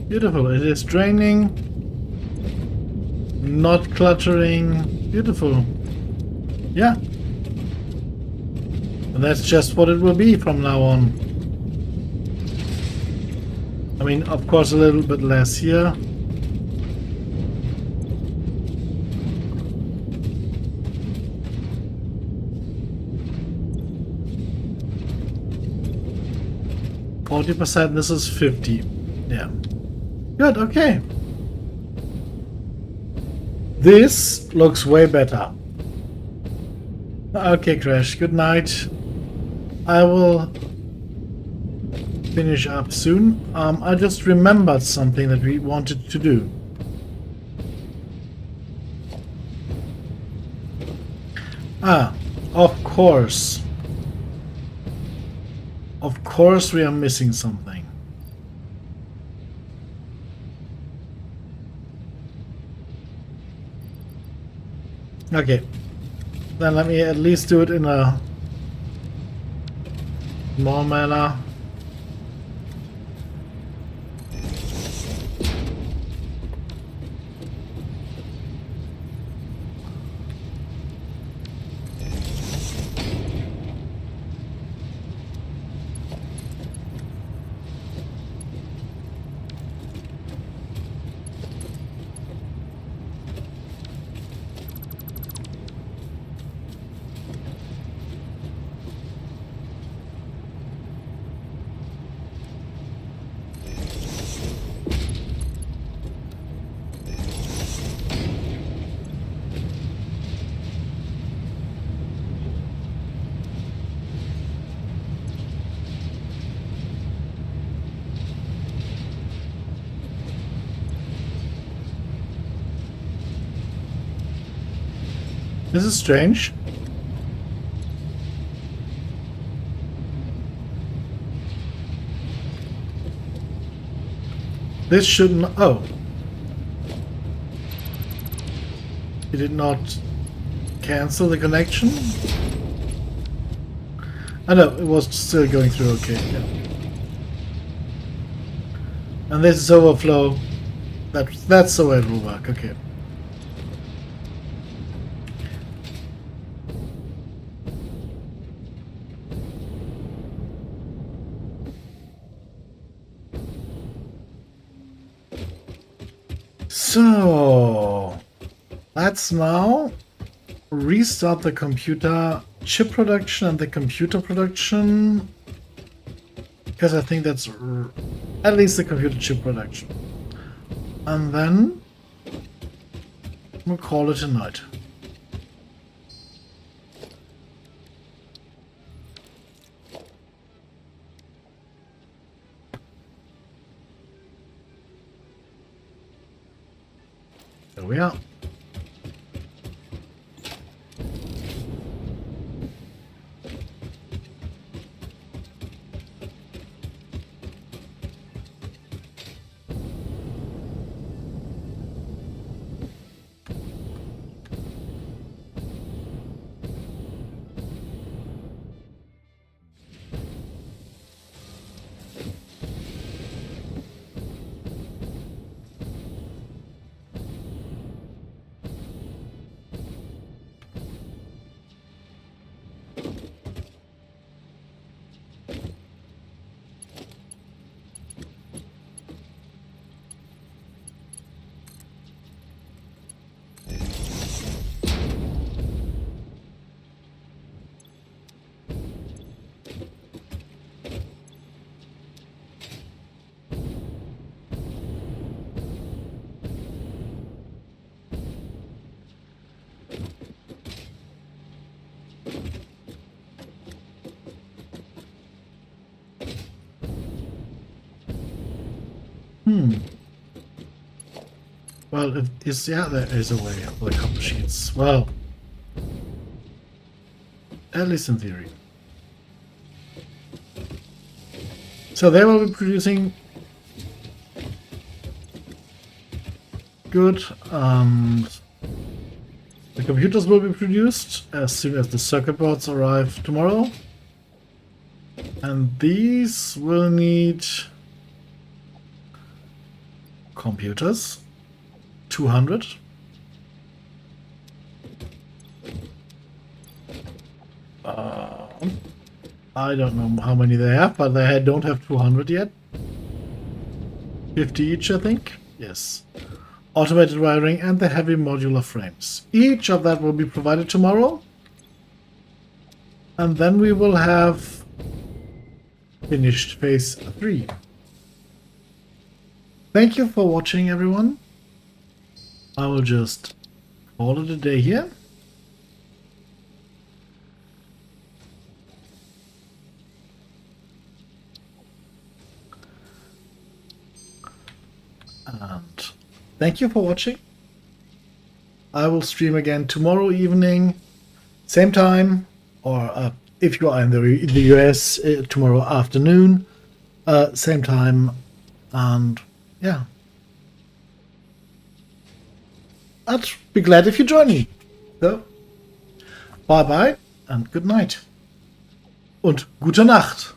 A: Beautiful. It is draining, not cluttering. Beautiful. Yeah. And that's just what it will be from now on. I mean, of course, a little bit less here. %, this is 50. Yeah. Good, okay. This looks way better. Okay, Crash, good night. I will finish up soon. I just remembered something that we wanted to do. Ah, of course. Of course we are missing something. Okay. Then let me at least do it in a more manner. This is strange. This shouldn't... Oh. It did not cancel the connection? I know, it was still going through okay. Yeah. And this is overflow. That's the way it will work. Okay. So let's now restart the computer chip production and the computer production, because I think that's at least the computer chip production, and then we'll call it a night. There we are. Well, it is, yeah, there is a way for the copper sheets. Well, at least in theory. So they will be producing good. The computers will be produced as soon as the circuit boards arrive tomorrow. And these will need computers. 200. I don't know how many they have, but they don't have 200 yet. 50 each, I think. Yes. Automated wiring and the heavy modular frames. Each of that will be provided tomorrow. And then we will have finished phase 3. Thank you for watching, everyone. I will just call it a day here. And thank you for watching. I will stream again tomorrow evening, same time, or if you are in the US, tomorrow afternoon, same time, and yeah. I'd be glad if you join me. So, bye bye and good night. Und gute Nacht.